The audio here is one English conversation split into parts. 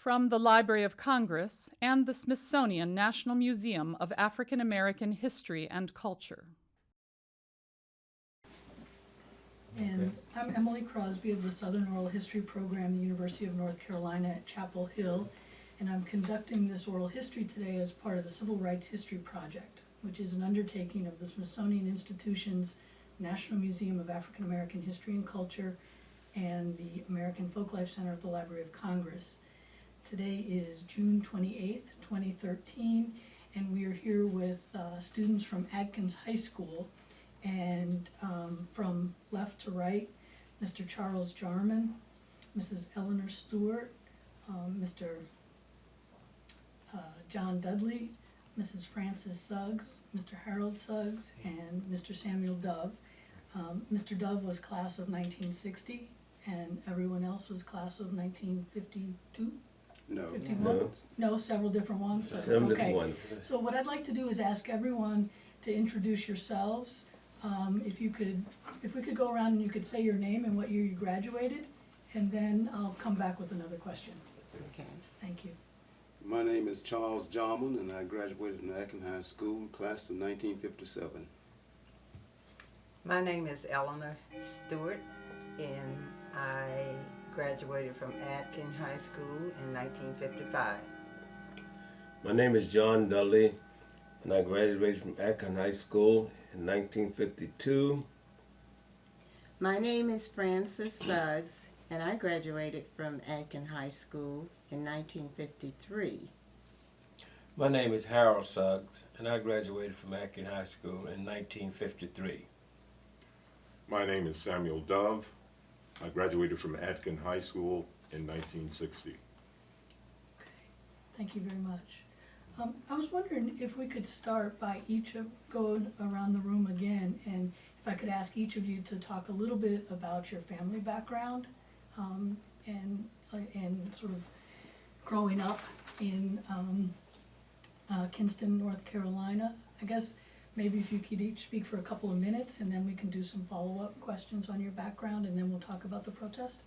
from the Library of Congress and the Smithsonian National Museum of African American History and Culture. And I'm Emilye Crosby of the Southern Oral History Program at the University of North Carolina at Chapel Hill, and I'm conducting this oral history today as part of the Civil Rights History Project, which is an undertaking of the Smithsonian Institution's National Museum of African American History and Culture and the American Folklife Center at the Library of Congress. Today is June 28th, 2013, and we are here with students from Adkins High School. And from left to right, Mr. Charles Jarmon, Mrs. Eleanor Stewart, Mr. John Dudley, Mrs. Frances Suggs, Mr. Harold Suggs, and Mr. Samuel Dove. Mr. Dove was class of 1960, and everyone else was class of 1952? No. 51? No, several different ones? Several different ones. So what I'd like to do is ask everyone to introduce yourselves. If we could go around and you could say your name and what year you graduated, and then I'll come back with another question. Okay. Thank you. My name is Charles Jarmon, and I graduated from Adkins High School, class of 1957. My name is Eleanor Stewart, and I graduated from Adkins High School in 1955. My name is John Dudley, and I graduated from Adkins High School in 1952. My name is Frances Suggs, and I graduated from Adkins High School in 1953. My name is Harold Suggs, and I graduated from Adkins High School in 1953. My name is Samuel Dove. I graduated from Adkins High School in 1960. Okay, thank you very much. I was wondering if we could start by going around the room again, and if I could ask each of you to talk a little bit about your family background and sort of growing up in Kinston, North Carolina. I guess maybe if you could each speak for a couple of minutes, and then we can do some follow-up questions on your background, and then we'll talk about the protest.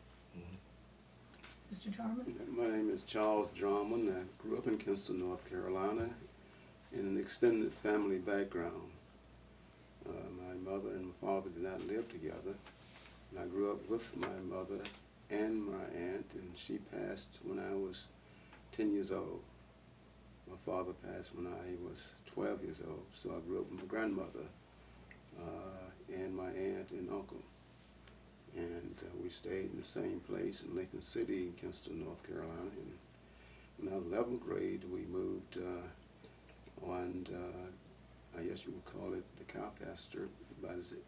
Mr. Jarmon? My name is Charles Jarmon. I grew up in Kinston, North Carolina, in an extended family background. My mother and my father did not live together, and I grew up with my mother and my aunt, and she passed when I was 10 years old. My father passed when I was 12 years old, so I grew up with my grandmother and my aunt and uncle. And we stayed in the same place in Lincoln City in Kinston, North Carolina. And in the 11th grade, we moved on, I guess you would call it the cow pasture, but is it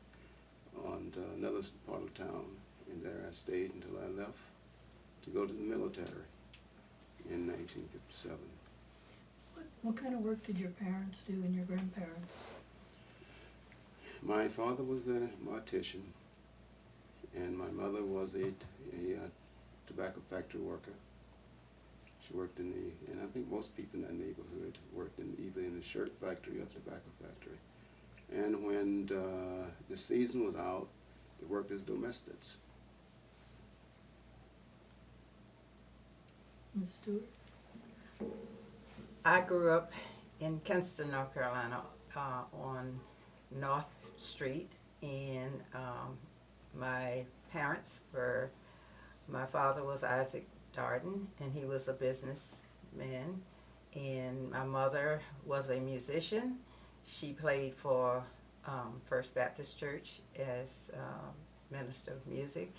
on another part of town. And there I stayed until I left to go to the military in 1957. What kind of work did your parents do and your grandparents? My father was a mortician, and my mother was a tobacco factory worker. She worked in and I think most people in that neighborhood worked either in the shirt factory or tobacco factory. And when the season was out, they worked as domestics. Ms. Stewart? I grew up in Kinston, North Carolina, on North Street, and my parents were, my father was Isaac Darden, and he was a businessman, and my mother was a musician. She played for First Baptist Church as minister of music,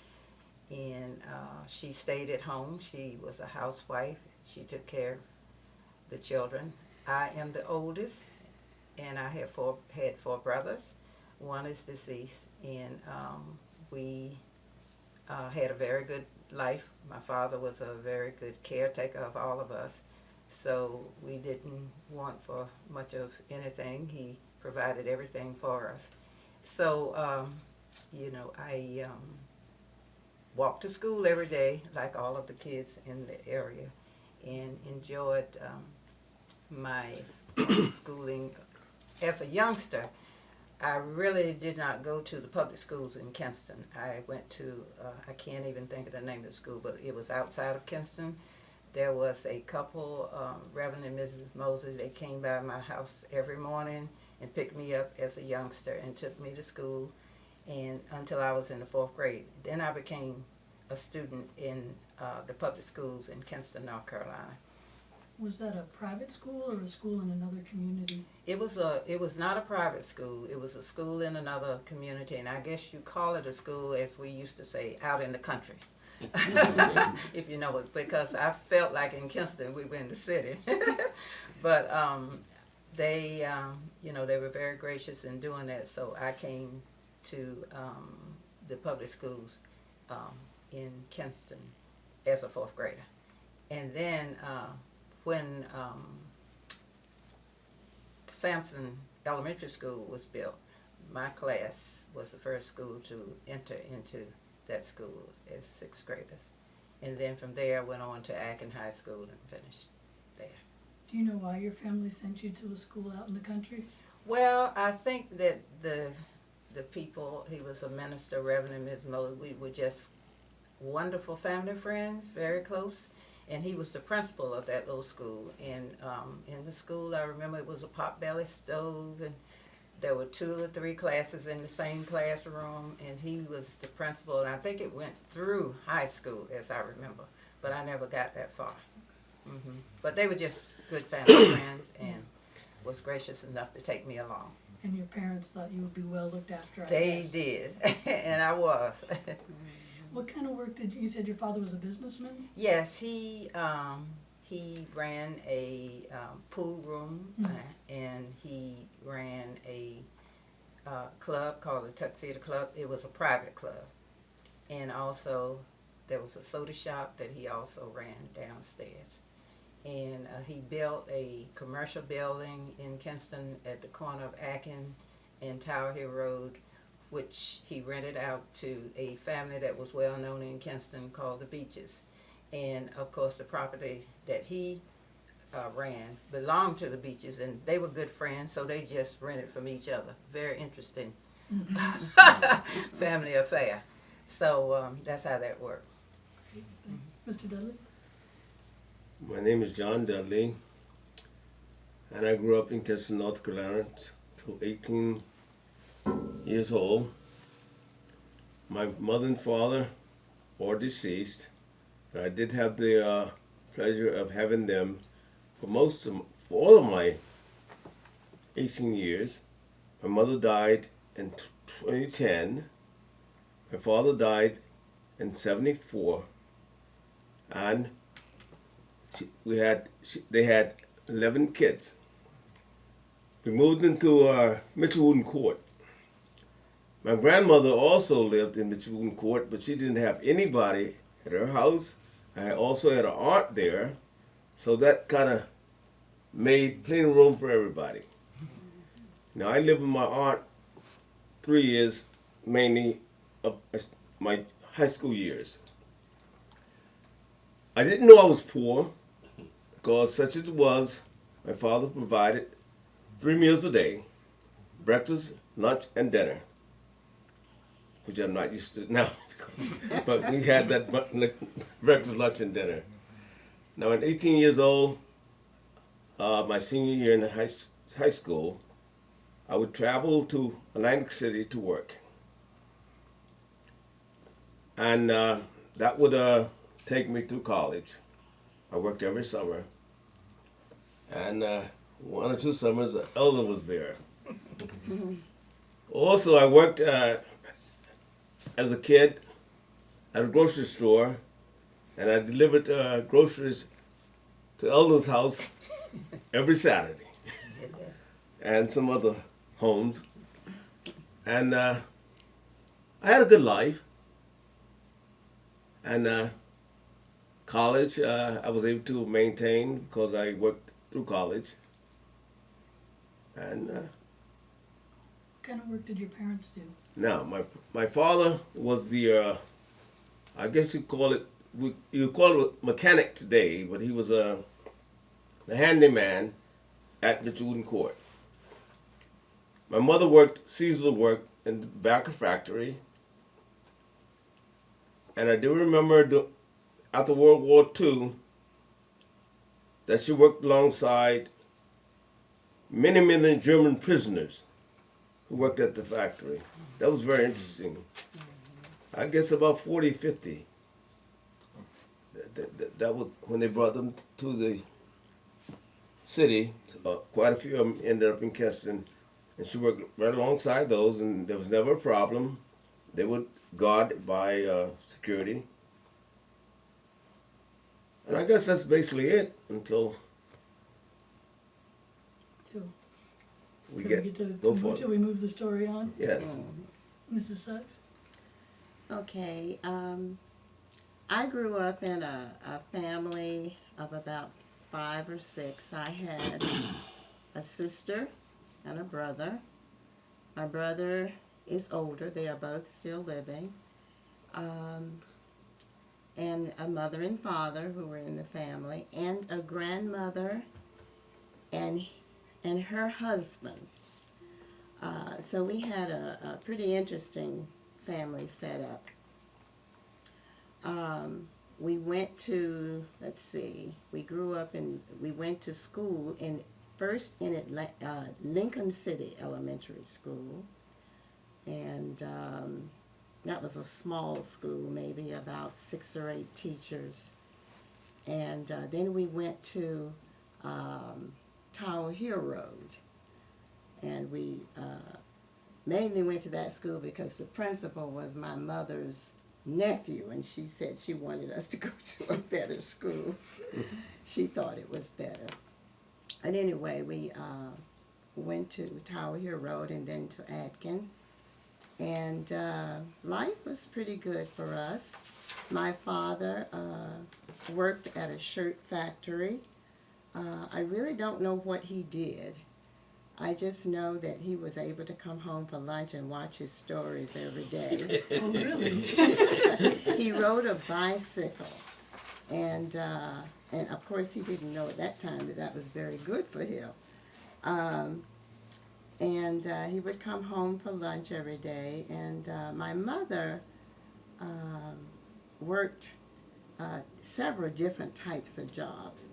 and she stayed at home. She was a housewife. She took care of the children. I am the oldest, and I have had four brothers. One is deceased, and we had a very good life. My father was a very good caretaker of all of us, so we didn't want for much of anything. He provided everything for us. So, you know, I walked to school every day like all of the kids in the area, and enjoyed my schooling. As a youngster, I really did not go to the public schools in Kinston. I went to, I can't even think of the name of the school, but it was outside of Kinston. there was a couple, Reverend and Mrs. Moses, they came by my house every morning and picked me up as a youngster and took me to school, and until I was in the 4th grade. Then I became a student in the public schools in Kinston, North Carolina. Was that a private school or a school in another community? It was not a private school. It was a school in another community, and I guess you call it a school, as we used to say, out in the country. If you know it, because I felt like in Kinston we were in the city. But they, they were very gracious in doing that. So I came to the public schools in Kinston as a 4th grader, and then when Sampson Elementary School was built, my class was the first school to enter into that school as 6th graders. And then from there I went on to Aiken High School and finished there. Do you know why your family sent you to a school out in the country? Well, I think that the people, he was a minister, Reverend and Ms. Moses, we were just wonderful family friends, very close. And he was the principal of that little school. And in the school, I remember it was a potbelly stove, and there were 2 or 3 classes in the same classroom, and he was the principal. And I think it went through high school, as I remember, but I never got that far. But they were just good family friends, and was gracious enough to take me along. And your parents thought you would be well looked after, I They guess. did, and I was. What kind of work did you said your father was a businessman? Yes, he ran a pool room, and he ran a club called the Tuxedo Club. It was a private club, and also there was a soda shop that he also ran downstairs. And he built a commercial building in Kinston at the corner of Aiken and Tower Hill Road, which he rented out to a family that was well known in Kinston called the Beaches. And of course the property that he ran belonged to the Beaches, and they were good friends, so they just rented from each other. Very interesting family affair. So that's how that worked. Mr. Dudley? My name is John Dudley, and I grew up in Kinston, North Carolina till 18 years old. My mother and father are deceased, but I did have the pleasure of having them for all of my 18 years. My mother died in 2010. My father died in 74, and they had 11 kids. We moved into Mitchell Wooden Court. My grandmother also lived in Mitchell Wooden Court, but she didn't have anybody at her house. I also had an aunt there, so that kind of made plenty of room for everybody. Now, I lived with my aunt 3 years, mainly of my high school years. I didn't know I was poor, because such as it was, my father provided 3 meals a day, breakfast, lunch, and dinner, which I'm not used to now, but we had that breakfast, lunch, and dinner. Now, at 18 years old, my senior year in high school, I would travel to Atlantic City to work. And that would take me through college. I worked every summer. And 1 or 2 summers, the elder was there. Also, I worked as a kid at a grocery store, and I delivered groceries to Elder's house every Saturday, and some other homes. And I had a good life. And college, I was able to maintain because I worked through college. And What kind of work did your parents do? now, my father was the, I guess you call it a mechanic today, but he was the handyman at Mitchell Wooden Court. My mother worked seasonal work in the tobacco factory. And I do remember after World War II, that she worked alongside many, many German prisoners who worked at the factory. That was very interesting. I guess about 40, 50. That was when they brought them to the city. Quite a few of them ended up in Keston. And she worked right alongside those, and there was never a problem. They were guarded by security. And I guess that's basically it until we get to go for till it. we move the story on. Yes. Mrs. Suggs? Okay, I grew up in a family of about 5 or 6. I had a sister and a brother. My brother is older. They are both still living. And a mother and father who were in the family, and a grandmother and her husband. So we had a pretty interesting family setup. We went to, we grew up we went to school first in Lincoln City Elementary School. And that was a small school, maybe about 6 or 8 teachers. And then we went to Tower Hill Road. And we mainly went to that school because the principal was my mother's nephew, and she said she wanted us to go to a better school. She thought it was better. And anyway, we went to Tower Hill Road and then to Atkin. And life was pretty good for us. My father worked at a shirt factory. I really don't know what he did. I just know that he was able to come home for lunch and watch his stories every day. Oh, really? He rode a bicycle, and of course he didn't know at that time that that was very good for him. And he would come home for lunch every day, and my mother worked several different types of jobs.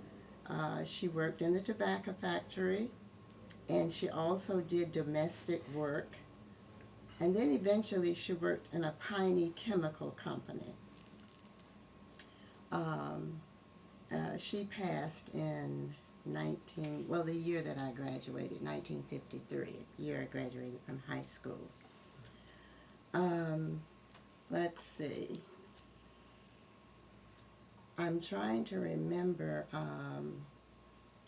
She worked in the tobacco factory, and she also did domestic work. And then eventually she worked in a Piney chemical company. She passed in the year that I graduated, 1953, the year I graduated from high school. Let's see. I'm trying to remember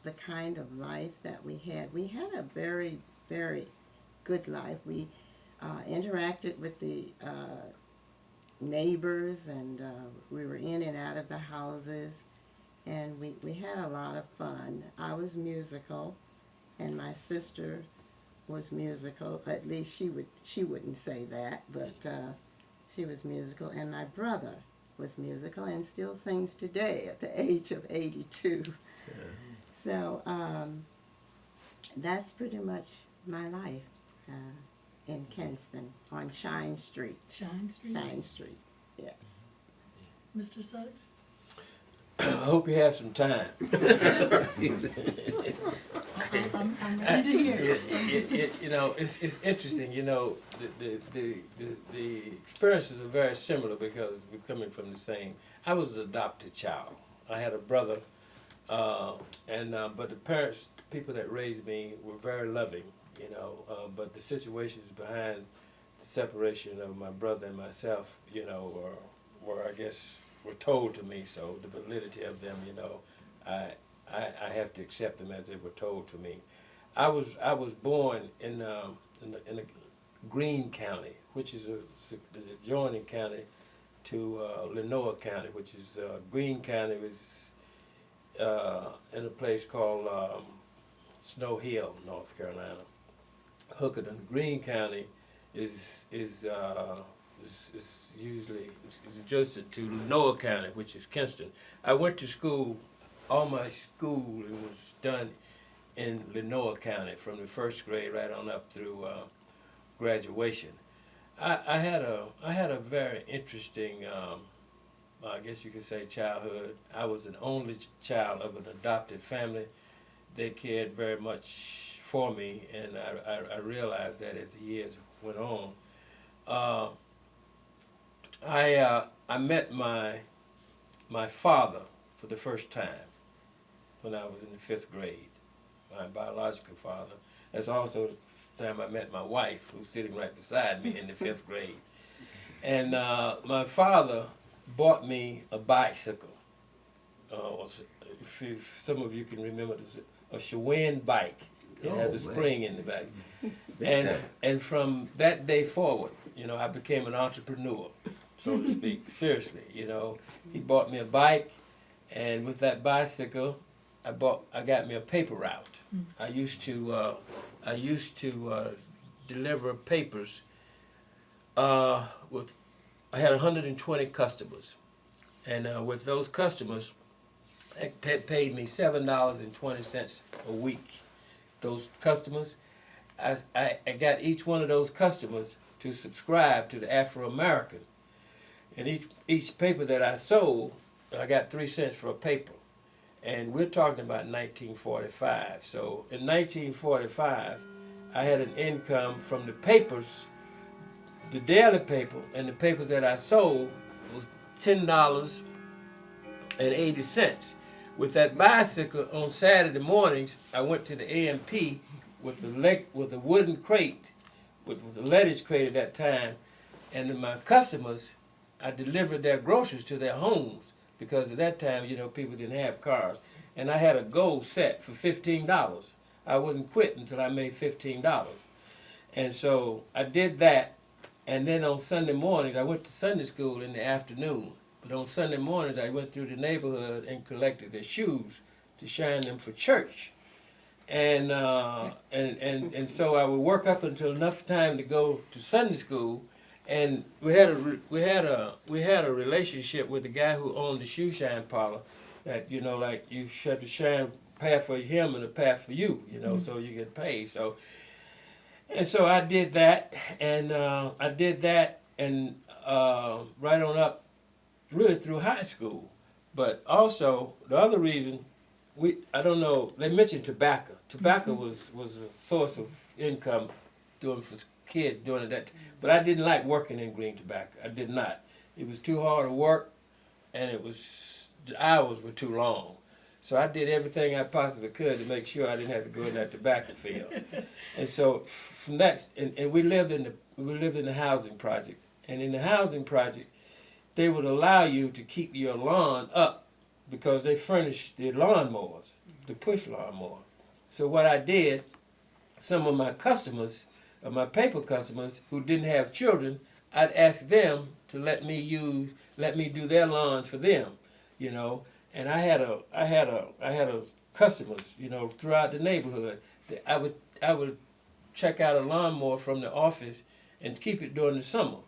the kind of life that we had. We had a very, very good life. We interacted with the neighbors, and we were in and out of the houses, and we had a lot of fun. I was musical, and my sister was musical. At least she wouldn't say that, but she was musical, and my brother was musical and still sings today at the age of 82. Yeah. So that's pretty much my life in Kinston on Shine Street. Shine Street? Shine Street, yes. Mr. Suggs? I hope you have some time. I'm ready to hear. It's interesting. The experiences are very similar because we're coming from the same. I was an adopted child. I had a brother, but the parents, the people that raised me, were very loving. But the situations behind the separation of my brother and myself, were I guess were told to me. So the validity of them, I have to accept them as they were told to me. I was born in a Greene County, which is the adjoining county to Lenoir County, which is Greene County was in a place called Snow Hill, North Carolina. Huckleton, Greene County is usually adjacent to Lenoir County, which is Kinston. I went to school. All my schooling was done in Lenoir County from the first grade right on up through graduation. I had a very interesting I guess you could say childhood. I was an only child of an adopted family. They cared very much for me, and I realized that as the years went on. I met my father for the first time when I was in the 5th grade, my biological father. That's also the time I met my wife, who's sitting right beside me in the 5th grade. And my father bought me a bicycle. If some of you can remember, this, a Schwinn bike. It has a spring in the back. And from that day forward, I became an entrepreneur, so to speak. Seriously, he bought me a bike, and with that bicycle, I got me a paper route. I used to deliver papers. I had 120 customers, and with those customers, they paid me $7.20 a week. Those customers, I got each one of those customers to subscribe to the Afro-American. And each paper that I sold, I got 3 cents for a paper. And we're talking about 1945. So in 1945, I had an income from the papers, the daily paper, and the papers that I sold was $10.80. With that bicycle on Saturday mornings, I went to the A&P with a wooden crate, with the lettuce crate at that time, and then my customers, I delivered their groceries to their homes because at that time, people didn't have cars, and I had a goal set for $15. I wasn't quit until I made $15, and so I did that, and then on Sunday mornings, I went to Sunday school in the afternoon. But on Sunday mornings, I went through the neighborhood and collected their shoes to shine them for church, and so I would work up until enough time to go to Sunday school, and we had a relationship with the guy who owned the shoe shine parlor, that like you had to shine a pair for him and a pair for you, so you get paid. So I did that, and right on up. Really through high school, but also the other reason, I don't know, they mentioned tobacco. Tobacco was a source of income for kids during that, but I didn't like working in green tobacco. I did not. It was too hard to work, and the hours were too long. So I did everything I possibly could to make sure I didn't have to go in that tobacco field. And so from that, and we lived in the housing project, and in the housing project, they would allow you to keep your lawn up because they furnished the lawnmowers, the push lawnmower. So what I did, some of my customers, my paper customers who didn't have children, I'd ask them to let me do their lawns for them, And I had customers, throughout the neighborhood. I would check out a lawnmower from the office and keep it during the summer.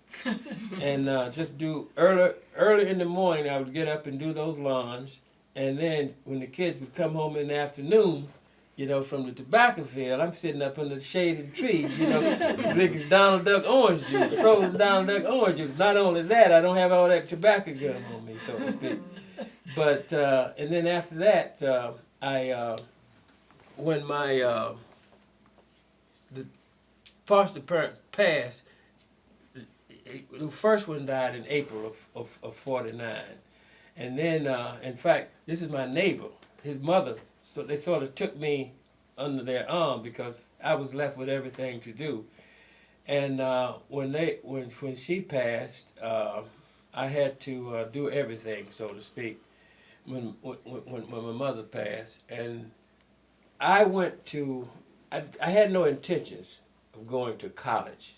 And just do early in the morning, I would get up and do those lawns, and then when the kids would come home in the afternoon, from the tobacco field, I'm sitting up under the shade of the tree, drinking Donald Duck orange juice, frozen Donald Duck orange juice. Not only that, I don't have all that tobacco gum on me, so to speak. But and then after that, when my the foster parents passed. The first one died in April of 49. And then, in fact, this is my neighbor. His mother, so they sort of took me under their arm because I was left with everything to do. And when she passed, I had to do everything, so to speak, when my mother passed. And I had no intentions of going to college.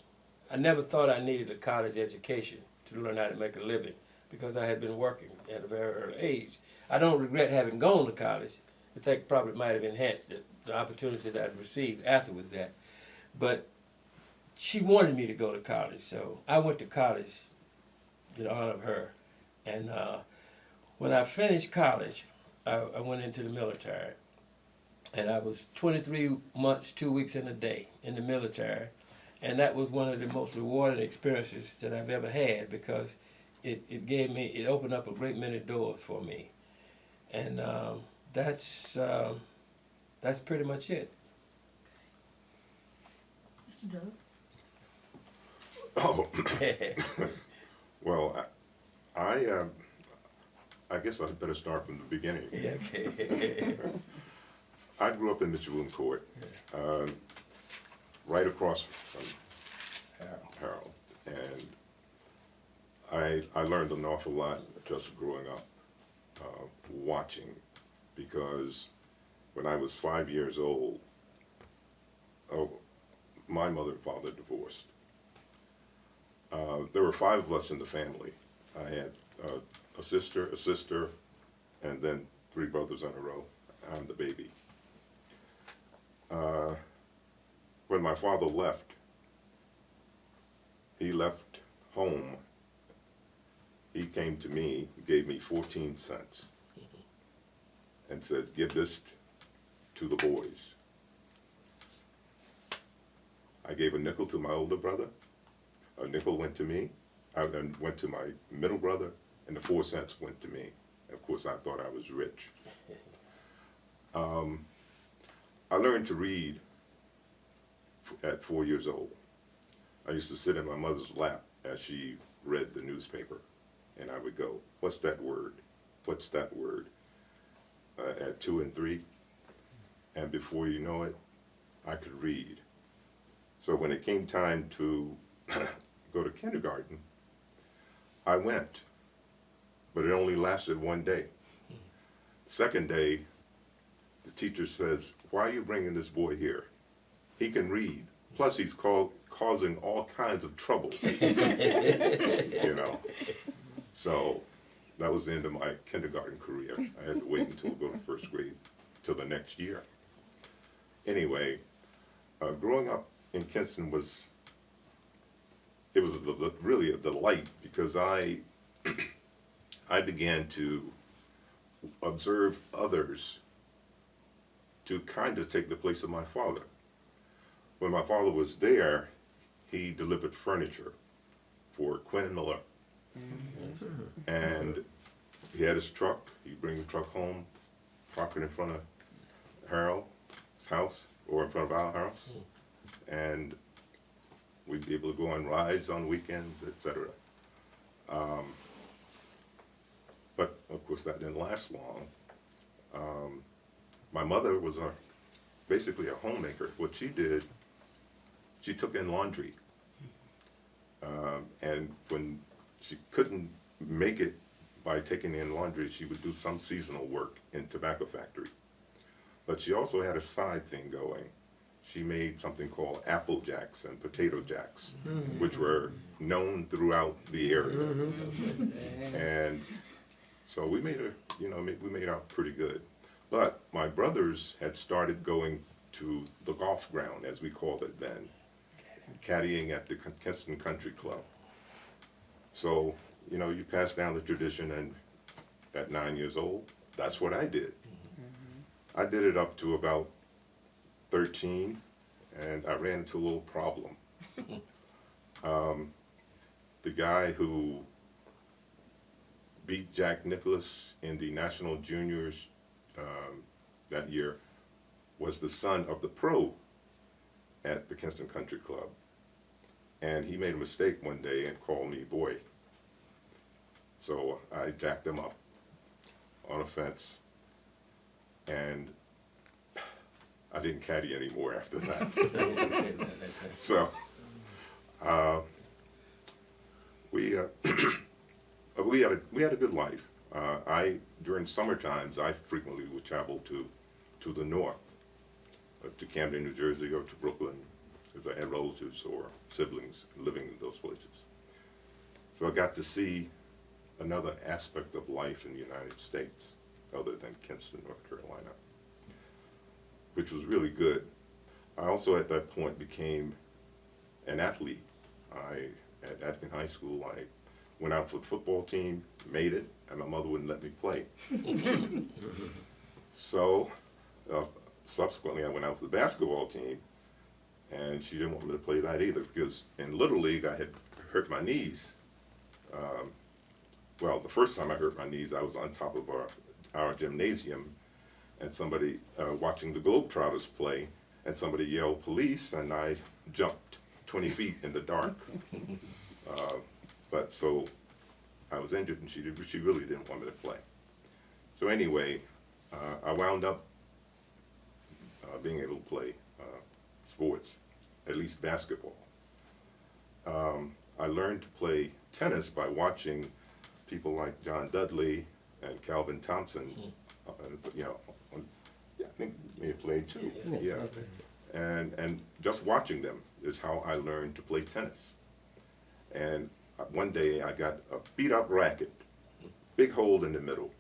I never thought I needed a college education to learn how to make a living because I had been working at a very early age. I don't regret having gone to college. I think probably might have enhanced the opportunity that I'd received afterwards that. But she wanted me to go to college, so I went to college in honor of her. And when I finished college, I went into the military. And I was 23 months, 2 weeks and a day in the military. And that was one of the most rewarding experiences that I've ever had because it opened up a great many doors for me, and that's pretty much it. Mr. Dove? Oh, well, I guess I better start from the beginning. Yeah, okay. I grew up in Mitchell Court, right across from Harold, and I learned an awful lot just growing up, watching, because when I was 5 years old, my mother and father divorced. There were 5 of us in the family. I had a sister, and then 3 brothers in a row. I'm the baby. When my father left, he left home. He came to me, gave me 14 cents, and said, "Give this to the boys." I gave a nickel to my older brother. A nickel went to me. I then went to my middle brother, and the 4 cents went to me. Of course, I thought I was rich. I learned to read at 4 years old. I used to sit in my mother's lap as she read the newspaper, and I would go, "What's that word? What's that word?" At 2 and 3, and before you know it, I could read. So when it came time to go to kindergarten, I went, but it only lasted 1 day. Second day, the teacher says, "Why are you bringing this boy here? He can read. Plus, he's causing all kinds of trouble." You know. So that was the end of my kindergarten career. I had to wait until I go to first grade till the next year. Anyway, growing up in Kinston was really a delight, because I began to observe others to kind of take the place of my father. When my father was there, he delivered furniture for Quinn and Miller. And he had his truck. He'd bring the truck home, park it in front of Harold's house or in front of our house, and we'd be able to go on rides on weekends, etc. But of course, that didn't last long. My mother was basically a homemaker. What she did, she took in laundry. And when she couldn't make it by taking in laundry, she would do some seasonal work in tobacco factory. But she also had a side thing going. She made something called Apple Jacks and Potato Jacks, which were known throughout the area. And so we made out pretty good. But my brothers had started going to the golf ground, as we called it then, caddying at the Kinston Country Club. So, you pass down the tradition, and at 9 years old, that's what I did. I did it up to about 13, and I ran into a little problem. The guy who beat Jack Nicklaus in the National Juniors that year was the son of the pro at the Kinston Country Club. And he made a mistake one day and called me boy. So I jacked him up on a fence, and I didn't caddy anymore after that. So we had a good life. During summer times, I frequently would travel to the north, to Camden, New Jersey, or to Brooklyn, because I had relatives or siblings living in those places. So I got to see another aspect of life in the United States, other than Kinston, North Carolina, which was really good. I also at that point became an athlete. At Atkin High School, I went out for the football team, made it, and my mother wouldn't let me play. So subsequently I went out for the basketball team, and she didn't want me to play that either, because in Little League I had hurt my knees well, the first time I hurt my knees, I was on top of our gymnasium, and somebody watching the Globetrotters play, and somebody yelled police, and I jumped 20 feet in the dark. But so I was injured, and she really didn't want me to play. So anyway, I wound up being able to play sports, at least basketball. I learned to play tennis by watching people like John Dudley and Calvin Thompson. You know, yeah, I think they may have played too. Yeah, and just watching them is how I learned to play tennis. And one day I got a beat up racket, big hole in the middle,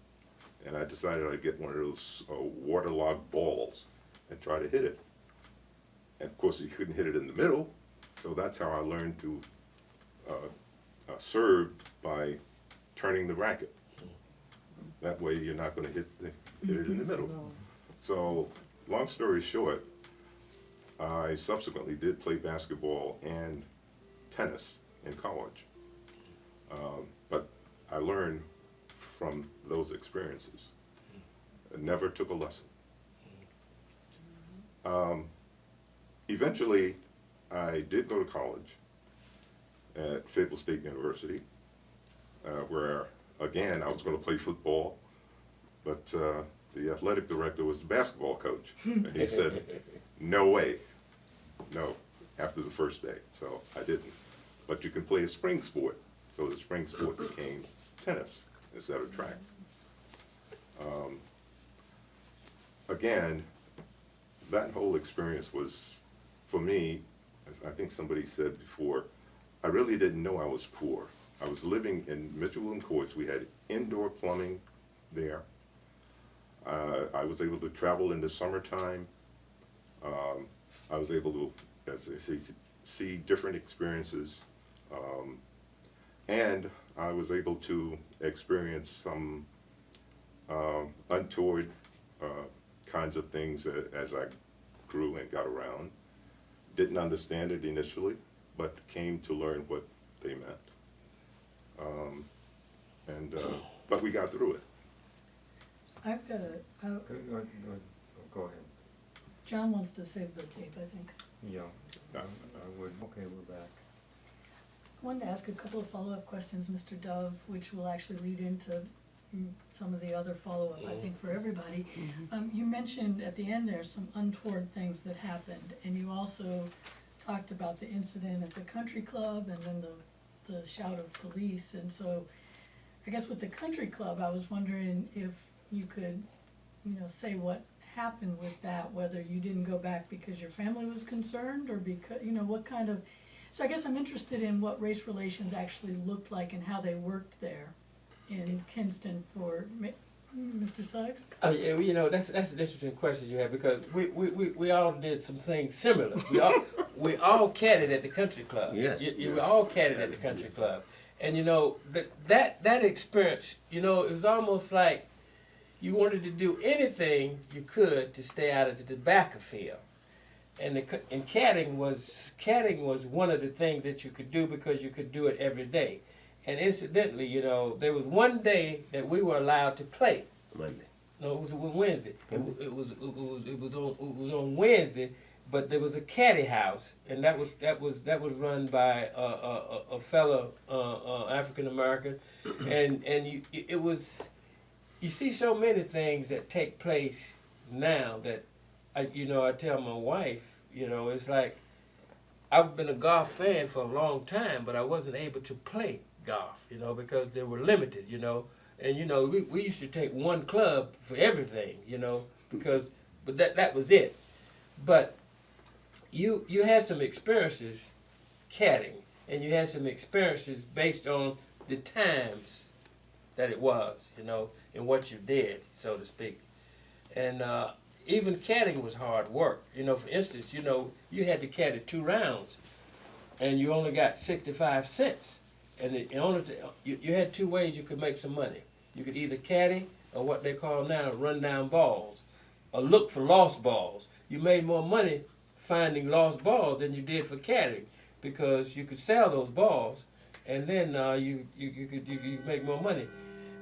and I decided I'd get one of those waterlogged balls and try to hit it. And of course you couldn't hit it in the middle, so that's how I learned to serve by turning the racket. That way you're not going to hit it in the middle. So long story short, I subsequently did play basketball and tennis in college. But I learned from those experiences. I never took a lesson. Eventually, I did go to college at Fayetteville State University, where, again, I was going to play football, but the athletic director was the basketball coach. And he said, no way, no, after the first day. So I didn't. But you can play a spring sport. So the spring sport became tennis instead of track. Again, that whole experience was, for me, as I think somebody said before, I really didn't know I was poor. I was living in Mitchell and Courts. We had indoor plumbing there. I was able to travel in the summertime. I was able to, as I say, see different experiences. And I was able to experience some untoward kinds of things as I grew and got around. Didn't understand it initially, but came to learn what they meant. But we got through it. I've got Go ahead. John wants to save the tape, I think. Yeah, I would. Okay, we're back. I wanted to ask a couple of follow-up questions, Mr. Dove, which will actually lead into some of the other follow-up, I think, for everybody. You mentioned at the end there some untoward things that happened, and you also talked about the incident at the country club and then the shout of police. And so I guess with the country club, I was wondering if you could, say what happened with that, whether you didn't go back because your family was concerned or because, what kind of, so I guess I'm interested in what race relations actually looked like and how they worked there in Kinston for Mr. Suggs? That's an interesting question you have, because we all did some things similar. We all caddied at the country club. Yes. We all caddied at the country club, and that experience, it was almost like you wanted to do anything you could to stay out of the tobacco field. And caddying was one of the things that you could do because you could do it every day. And incidentally, there was one day that we were allowed to play. Monday. No, it was Wednesday. It was on Wednesday, but there was a caddy house, and that was run by a fellow African American, and it was. You see so many things that take place now that I tell my wife, it's like I've been a golf fan for a long time, but I wasn't able to play golf, because they were limited, and we used to take one club for everything, but that was it. But you had some experiences caddying, and you had some experiences based on the times that it was, and what you did, so to speak. And even caddying was hard work. For instance, you had to caddy 2 rounds, and you only got 65 cents. And you had 2 ways you could make some money. You could either caddy, or what they call now run down balls, or look for lost balls. You made more money finding lost balls than you did for caddying, because you could sell those balls and then you make more money.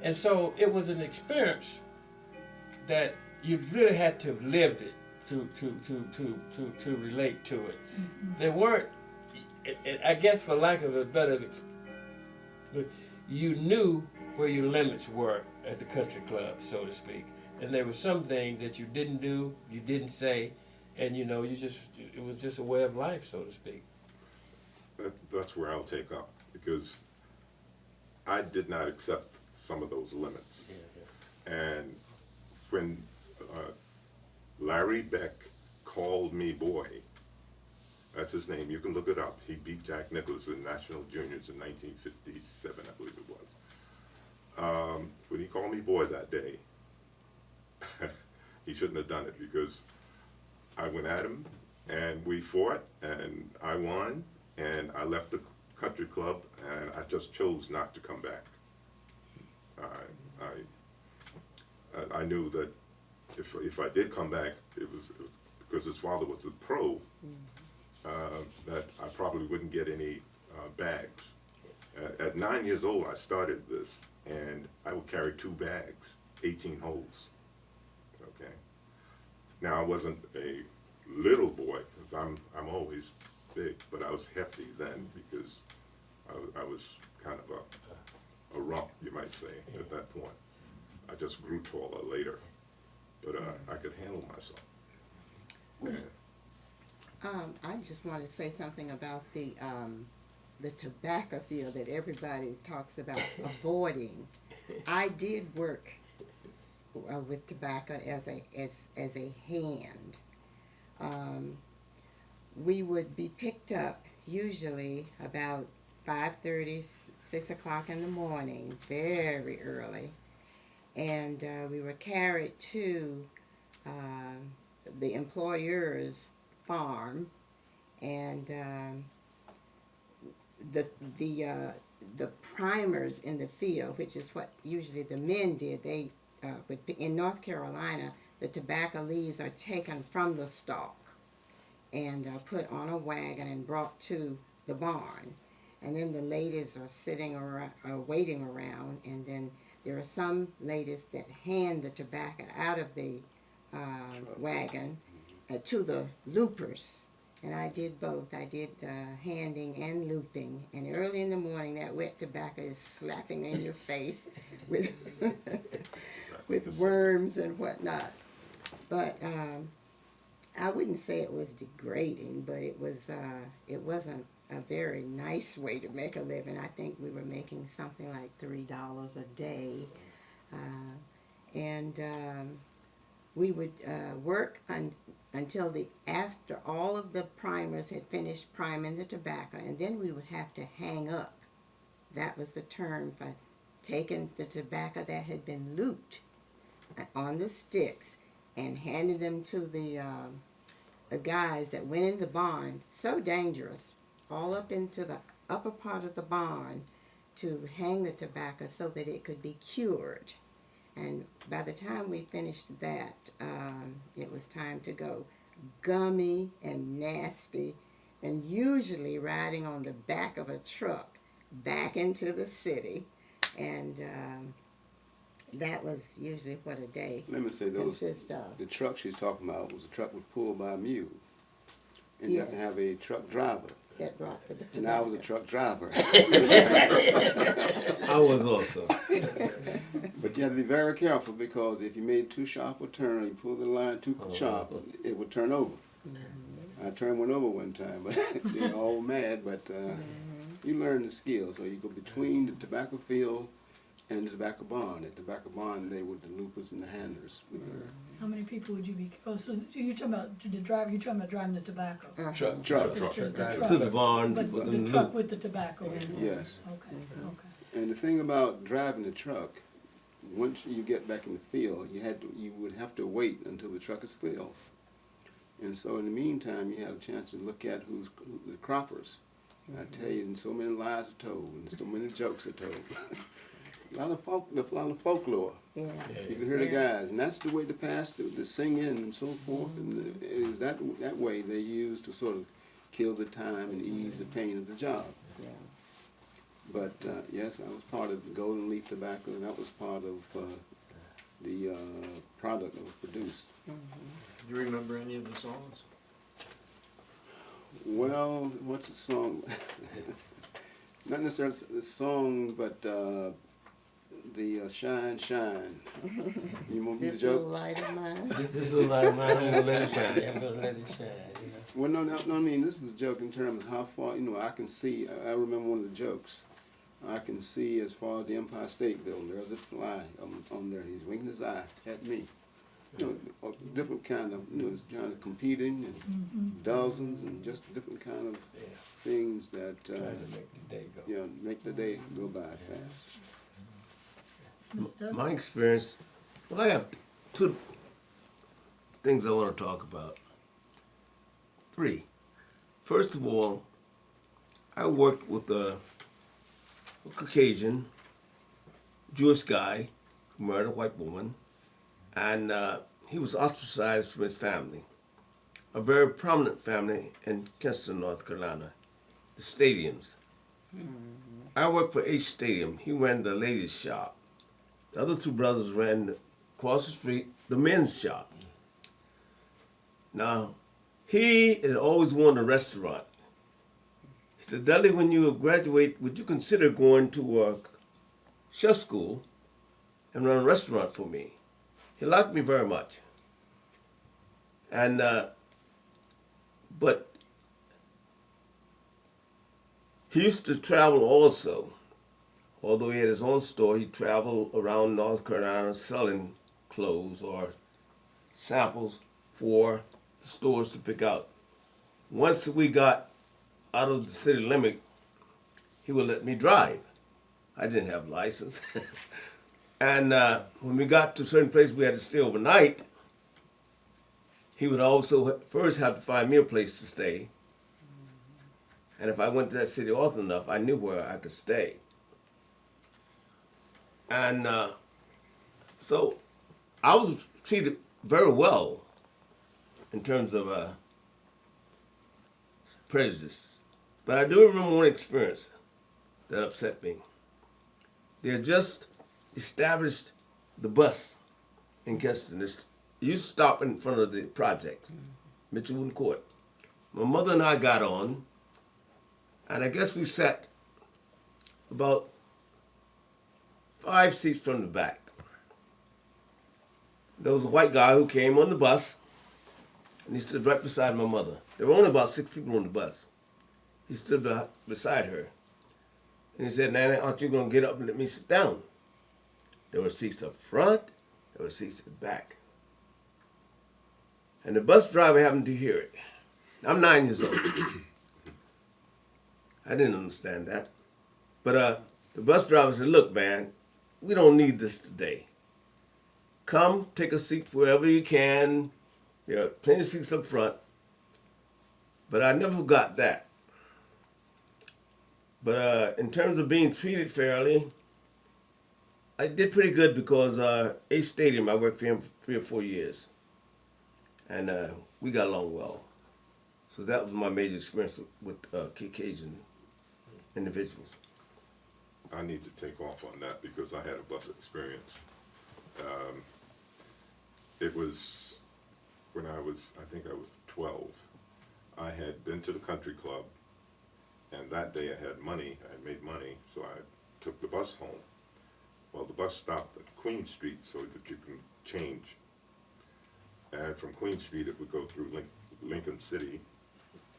And so it was an experience that you really had to have lived it to relate to it. There weren't, I guess for lack of a better, you knew where your limits were at the country club, so to speak. And there were some things that you didn't do, you didn't say, and it was just a way of life, so to speak. That's where I'll take up, because I did not accept some of those limits. And when Larry Beck called me boy, that's his name, you can look it up. He beat Jack Nicklaus in National Juniors in 1957, I believe it was. When he called me boy that day, he shouldn't have done it, because I went at him and we fought and I won and I left the country club and I just chose not to come back. I knew that if I did come back, it was because his father was a pro, that I probably wouldn't get any bags. At 9 years old, I started this, and I would carry 2 bags, 18 holes. Okay. Now I wasn't a little boy, because I'm always big, but I was hefty then because I was kind of a rump, you might say, at that point. I just grew taller later, but I could handle myself. And I just want to say something about the tobacco field that everybody talks about avoiding. I did work with tobacco as a hand. We would be picked up usually about 5:30, 6 o'clock in the morning, very early, and we were carried to the employer's farm, and the primers in the field, which is what usually the men did. They in North Carolina, the tobacco leaves are taken from the stalk and put on a wagon and brought to the barn, and then the ladies are sitting around, waiting around, and then there are some ladies that hand the tobacco out of the wagon to the loopers, and I did both. I did handing and looping, and early in the morning that wet tobacco is slapping in your face with with worms and whatnot. But I wouldn't say it was degrading, but it wasn't a very nice way to make a living. I think we were making something like $3 a day, and we would work until after all of the primers had finished priming the tobacco, and then we would have to hang up. That was the term for taking the tobacco that had been looped on the sticks and handing them to the guys that went in the barn. So dangerous, all up into the upper part of the barn to hang the tobacco so that it could be cured. And by the time we finished that, it was time to go. Gummy and nasty, and usually riding on the back of a truck back into the city. And that was usually what a day Let me say, consisted of. the truck she's talking about was a truck was pulled by a mule. And you have to Yes. have a truck driver. That brought the tobacco. And I was a truck driver. I was also. But you have to be very careful, because if you made too sharp a turn or you pulled the line too sharp, it would turn over. I turned one over one time, but they were all mad. But you learn the skill. So you go between the tobacco field and the tobacco barn. At the tobacco barn, they were the loopers and the handlers. How many people would you be? Oh, so you're talking about the driver. You're talking about driving the tobacco. Truck. To the barn. But with the them truck loop. with the tobacco in it. Yes. Okay. Okay. And the thing about driving the truck, once you get back in the field, you would have to wait until the truck is filled. And so in the meantime, you have a chance to look at who's the croppers. I tell you, and so many lies are told, and so many jokes are told. a lot of folklore. Yeah. You can hear the guys, and that's the way to pass the singing and so forth. And it is that way they use to sort of kill the time and ease the pain of the job. Yeah. But yes, I was part of the Golden Leaf Tobacco, and that was part of the product that was produced. Do you remember any of the songs? Well, what's the song? Not necessarily the song, but the Shine, Shine. You want me to This little joke? light of mine. This little light of mine, I'm gonna let it shine. I'm gonna let it shine. You know. Well, no, I mean, this is a joke in terms of how far, I can see. I remember one of the jokes. I can see as far as the Empire State Building. There's a fly on there. He's winking his eye at me. A different kind of, it's kind of competing and dozens and just different kind of Yeah. things that, Trying to make the day go. make the day go by fast. Ms. Dudley? My experience, well, I have two things I want to talk about. Three. First of all, I worked with a Caucasian Jewish guy who married a white woman, and he was ostracized from his family. A very prominent family in Kinston, North Carolina, the Stadiums. I worked for H Stadium. He ran the ladies' shop. The other two brothers ran across the street the men's shop. Now, he had always wanted a restaurant. He said, Dudley, when you graduate, would you consider going to a chef school and run a restaurant for me? He liked me very much. And, but he used to travel also. Although he had his own store, he traveled around North Carolina selling clothes or samples for the stores to pick out. Once we got out of the city limit, he would let me drive. I didn't have a license. And when we got to a certain place we had to stay overnight, he would also first have to find me a place to stay. And if I went to that city often enough, I knew where I could stay. And so I was treated very well in terms of prejudice. But I do remember one experience that upset me. They had just established the bus in Kinston. It used to stop in front of the project, Mitchell Wooden Court. My mother and I got on, and I guess we sat about 5 seats from the back. There was a white guy who came on the bus, and he stood right beside my mother. There were only about 6 people on the bus. He stood beside her, and he said, Nana, aren't you going to get up and let me sit down? There were seats up front, there were seats at the back. And the bus driver happened to hear it. I'm 9 years old. I didn't understand that. But the bus driver said, look, man, we don't need this today. Come, take a seat wherever you can. There are plenty of seats up front. But I never got that. But in terms of being treated fairly, I did pretty good because H Stadium, I worked for him for 3 or 4 years. And we got along well. So that was my major experience with Caucasian individuals. I need to take off on that because I had a bus experience. It was when I think I was 12. I had been to the country club, and that day I had money, I had made money, so I took the bus home. Well, the bus stopped at Queen Street so that you can change. And from Queen Street, it would go through Lincoln City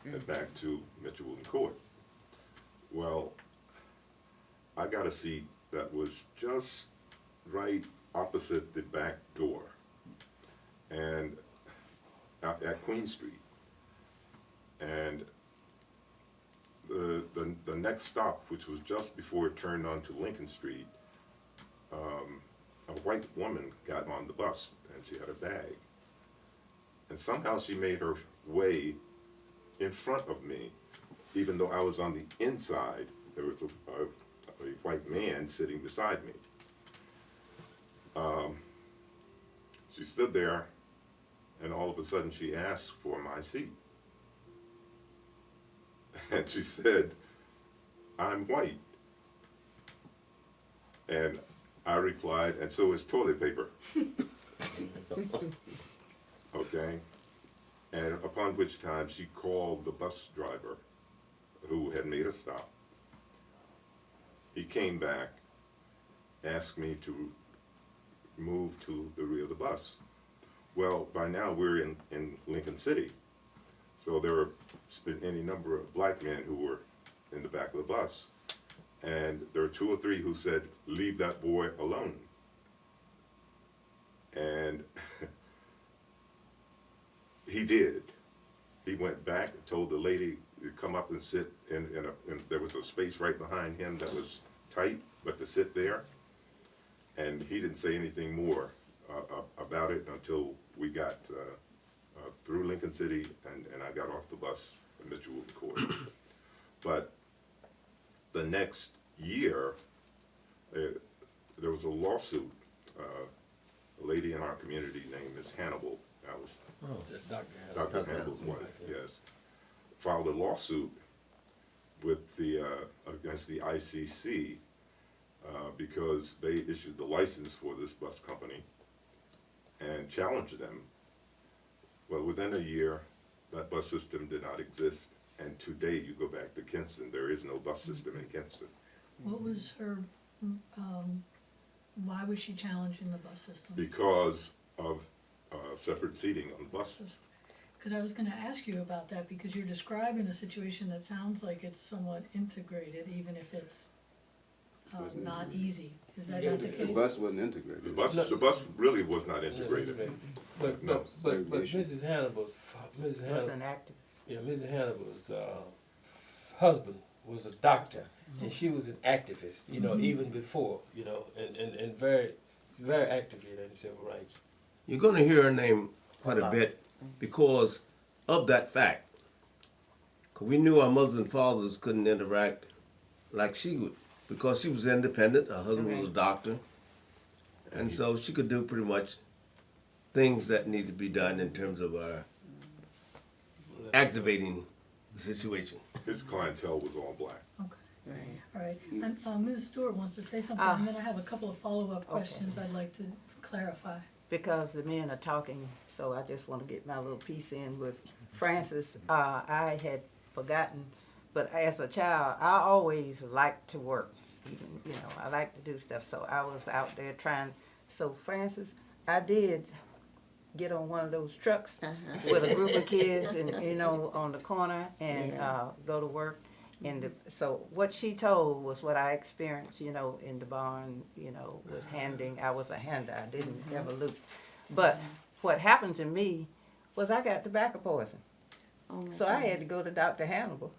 and back to Mitchell Wooden Court. Well, I got a seat that was just right opposite the back door and at Queen Street. And the next stop, which was just before it turned onto Lincoln Street, a white woman got on the bus and she had a bag. And somehow she made her way in front of me, even though I was on the inside. There was a white man sitting beside me. She stood there, and all of a sudden she asked for my seat. And she said, I'm white. And I replied, and so is toilet paper. Okay? And upon which time she called the bus driver who had made a stop. He came back, asked me to move to the rear of the bus. Well, by now we're in Lincoln City. So there were any number of black men who were in the back of the bus. And there were 2 or 3 who said, leave that boy alone. And he did. He went back and told the lady to come up and sit in there was a space right behind him that was tight, but to sit there. And he didn't say anything more about it until we got through Lincoln City and I got off the bus in Mitchell Wooten Court. But the next year, there was a lawsuit. A lady in our community named Miss Hannibal, that was Dr. Hannibal's wife, yes, filed a lawsuit with against the ICC because they issued the license for this bus company and challenged them. Well, within a year, that bus system did not exist, and today you go back to Kinston, there is no bus system in Kinston. What was her, why was she challenging the bus system? Because of separate seating on the bus. Because I was gonna ask you about that, because you're describing a situation that sounds like it's somewhat integrated, even if it's not easy. Is that not the The case? bus wasn't integrated. The bus really was not integrated. But No. Mrs. Hannibal's Was an activist. Mrs. Hannibal's husband was a doctor, and she was an activist. You know, even before. You know, and very, very active in civil rights. You're going to hear her name quite a bit because of that fact. Because we knew our mothers and fathers couldn't interact like she would. Because she was independent, her husband was a doctor. And so she could do pretty much things that need to be done in terms of activating the situation. His clientele was all black. Okay, all right. And Mrs. Stewart wants to say something, and then I have a couple of follow-up questions I'd like to clarify. Because the men are talking, so I just want to get my little piece in with Francis. I had forgotten, but as a child, I always liked to work. Even, you know, I like to do stuff, so I was out there trying. So Francis, I did get on one of those trucks with a group of kids, and you know, on the corner, and go to work. And so what she told was what I experienced, you know, in the barn, you know, with handing. I was a hander. I didn't ever lose. But what happened to me was I got tobacco poison. Oh my So I had to go to Dr. Hannibal.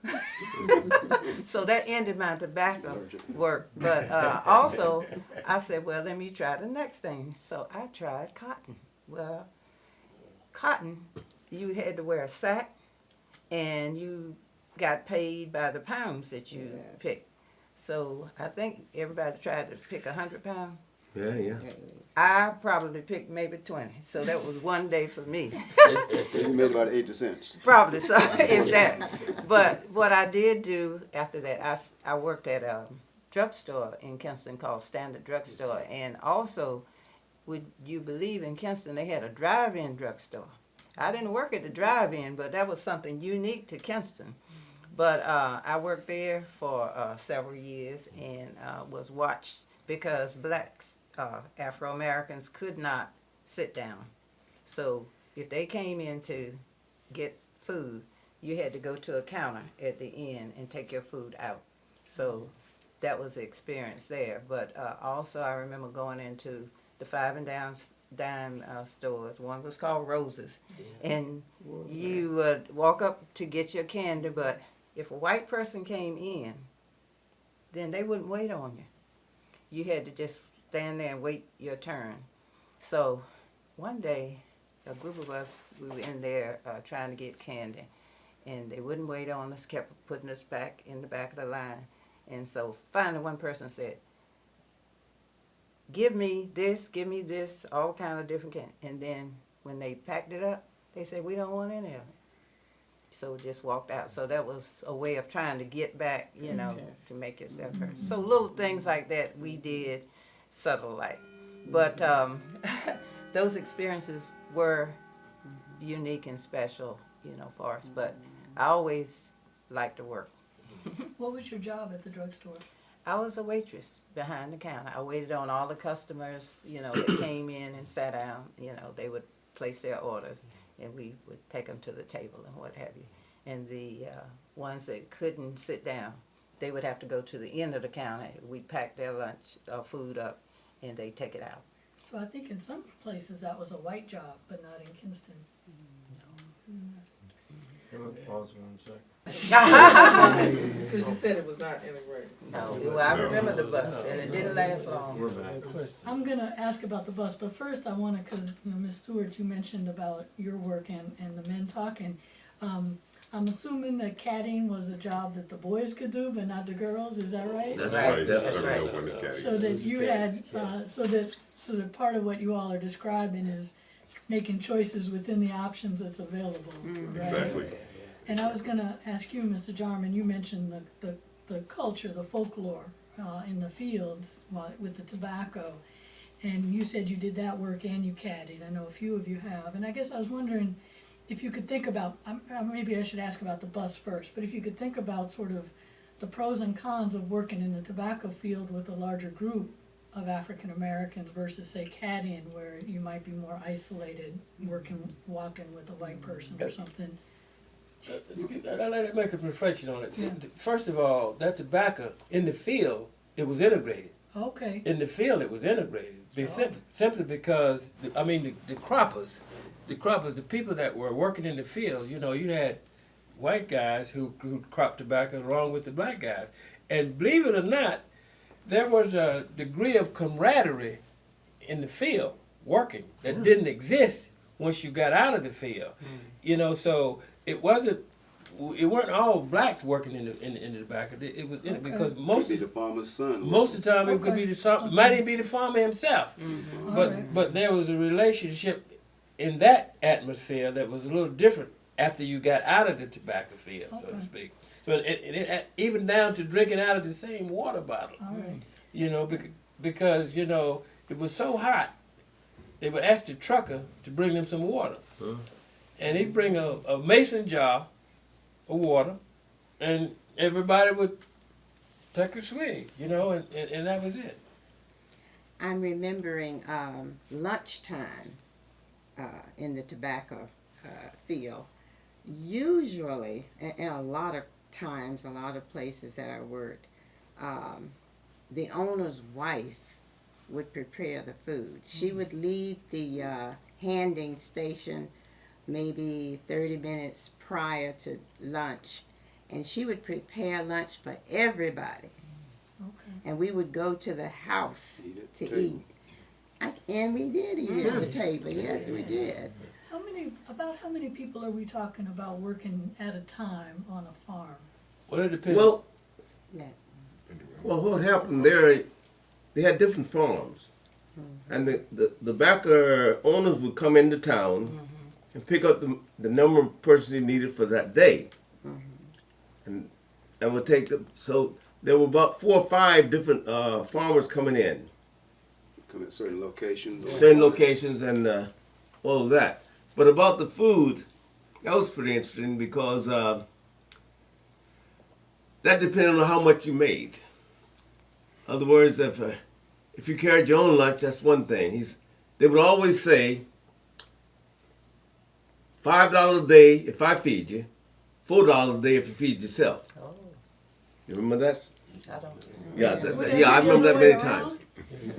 So that ended my tobacco work. But also, I said, well, let me try the next thing. So I tried cotton. Well, cotton, you had to wear a sack, and you got paid by the pounds that you picked. So I think everybody tried to pick 100 pounds. Yeah. I probably picked maybe 20. So that was one day for me. So you made about 80 cents. Probably so, if that. But what I did do after that, I worked at a drugstore in Kinston called Standard Drugstore. And also, would you believe in Kinston, they had a drive-in drugstore. I didn't work at the drive-in, but that was something unique to Kinston. But I worked there for several years and was watched because blacks, Afro-Americans, could not sit down. So if they came in to get food, you had to go to a counter at the end and take your food out. So that was the experience there. But also I remember going into the 5 and dime stores. One was called Rose's. And you would walk up to get your candy, but if a white person came in, then they wouldn't wait on you. You had to just stand there and wait your turn. So one day, a group of us, we were in there trying to get candy, and they wouldn't wait on us, kept putting us back in the back of the line. And so finally one person said, give me this, all kind of different candy. And then when they packed it up, they said, we don't want any of it. So just walked out. So that was a way of trying to get back, you know, to make yourself heard. So little things like that we did. subtle light. But those experiences were unique and special, you know, for us. But I always liked to work. What was your job at the drugstore? I was a waitress behind the counter. I waited on all the customers, you know, that came in and sat down. You know, they would place their orders, and we would take them to the table and what have you. And the ones that couldn't sit down, they would have to go to the end of the counter. We'd pack their lunch or food up, and they'd take it out. So I think in some places that was a white job, but not in Kinston. Pause 1 second. Because you said it was not integrated. No, well, I remember the bus, and it didn't last long. We're back. I'm gonna ask about the bus, but first I wanna, cause, you know, Ms. Stewart, you mentioned about your work and the men talking. I'm assuming that caddying was a job that the boys could do, but not the girls, is that right? That's Right, right, that's definitely. right. I know when the caddy- So that you had, so that part of what you all are describing is making choices within the options that's available, right? Exactly. And I was gonna ask you, Mr. Jarmon, you mentioned the culture, the folklore, in the fields with the tobacco. And you said you did that work and you caddied, I know a few of you have, and I guess I was wondering if you could think about, maybe I should ask about the bus first, but if you could think about sort of the pros and cons of working in the tobacco field with a larger group of African Americans versus, say, caddying, where you might be more isolated, walking with a white person or something. I'd like to make a reflection on it. See, Yeah. first of all, that tobacco in the field, it was integrated. Okay, In the field, it was integrated. Simply because, the croppers, the people that were working in the field, you know, you had white guys who cropped tobacco along with the black guys. And believe it or not, there was a degree of camaraderie in the field working that didn't exist once you got out of the field. You know, so it weren't all blacks working in the tobacco. It was in it because Could be the farmer's son. most of the time it could be might even be the farmer himself. Alright. But there was a relationship in that atmosphere that was a little different after you got out of the tobacco field, so Okay. to speak. So it even down to drinking out of the same water bottle. all right. You know, because you know it was so hot, they would ask the trucker to bring them some water, and he'd bring a mason jar of water, and everybody would take a swig. You know, and that was it. I'm remembering lunchtime in the tobacco field. Usually, and a lot of times, a lot of places that I worked, the owner's wife would prepare the food. She would leave the handing station maybe 30 minutes prior to lunch, and she would prepare lunch for everybody. Okay. And we would go to the house Eat at to the table. eat. And we did eat at the table, yes, we did. About how many people are we talking about working at a time on a farm? Well, it depends. Well, Yeah. well, what happened there? They had different farms, and the tobacco owners would come into town and pick up the number of persons they needed for that day, and would take them. So there were about 4 or 5 different farmers coming in, Come at certain locations. certain locations, and all of that. But about the food, that was pretty interesting because that depended on how much you made. In other words, if you carried your own lunch, that's one thing. They would always say, $5 a day if I feed you, $4 a day if you feed yourself. Oh, You remember that? I don't. Yeah, Would that I be the remember other that way many around? times.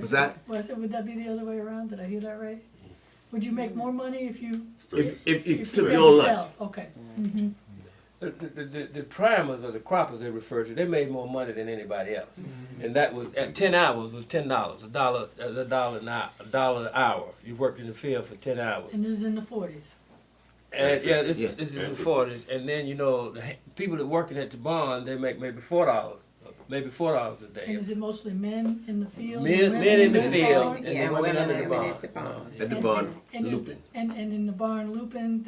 Was that? Well, I said, would that be the other way around? Did I hear that right? Would you make more money if you If you if took fed your own lunch. yourself? Okay. Mm-hmm. The primers or the croppers they referred to, they made more money than anybody else, and that was at 10 hours was $10, $1 an hour. You worked in the field for 10 hours, And this is in the 40s. and yeah, this Yeah. is the 40s, and then you know the people that working at the barn they make maybe $4, maybe $4 a And day. is it mostly men in the field? Men women in the the field, barn? and Yeah, then women women in the and barn. women at the barn. At the barn, And, looping. and in the barn looping,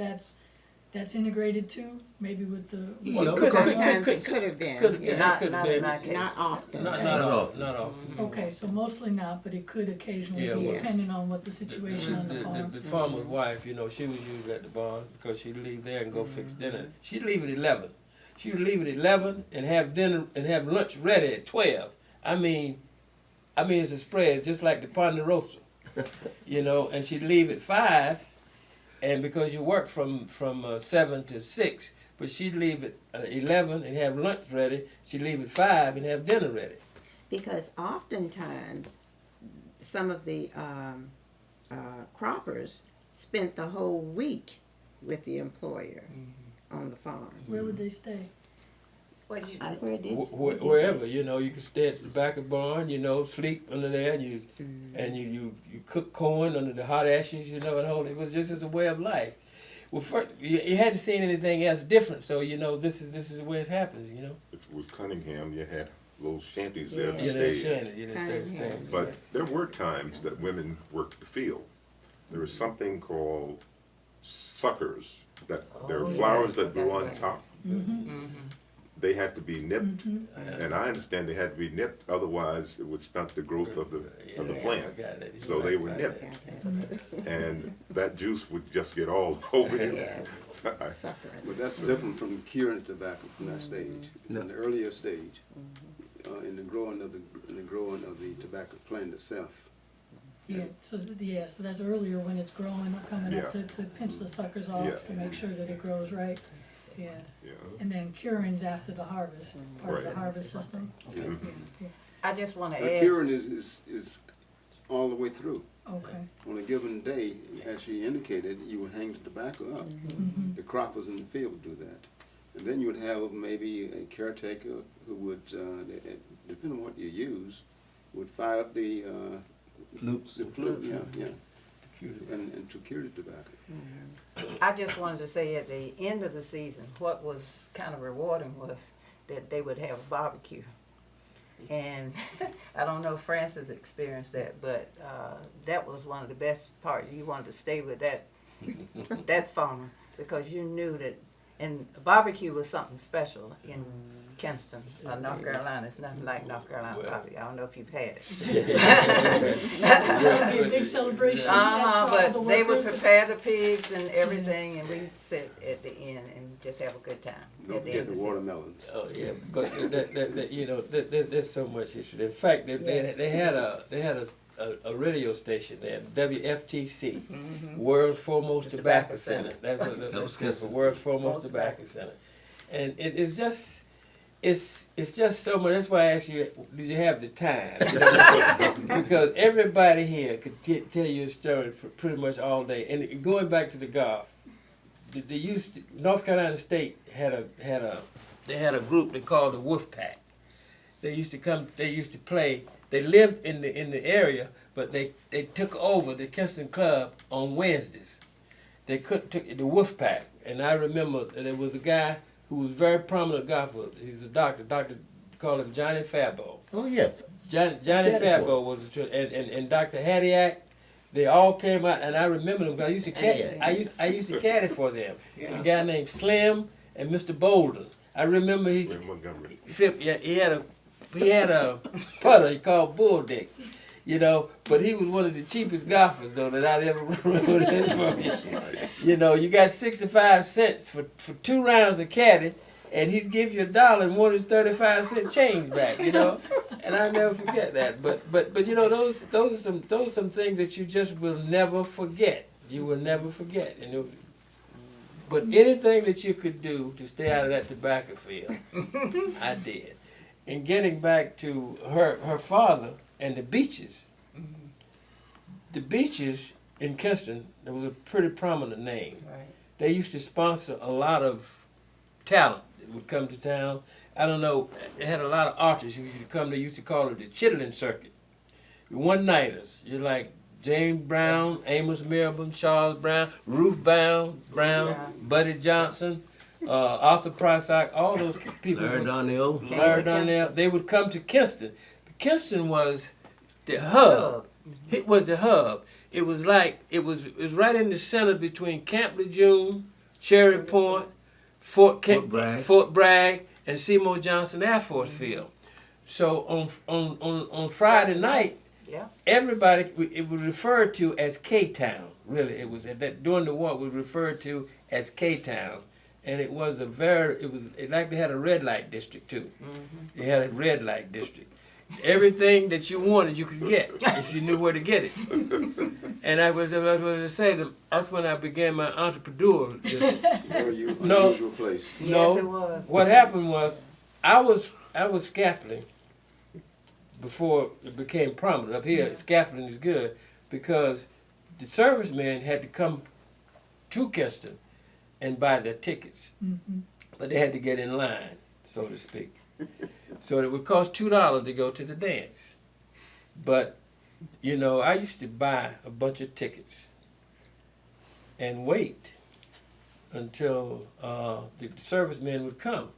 that's integrated too, maybe with the. Well, with- because Sometimes it could have been, could- yeah. Not, could've not been. in my case. Not often. Not but- often. Not often. Okay, so mostly not, but it could occasionally Yeah, be, well- depending on what the situation on the farm. The farmer's wife, you know, she was usually at the barn because she'd leave there and go fix dinner. She'd leave at 11. She would leave at 11 and have dinner and have lunch ready at 12. I mean, it's a spread just like the Ponderosa, you know. And she'd leave at 5, and because you work from 7 to 6, but she'd leave at 11 and have lunch ready. She'd leave at 5 and have dinner ready. Because oftentimes, some of the croppers spent the whole week with the employer on the farm. Where would they stay? What you, Where did Wherever, you know, you could stay at the back of the barn, you know, sleep under there, and you cook corn under the hot ashes, you know, and all. It was just as a way of life. Well, first you hadn't seen anything else different, so you know this is the way it happens, you know. If it was Cunningham, you had little shanties there to Yeah, stay in. Shannon, you know, Cunningham. But Yes. there were times that women worked the field. There was something called suckers, that there were Oh, flowers yes, that grew on yes. top. Mm-hmm. They had to be nipped, Mm-hmm. and I understand they had to be nipped, otherwise it would stunt the growth of the plant. So they were nipped, and that juice would just get all over you. Yes, suffering. But that's different from curing tobacco from that stage. It's in the earlier stage, in the growing of the tobacco plant itself. Yeah, so that's earlier when it's growing, coming up Yeah. to pinch the suckers off Yeah. to make sure that it grows right. Yeah, Yeah. and then curing's after the harvest, part of the Right. harvest system. Yeah. Yeah, I just want to The add. curing is all the way through. okay. On a given day, as she indicated, you would hang the tobacco up. Mm-hmm. The croppers in the field would do that. And then you would have maybe a caretaker who would, depending on what you use, would fire up the Flutes. the flute, yeah, and to cure the tobacco. I just wanted to say at the end of the season, what was kind of rewarding was that they would have barbecue. And I don't know if Francis experienced that, but that was one of the best parts. You wanted to stay with that farmer because you knew that, and barbecue was something special in Kinston, North Carolina. It's nothing like North Carolina barbecue. I don't know if you've had it. That'd be a big celebration. for all the But they would workers. prepare the pigs and everything, and we'd sit at the end and just have a good time. Don't at the forget end the of season. watermelon. Oh yeah, but that you know, there's so much history. In fact, they had a radio station there, WFTC, World's Foremost The Tobacco Tobacco Center. Center. That's what that stands for, World's Foremost Tobacco Center. And it's just so much. That's why I asked you, did you have the time? You know, because everybody here could tell you a story for pretty much all day. And going back to the golf, North Carolina State had a group they called the Wolf Pack. They used to come. They used to play. They lived in the area, but they took over the Kinston Club on Wednesdays. They took the Wolf Pack, and I remember that there was a guy who was a very prominent golfer. He was a doctor. Called him Johnny Fabo. Oh, yeah. Johnny Caddy Fabo was and Dr. Hyattsville. They all came out, and I remember them because I used to caddy. I used to caddy for them. A guy named Slim and Mr. Bolden. I remember Slim Montgomery. he had a putter he called Bull Dick, you know. But he was one of the cheapest golfers though that I'd ever run into. You know, you got 65 cents for 2 rounds of caddy, and he'd give you $1 and want his 35-cent change back, you know. And I never forget that. But you know, those are some things that you just will never forget. You will never forget. But anything that you could do to stay out of that tobacco field, I did. And getting back to her father and the beaches. The beaches in Kinston, there was a pretty prominent name. Right. They used to sponsor a lot of talent that would come to town. I don't know, they had a lot of artists who used to come. They used to call it the chitlin circuit. One-nighters. You're like James Brown, Amos Milburn, Charles Brown, Ruth Brown, Buddy Johnson, Arthur Prysock, all those people. Larry Donnell. Larry Donnell. They would come to Kinston. Kinston was the hub. It was the hub. It was like it was right in the center between Camp Lejeune, Cherry Point, Fort Bragg. Fort Bragg, and Seymour Johnson Air Force Field. So on Friday night, Yeah. everybody, it was referred to as K-Town. Really, it was during the war. It was referred to as K-Town, and it was like they had a red light district too. They had a red light district. Everything that you wanted, you could get if you knew where to get it. And I was going to say that's when I began my entrepreneur. Very No. unusual place. Yes, it was. What happened was I was scaffolding before it became prominent up here. Scaffolding is good because the servicemen had to come to Kinston and buy their tickets, but they had to get in line, so to speak. So it would cost $2 to go to the dance. But, you know, I used to buy a bunch of tickets and wait until the servicemen would come.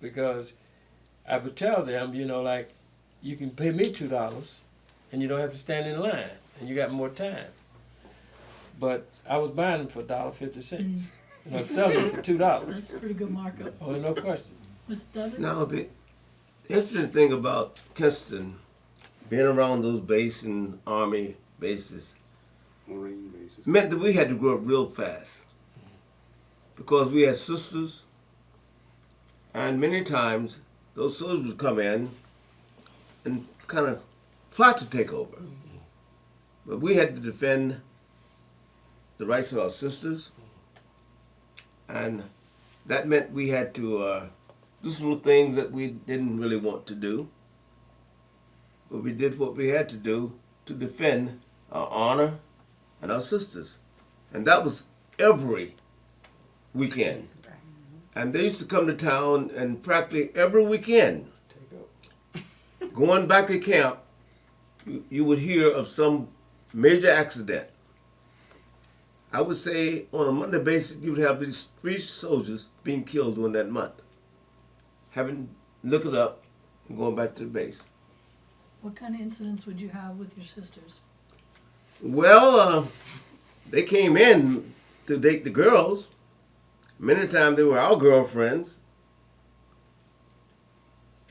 Because I would tell them, you know, like, you can pay me $2 and you don't have to stand in line and you got more time. But I was buying them for $1.50 and I was selling them for $2. That's a pretty good markup. Oh, no question. Mr. Dudley? Now, the interesting thing about Kinston, being around those base and Army bases, Marine bases. meant that we had to grow up real fast. Because we had sisters, and many times those soldiers would come in and kind of plot to take over. But we had to defend the rights of our sisters, and that meant we had to do some little things that we didn't really want to do. But we did what we had to do to defend our honor and our sisters. And that was every weekend. And they used to come to town, and practically every weekend, going back to camp, you would hear of some major accident. I would say on a monthly basis, you would have these 3 soldiers being killed during that month. Having looked it up and going back to the base. What kind of incidents would you have with your sisters? Well, they came in to date the girls. Many times they were our girlfriends.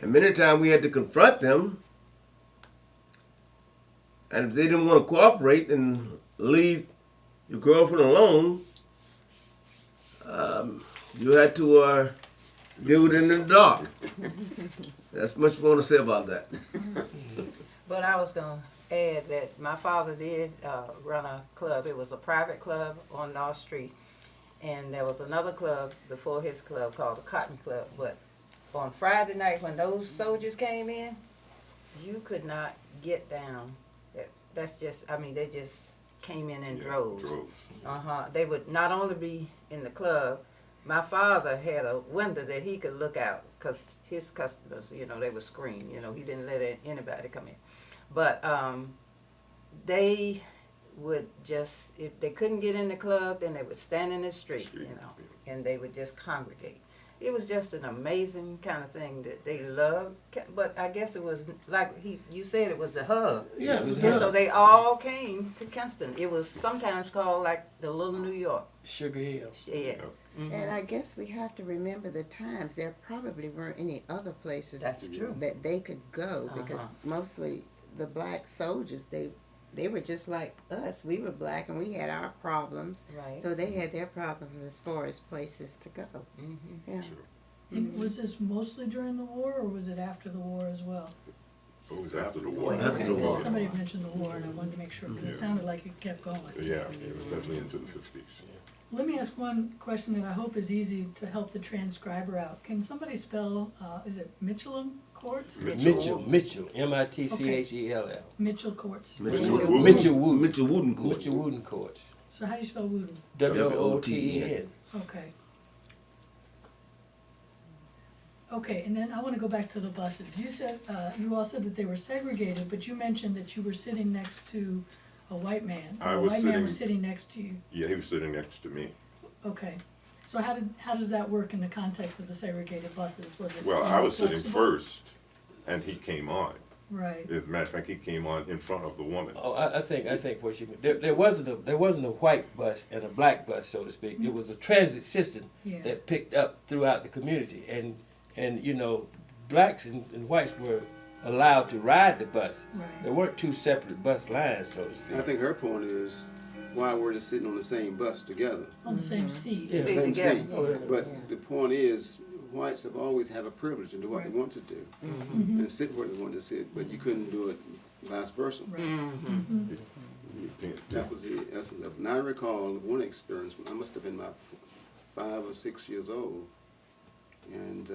And many times we had to confront them. And if they didn't want to cooperate and leave your girlfriend alone, you had to deal with it in the dark. That's much more to say about that. But I was going to add that my father did run a club. It was a private club on North Street. And there was another club before his club called the Cotton Club. But on Friday night when those soldiers came in, you could not get down. That's just, I mean, they just came in droves. They would not only be in the club, my father had a window that he could look out because his customers, you know, they were screened. You know, he didn't let anybody come in. But they would just, if they couldn't get in the club, then they would stand in the street, you know, and they would just congregate. It was just an amazing kind of thing that they loved. But I guess it was like you said, it was a hub. Yeah, it was And so they all came to Kinston. It was sometimes called like the Little New York. Sugar Hill. Yeah. And I guess we have to remember the times. There probably weren't any other places That's true. that they could go because mostly the black soldiers, they were just like us. We were black and we had our problems. Right. So they had their problems as far as places to go. Yeah. And was this mostly during the war, or was it after the war as well? It was after the war. After the war. Somebody mentioned the war, and I wanted to make sure, because it sounded like it kept going. Yeah, it was definitely into the 50s. Let me ask one question that I hope is easy to help the transcriber out. Can somebody spell, is it Mitchell Courts? Mitchell, Mitchell, Mitchell Courts. Mitchell Wooten. Mitchell Wooten Court. Mitchell Wooten Courts. So how do you spell Wooten? W-O-T-E-N. Okay. Okay, and then I want to go back to the buses. You said, you all said that they were segregated, but you mentioned that you were sitting next to a white man. I A was white man was sitting- sitting next to you. Yeah, he was sitting next to me. Okay. So how does that work in the context of the segregated buses? Was it Well, I somewhat was sitting flexible? first, and he came on. Right. As a matter of fact, he came on in front of the woman. Oh, I think what you mean. There wasn't a white bus and a black bus, so to speak. It was a transit system Yeah. that picked up throughout the community, and you know, blacks and whites were allowed to ride the bus. Right. There weren't two separate bus lines, so to I speak. think her point is why we're just sitting on the same bus together. On the same seat. Yeah. The Sit same together. seat. Oh, yeah. But Yeah. the point is, whites have always had a privilege to do what Right. they want to do Mm-hmm. and sit where they want to sit, but you couldn't do it vice versa. Right. Mm-hmm. You can't- That was the essence of it. And I recall one experience, I must have been about 5 or 6 years old, and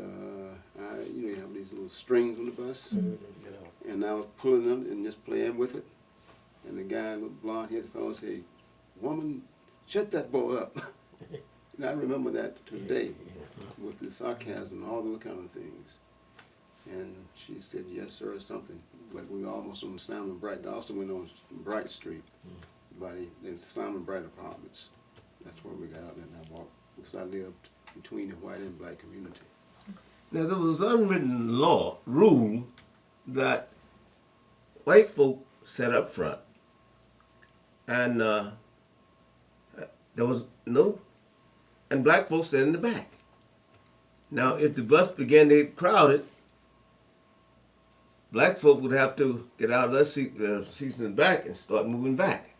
you have these little strings on the bus, You know. and I was pulling them and just playing with it, and the guy with blonde-headed fellow said, "Woman, shut that boy up." And I remember that today, with the sarcasm and all those kind of things. And she said, "Yes, sir," or something. But we were almost on Simon Bright. I also went on Bright Street by the Simon Bright Apartments. That's where we got out and I walked, because I lived between the white and black community. Now there was unwritten rule that white folk sat up front, and there was and black folks sat in the back. Now, if the bus began to get crowded, black folk would have to get out of their seats in the back and start moving back.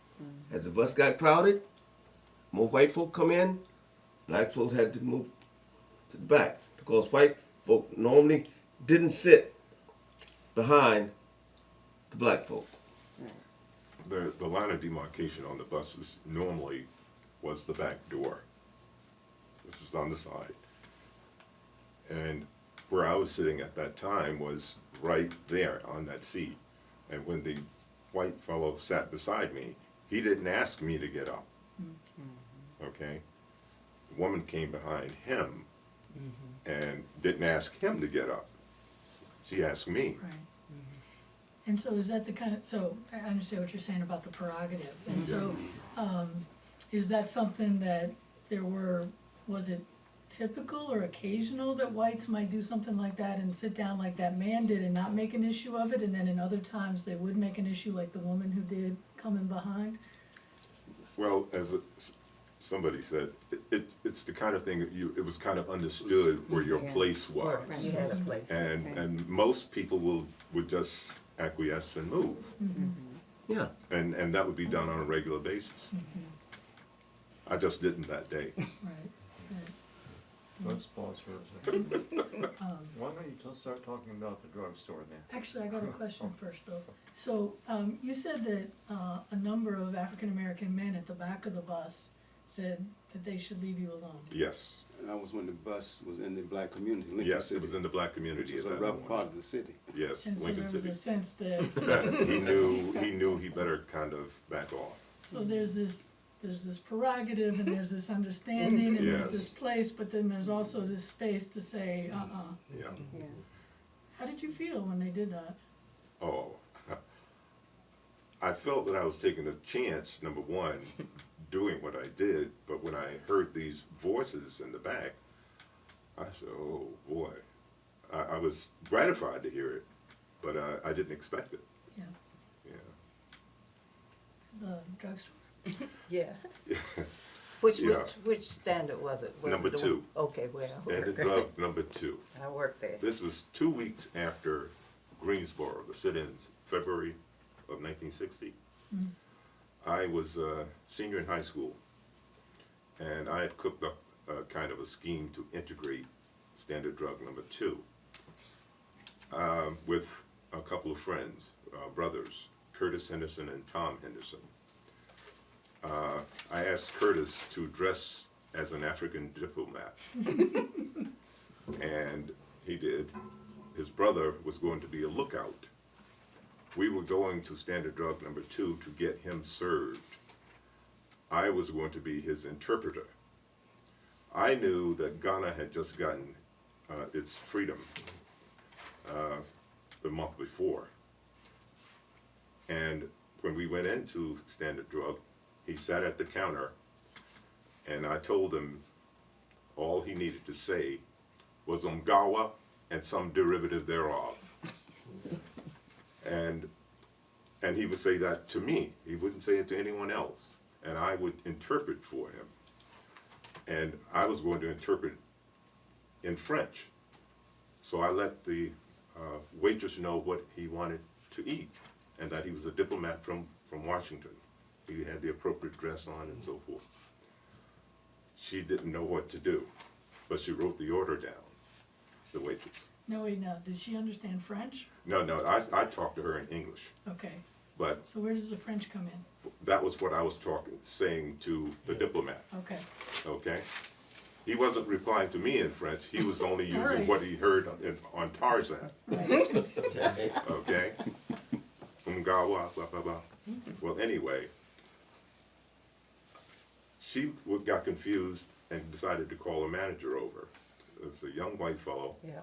As the bus got crowded, more white folk come in, black folk had to move to the back, because white folk normally didn't sit behind the black folk. The line of demarcation on the buses normally was the back door, which was on the side. And where I was sitting at that time was right there on that seat. And when the white fellow sat beside me, he didn't ask me to get up. Okay? The woman came behind him and didn't ask him to get up. She asked me. Right. And so is that the kind of, so I understand what you're saying about the prerogative. And so, is that something that was it typical or occasional that whites might do something like that and sit down like that man did and not make an issue of it, and then in other times they would make an issue like the woman who did come in behind? Well, as somebody said, it's the kind of thing that it was kind of understood where your Yeah. place was. Right, you had a place. And most people would just acquiesce and move. Yeah. And that would be done on a regular basis. I just didn't that day. Right. Let's pause for a second. Why don't you just start talking about the drugstore then? Actually, I got a question first though. So, you said that a number of African-American men at the back of the bus said that they should leave you alone. Yes. And that was when the bus was in the black community, Lincoln Yes, City, it was in the black which community was at a that rough point. part of the city. Yes, And so Lincoln there was City. a sense that, That he knew he better kind of back off. so there's this prerogative and there's this understanding and there's Yes. this place, but then there's also this space to say, Yeah. Yeah. How did you feel when they did that? Oh, I felt that I was taking a chance, number one, doing what I did, but when I heard these voices in the back, I said, oh boy. I was gratified to hear it, but I didn't expect it. Yeah, Yeah. the drugstore. Yeah. Yeah. Which standard was it? Was Number it the 2. one- Okay, well, I Standard worked drug number 2. I worked there. This was 2 weeks after Greensboro, the sit-ins, February of 1960. I was a senior in high school, and I had cooked up a kind of a scheme to integrate standard drug number 2 with a couple of friends, brothers, Curtis Henderson and Tom Henderson. I asked Curtis to dress as an African diplomat, and he did. His brother was going to be a lookout. We were going to standard drug number 2 to get him served. I was going to be his interpreter. I knew that Ghana had just gotten its freedom the month before. And when we went into standard drug, he sat at the counter, and I told him all he needed to say was Umgawa and some derivative thereof. and he would say that to me. He wouldn't say it to anyone else, and I would interpret for him. And I was going to interpret in French. So I let the waitress know what he wanted to eat, and that he was a diplomat from Washington. He had the appropriate dress on and so forth. She didn't know what to do, but she wrote the order down, the waitress. No, wait, no, did she understand French? No, I talked to her in English, Okay, but so where does the French come in? that was what I was saying to the diplomat, Okay, okay? He wasn't replying to me in French, he was only using Alright. what he heard on Tarzan, right, okay? Umgawa, blah, blah, blah. Well, anyway, she got confused and decided to call a manager over. It was a young white fellow, Yeah.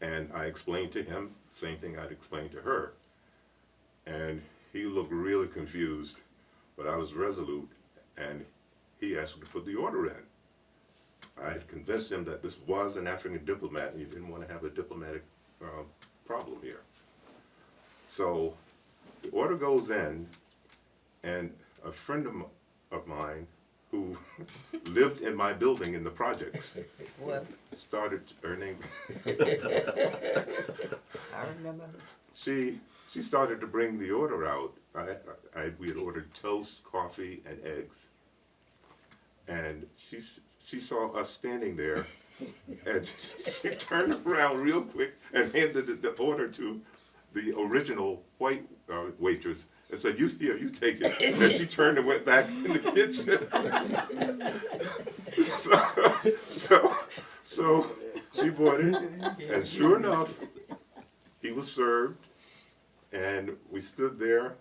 and I explained to him, same thing I'd explained to her. And he looked really confused, but I was resolute, and he asked me to put the order in. I had convinced him that this was an African diplomat, and he didn't want to have a diplomatic problem here. So the order goes in, and a friend of mine who lived in my building in the projects What? started, her name, I remember. she started to bring the order out. We had ordered toast, coffee, and eggs. And she saw us standing there, and she turned around real quick and handed the order to the original white waitress and said, "You take it." And she turned and went back in the kitchen. so she bought it, and sure enough, he was served. And we stood there,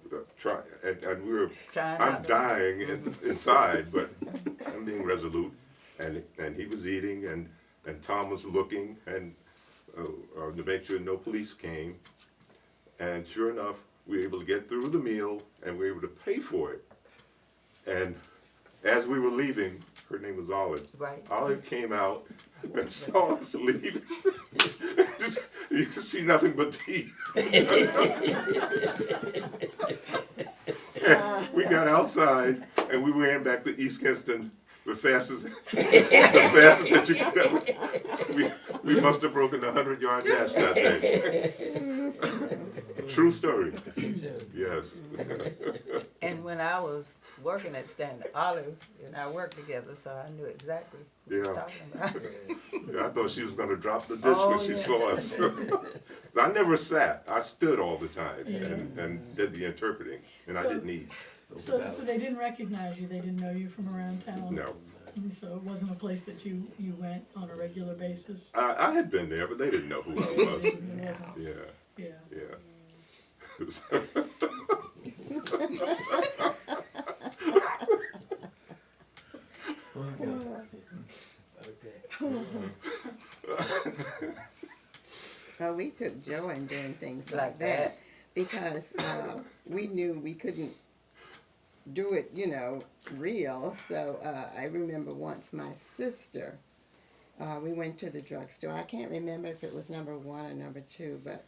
and we were, Trying I'm not to- dying inside, but I'm being resolute. And he was eating, and Tom was looking, and to make sure no police came. And sure enough, we were able to get through the meal, and we were able to pay for it. And as we were leaving, her name was Olive. Right. Olive came out and saw us leaving. You could see nothing but teeth. We got outside and we ran back to East Kingston the fastest that you could. We must have broken a 100-yard dash that day. True story. Yes. And when I was working at Standard, Olive and I worked together, so I knew exactly what he was Yeah. talking about. Yeah, I thought she was going to drop the dish Oh, when she yeah. saw us. So I never sat. I stood all the time Yeah. and did the interpreting, and I So- didn't eat. so they didn't recognize you, they didn't know you from around town? No. And so it wasn't a place that you went on a regular basis? I had been there, but they didn't know who I was. It wasn't, Yeah, yeah. yeah. Well, we took joy in doing things like Like that that. because we knew we couldn't do it, real. So I remember once my sister, we went to the drugstore. I can't remember if it was number 1 or number 2, but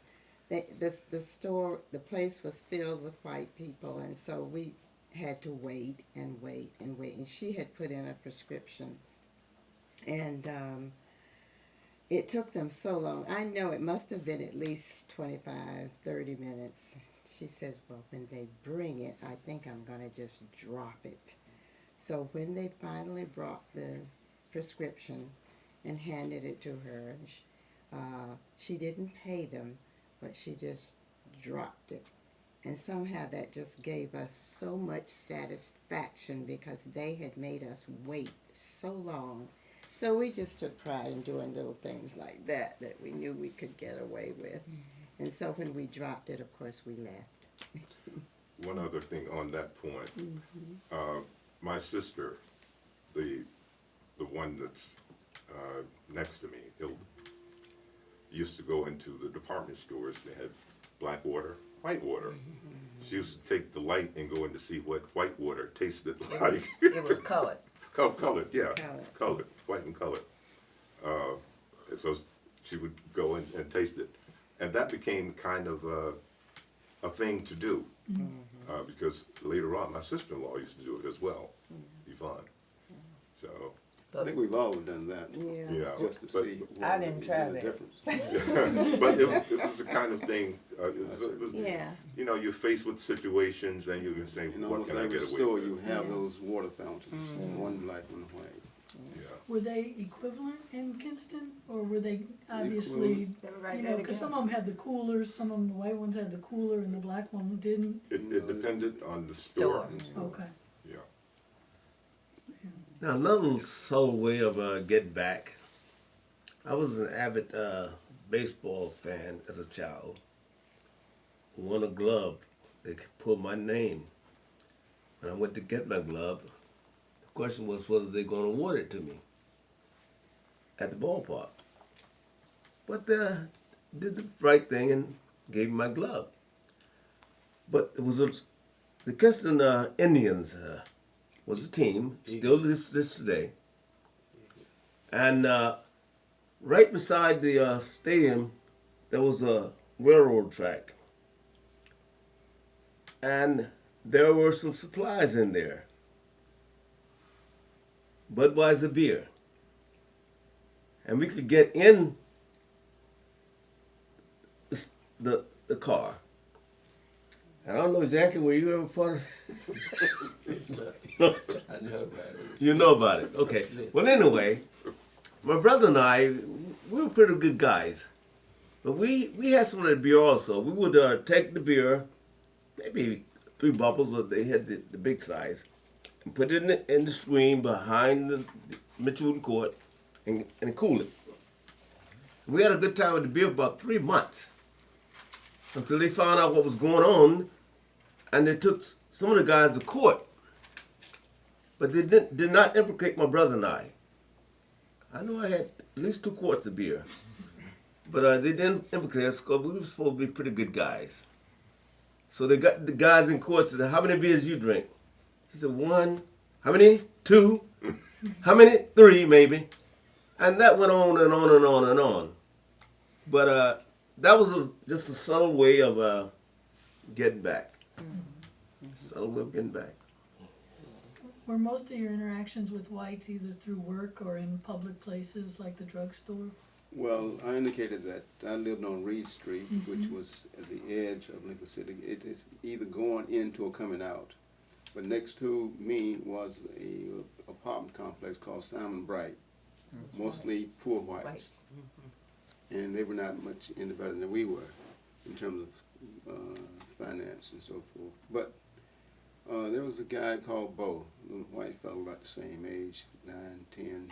the place was filled with white people, and so we had to wait and wait and wait. And she had put in a prescription, and it took them so long. I know it must have been at least 25, 30 minutes. She says, well, when they bring it, I think I'm going to just drop it. So when they finally brought the prescription and handed it to her, she didn't pay them, but she just dropped it. And somehow that just gave us so much satisfaction because they had made us wait so long. So we just took pride in doing little things like that we knew we could get away with. And so when we dropped it, of course, we left. One other thing on that point. My sister, the one that's next to me, Hilda, used to go into the department stores. They had black water, white water. She used to take delight in going to see what white water tasted like. It was colored. Colored, yeah. Colored. White and colored. So she would go and taste it. And that became kind of a thing to do. Because later on, my sister-in-law used to do it as well, Yvonne. So, I think we've all done that. Yeah. yeah. Just to but, see I didn't try the that. difference. but it was the kind of thing, it was, Yeah. you know, you're faced with situations and you can say, In what almost can I every get away store, with? you have Yeah. those water fountains, one black, one white. Yeah. Were they equivalent in Kinston, or were they obviously, They were right you there know, because together. some of them had the coolers, some of them, the white ones had the cooler and the black one didn't? It depended on the store. Okay. Yeah. Now, another subtle way of getting back. I was an avid baseball fan as a child. Who won a glove. They could put my name. When I went to get my glove, the question was whether they're going to award it to me at the ballpark. But did the right thing and gave me my glove. But it was the Kinston Indians was a team, still this today. And right beside the stadium, there was a railroad track. And there were some supplies in there. Budweiser beer. And we could get in the car. I don't know, Jackie, were you ever part of I know about it. You know about it. Okay. Well, anyway, my brother and I, we were pretty good guys. But we had some of that beer also. We would take the beer, maybe 3 bottles, or they had the big size, and put it in the screen behind the Mitchell Court and cool it. We had a good time with the beer for about 3 months until they found out what was going on, and they took some of the guys to court. But they did not implicate my brother and I. I know I had at least 2 quarts of beer. But they didn't implicate us because we were supposed to be pretty good guys. So they got the guys in court said, "How many beers you drink?" He said, 1. How many? 2. How many? 3 maybe. And that went on and on and on and on. But that was just a subtle way of getting back. Subtle way of getting back. Were most of your interactions with whites either through work or in public places like the drugstore? Well, I indicated that I lived on Reed Street, which was at the edge of Lincoln City. It is either going into or coming out. But next to me was a apartment complex called Simon Bright, mostly poor whites. And they were not much any better than we were in terms of finance and so forth. But there was a guy called Bo, a little white fellow about the same age, 9, 10.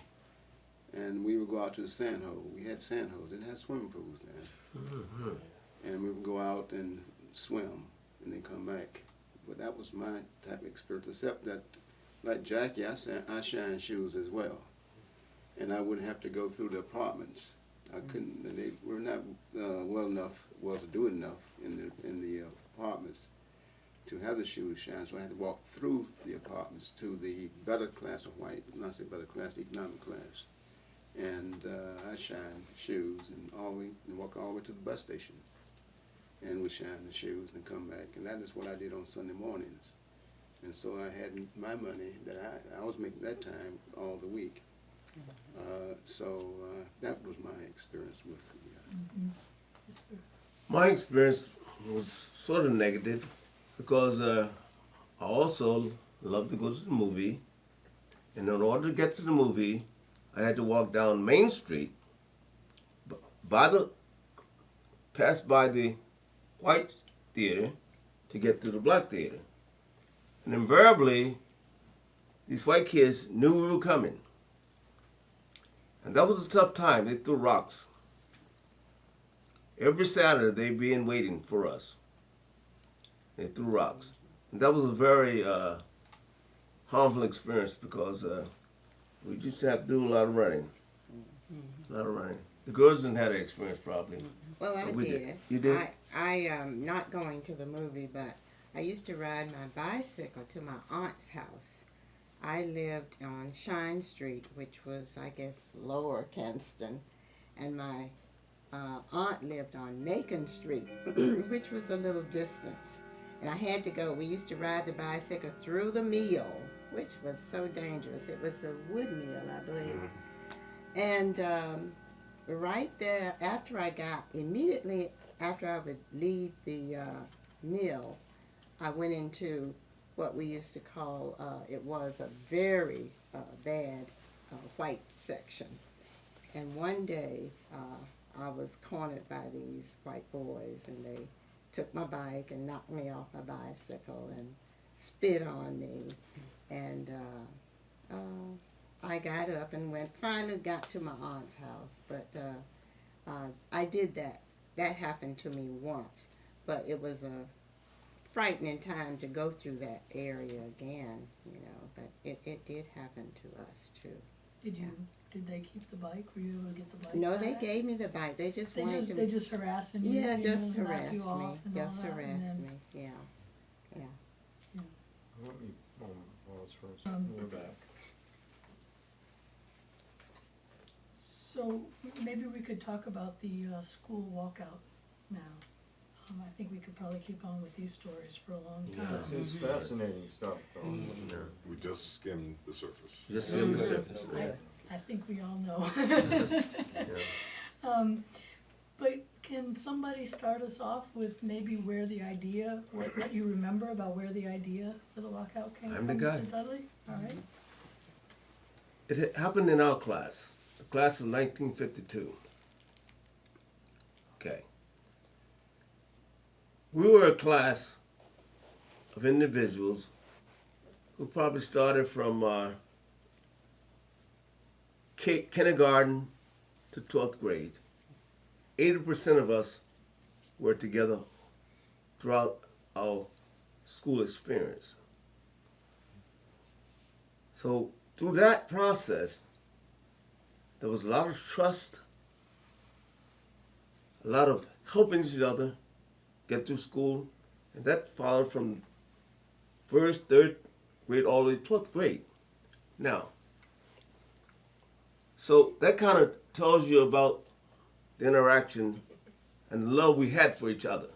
And we would go out to the sand hole. We had sand holes, didn't have swimming pools then. And we would go out and swim and then come back. But that was my type of experience, except that, like Jackie, I shined shoes as well. And I wouldn't have to go through the apartments. I couldn't, they were not well-to-do enough in the apartments to have the shoes shine, so I had to walk through the apartments to the better class of white, not say better class, economic class. And I shined shoes and walk all the way to the bus station. And we shine the shoes and come back. And that is what I did on Sunday mornings. And so I had my money that I was making that time all the week. So that was my experience with Yes, sir. My experience was sort of negative because I also loved to go to the movie. And in order to get to the movie, I had to walk down Main Street, pass by the white theater to get to the black theater. And invariably, these white kids knew we were coming. And that was a tough time. They threw rocks. Every Saturday, they'd be in waiting for us. They threw rocks. And that was a very harmful experience because we just have to do a lot of running. A lot of running. The girls didn't have that experience probably. Well, I But we did. You did? I am not going to the movie, but I used to ride my bicycle to my aunt's house. I lived on Shine Street, which was, I guess, lower Kinston, and my aunt lived on Macon Street, which was a little distance. And I had to go. We used to ride the bicycle through the mill, which was so dangerous. It was the wood mill, I believe. And right there, immediately after I would leave the mill, I went into what we used to call, it was a very bad white section. And one day, I was cornered by these white boys, and they took my bike and knocked me off my bicycle and spit on me. And I got up and finally got to my aunt's house. But I did that. That happened to me once. But it was a frightening time to go through that area again, you know. But it did happen to us, too. Did they keep the bike? Were you able to get the bike No, back? they gave me the bike. They just wanted to... They just harassing you? Yeah, just knock you harassed me. off and all Just that, and harassed then- me. Yeah. Let me, well, it's first. We're back. So maybe we could talk about the school walkout now. I think we could probably keep on with these stories for a long time. It's fascinating stuff, though. We just skimmed the surface. Just skim the surface. I think we all know. But can somebody start us off with maybe where the idea, what you remember about where the idea for the walkout came I'm from, the guy. Mr. Dudley? All right. It happened in our class, the class of 1952. Okay. We were a class of individuals who probably started from kindergarten to 12th grade. 80% of us were together throughout our school experience. So through that process, there was a lot of trust, a lot of helping each other get through school, and that followed from first, third grade all the way to 12th grade. Now, so that kind of tells you about the interaction and the love we had for each other.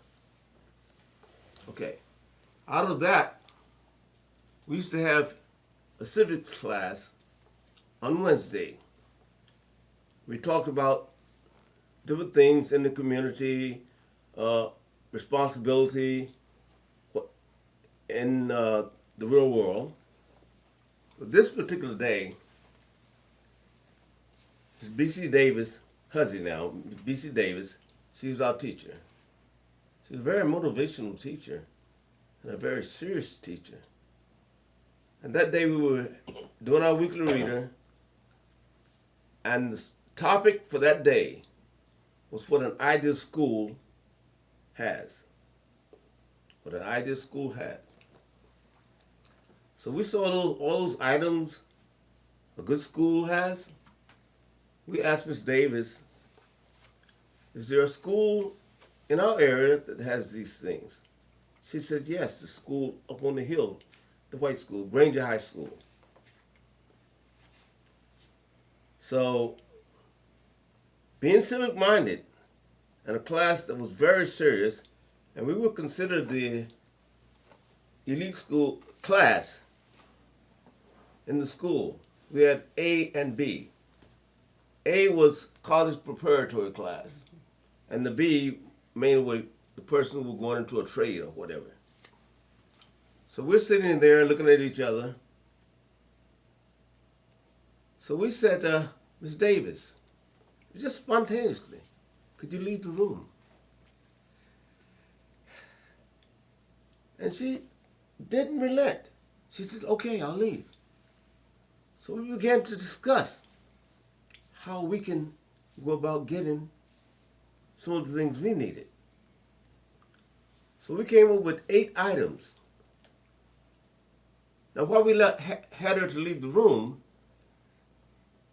Okay, out of that, we used to have a civics class on Wednesday. We talked about different things in the community, responsibility in the real world. But this particular day, B.C. Davis, Huzzy now, B.C. Davis, she was our teacher. She was a very motivational teacher and a very serious teacher. And that day we were doing our weekly reader, and the topic for that day was what an ideal school has. What an ideal school had. So we saw all those items a good school has. We asked Miss Davis, is there a school in our area that has these things? She said, yes, the school up on the hill, the white school, Granger High School. So, being civic-minded and a class that was very serious, and we were considered the elite school class in the school. We had A and B. A was college preparatory class, and the B mainly the person who was going into a trade or whatever. So we're sitting there looking at each other. So we said, Ms. Davis, just spontaneously, could you leave the room? And she didn't relent. She said, okay, I'll leave. So we began to discuss how we can go about getting some of the things we needed. So we came up with 8 items. Now, why we had her to leave the room,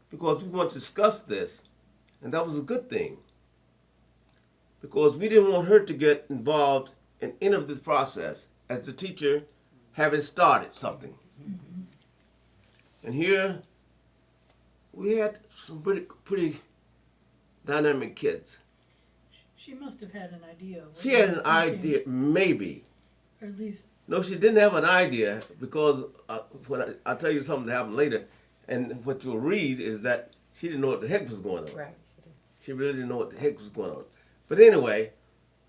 because we wanted to discuss this, and that was a good thing, because we didn't want her to get involved in any of this process as the teacher having started something. Mm-hmm. And here we had some pretty dynamic kids. She must have had an idea of what She you had were an thinking, idea, maybe. or at least, No, she didn't have an idea because when I'll tell you something that happened later, and what you'll read is that she didn't know what the heck was going on. Right, she did. She really didn't know what the heck was going on. But anyway,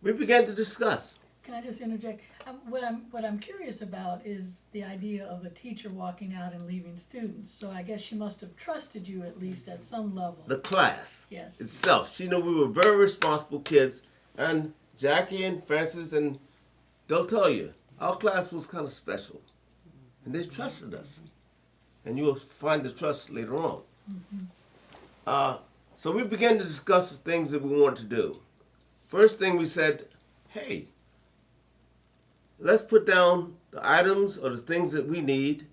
we began to discuss. can I just interject? What I'm curious about is the idea of a teacher walking out and leaving students. So I guess she must have trusted you at least at some level. The class Yes. itself. She knew we were very responsible kids, and Jackie and Francis, and they'll tell you, our class was kind of special, and they trusted us. And you'll find the trust later on. So we began to discuss the things that we wanted to do. First thing we said, hey, let's put down the items or the things that we need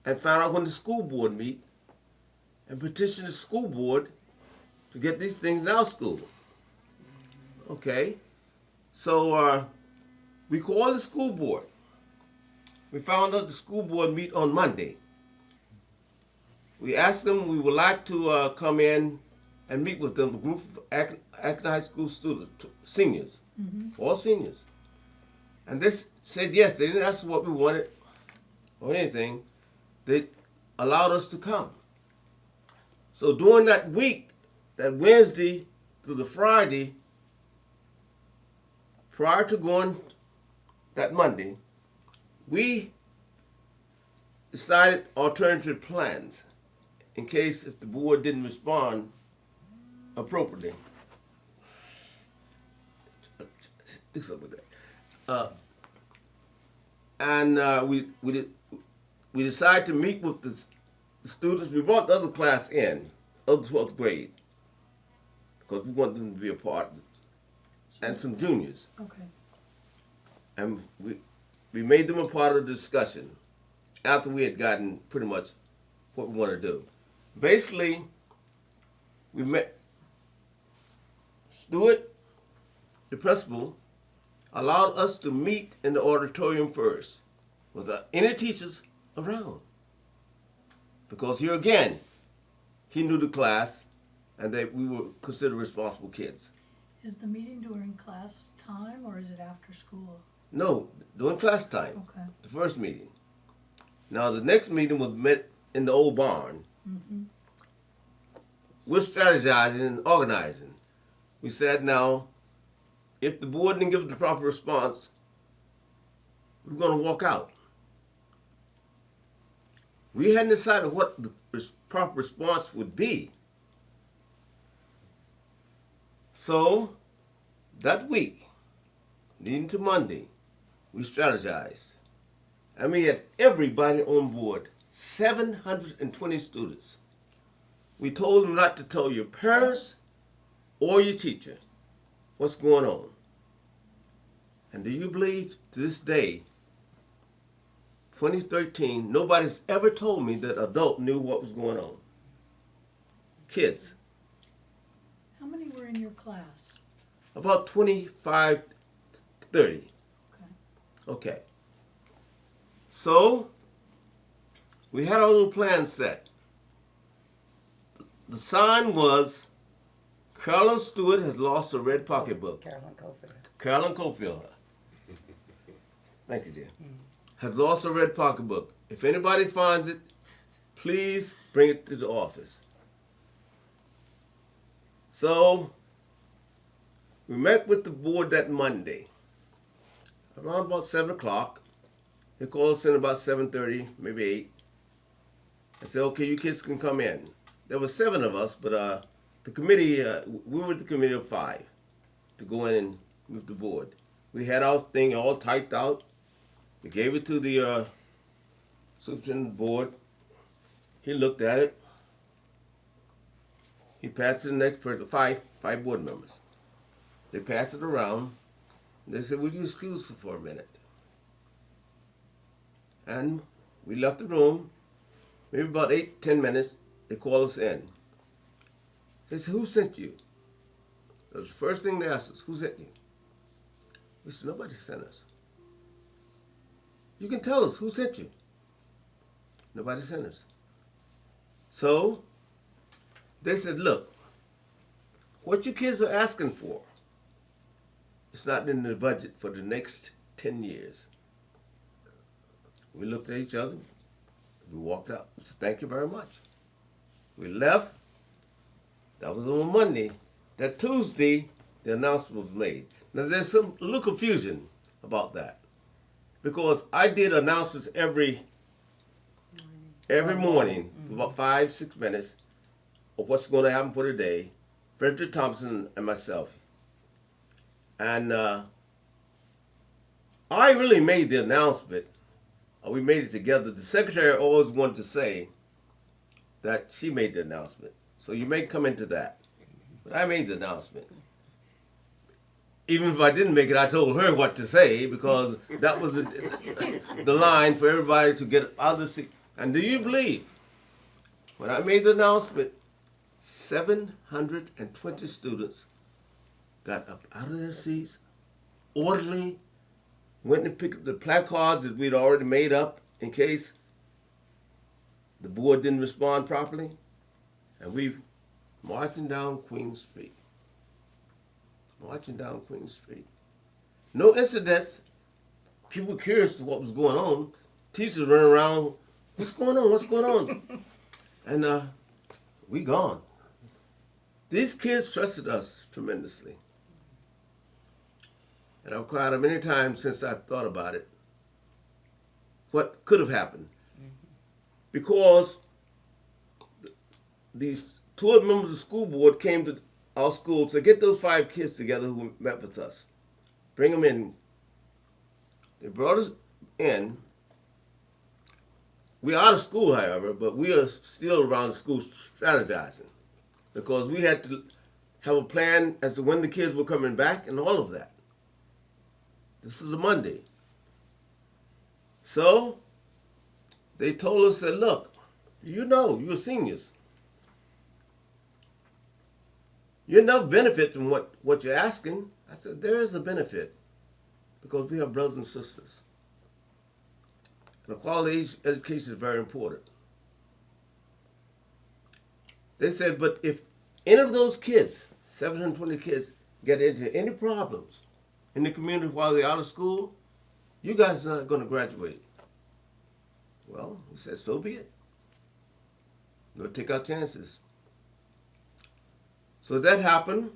and find out when the school board meet and petition the school board to get these things in our school. Okay, so we called the school board. We found out the school board meet on Monday. We asked them we would like to come in and meet with them, a group of Acton High School students, seniors, all seniors. And they said yes. They didn't ask what we wanted or anything. They allowed us to come. So during that week, that Wednesday through the Friday, prior to going that Monday, we decided alternative plans in case if the board didn't respond appropriately. Do something with that. We decided to meet with the students. We brought the other class in, of the 12th grade, because we wanted them to be a part, and some juniors. Okay. And we made them a part of the discussion after we had gotten pretty much what we wanted to do. Basically, we met Stewart, the principal, allowed us to meet in the auditorium first without any teachers around. Because here again, he knew the class and that we were considered responsible kids. Is the meeting during class time or is it after school? No, during class time, Okay. the first meeting. Now the next meeting was met in the old barn. We're strategizing and organizing. We said now, if the board didn't give us the proper response, we're going to walk out. We hadn't decided what the proper response would be. So, that week, leading to Monday, we strategized. And we had everybody on board, 720 students. We told them not to tell your parents or your teacher what's going on. And do you believe to this day, 2013, nobody's ever told me that adult knew what was going on. Kids. How many were in your class? About 25 to 30. Okay. Okay. So, we had our little plan set. The sign was, Carolyn Stewart has lost her red pocketbook. Carolyn Cofield. Carolyn Cofield. Thank you, dear. Has lost her red pocketbook. If anybody finds it, please bring it to the office. So, we met with the board that Monday. Around about 7 o'clock. They called us in about 7:30, maybe 8. I said, okay, you kids can come in. There were 7 of us, but the committee, we were the committee of 5 to go in and move the board. We had our thing all typed out. We gave it to the superintendent board. He looked at it. He passed it to the next person, 5 board members. They passed it around. They said, would you excuse us for a minute? And we left the room. Maybe about 8-10 minutes, they called us in. They said, who sent you? That was the first thing they asked us, who sent you? We said, nobody sent us. You can tell us who sent you. Nobody sent us. So they said, look, what you kids are asking for it's not in the budget for the next 10 years. We looked at each other. We walked out. We said, thank you very much. We left. That was on Monday. That Tuesday, the announcement was made. Now, there's a little confusion about that because I did announcements every morning for about 5-6 minutes of what's going to happen for the day. Frederick Thompson and myself. And I really made the announcement. We made it together. The secretary always wanted to say that she made the announcement. So you may come into that. But I made the announcement. Even if I didn't make it, I told her what to say because that was the line for everybody to get out of the seat. And do you believe, when I made the announcement, 720 students got up out of their seats, orderly, went and picked up the placards that we'd already made up in case the board didn't respond properly, and we marching down Queen Street. Marching down Queen Street. No incidents. People were curious to what was going on. Teachers running around, what's going on, what's going on? And we gone. These kids trusted us tremendously. And I've cried many times since I've thought about it. What could have happened? Because these 12 members of the school board came to our school to get those 5 kids together who met with us. Bring them in. They brought us in. We're out of school, however, but we are still around the school strategizing because we had to have a plan as to when the kids were coming back and all of that. This is a Monday. So they told us, said, look, you're seniors. You never benefit from what you're asking. I said, there is a benefit because we have brothers and sisters. And quality education is very important. They said, but if any of those kids, 720 kids, get into any problems in the community while they're out of school, you guys are not going to graduate. Well, we said, so be it. We'll take our chances. So that happened.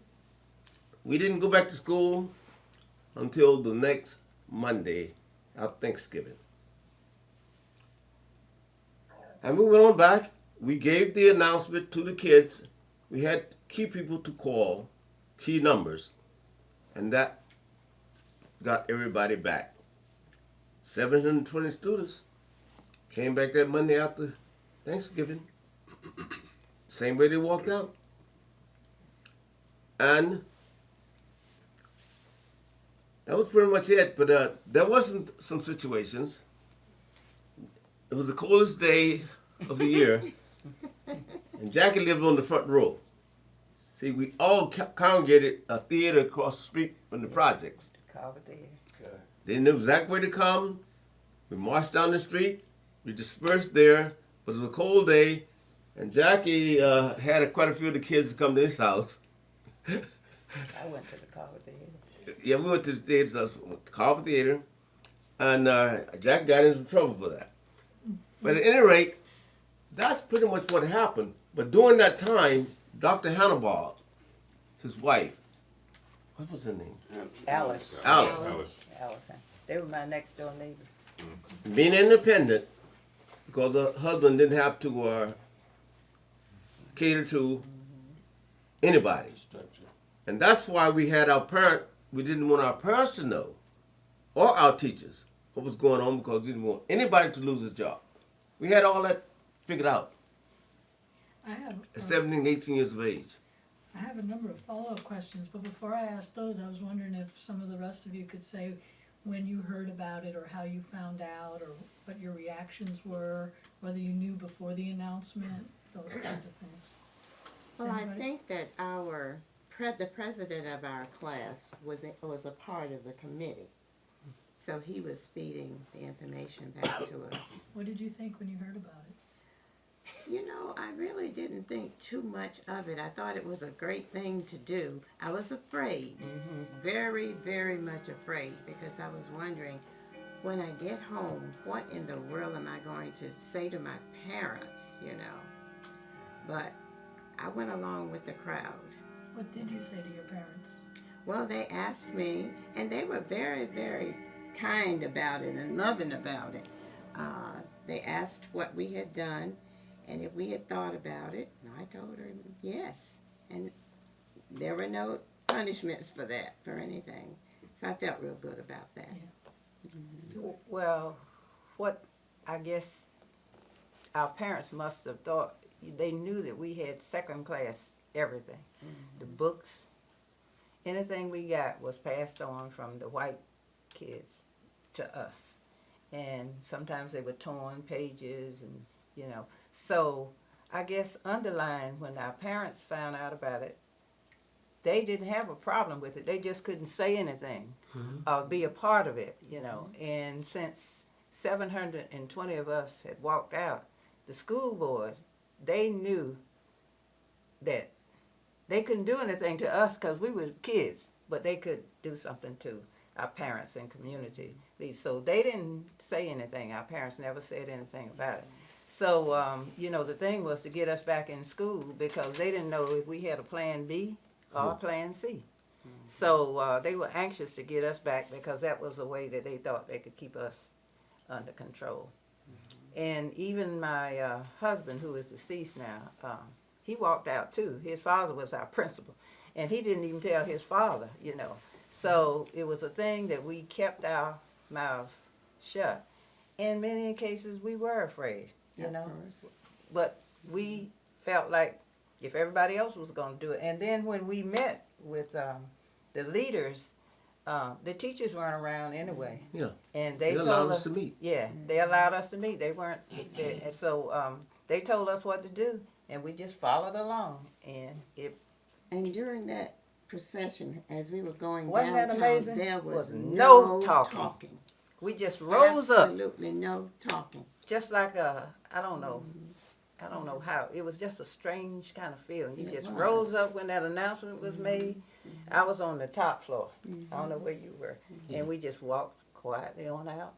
We didn't go back to school until the next Monday after Thanksgiving. And we went on back. We gave the announcement to the kids. We had key people to call, key numbers, and that got everybody back. 720 students came back that Monday after Thanksgiving. Same way they walked out. And that was pretty much it. But there wasn't some situations. It was the coldest day of the year. And Jackie lived on the front row. See, we all congregated a theater across the street from the projects. Carver there. They knew exactly where to come. We marched down the street. We dispersed there. But it was a cold day. And Jackie had quite a few of the kids come to his house. I went to the Carver Theater. Yeah, we went to the theater, so the Carver Theater. And Jack got into trouble for that. But at any rate, that's pretty much what happened. But during that time, Dr. Hannibal, his wife, what was her name? Alice. Alice. They were my next door neighbor. Being independent, because her husband didn't have to cater to anybody. And that's why we had we didn't want our parents to know, or our teachers, what was going on because we didn't want anybody to lose a job. We had all that figured out I have, at 17, 18 years of age. I have a number of follow-up questions, but before I ask those, I was wondering if some of the rest of you could say when you heard about it or how you found out or what your reactions were, whether you knew before the announcement, those kinds of things. Does Well, I anybody- think that the president of our class was a part of the committee. So he was feeding the information back to us. What did you think when you heard about it? You know, I really didn't think too much of it. I thought it was a great thing to do. I was afraid, very, very much afraid, because I was wondering, when I get home, what in the world am I going to say to my parents, you know? But I went along with the crowd. What did you say to your parents? Well, they asked me, and they were very, very kind about it and loving about it. They asked what we had done and if we had thought about it. And I told her yes. And there were no punishments for that, for anything. So I felt real good about that. Well, what I guess our parents must have thought, they knew that we had second class everything. The books, anything we got was passed on from the white kids to us. And sometimes they were torn pages and, you know. So I guess underlying, when our parents found out about it, they didn't have a problem with it. They just couldn't say anything or be a part of it, you know. And since 720 of us had walked out, the school board, they knew that they couldn't do anything to us because we were kids, but they could do something to our parents and community. So they didn't say anything. Our parents never said anything about it. So, you know, the thing was to get us back in school because they didn't know if we had a plan B or a plan C. So they were anxious to get us back because that was a way that they thought they could keep us under control. And even my husband, who is deceased now, he walked out too. His father was our principal, and he didn't even tell his father, you know. So it was a thing that we kept our mouths shut. In many cases, we were afraid, you know. But we felt like if everybody else was going to do it. And then when we met with the leaders, the teachers weren't around anyway. Yeah. And they They told allowed us us to meet. Yeah, they allowed us to meet. They weren't, and so they told us what to do, and we just followed along. And it And during that procession, as we were going Wasn't that downtown, amazing? there was no no talking. We just rose up, Absolutely no talking. just like I don't know how. It was just a strange kind of feeling. You It just was. rose up when that announcement was made. I was on the top floor. I don't know where you were, and we just walked quietly on out,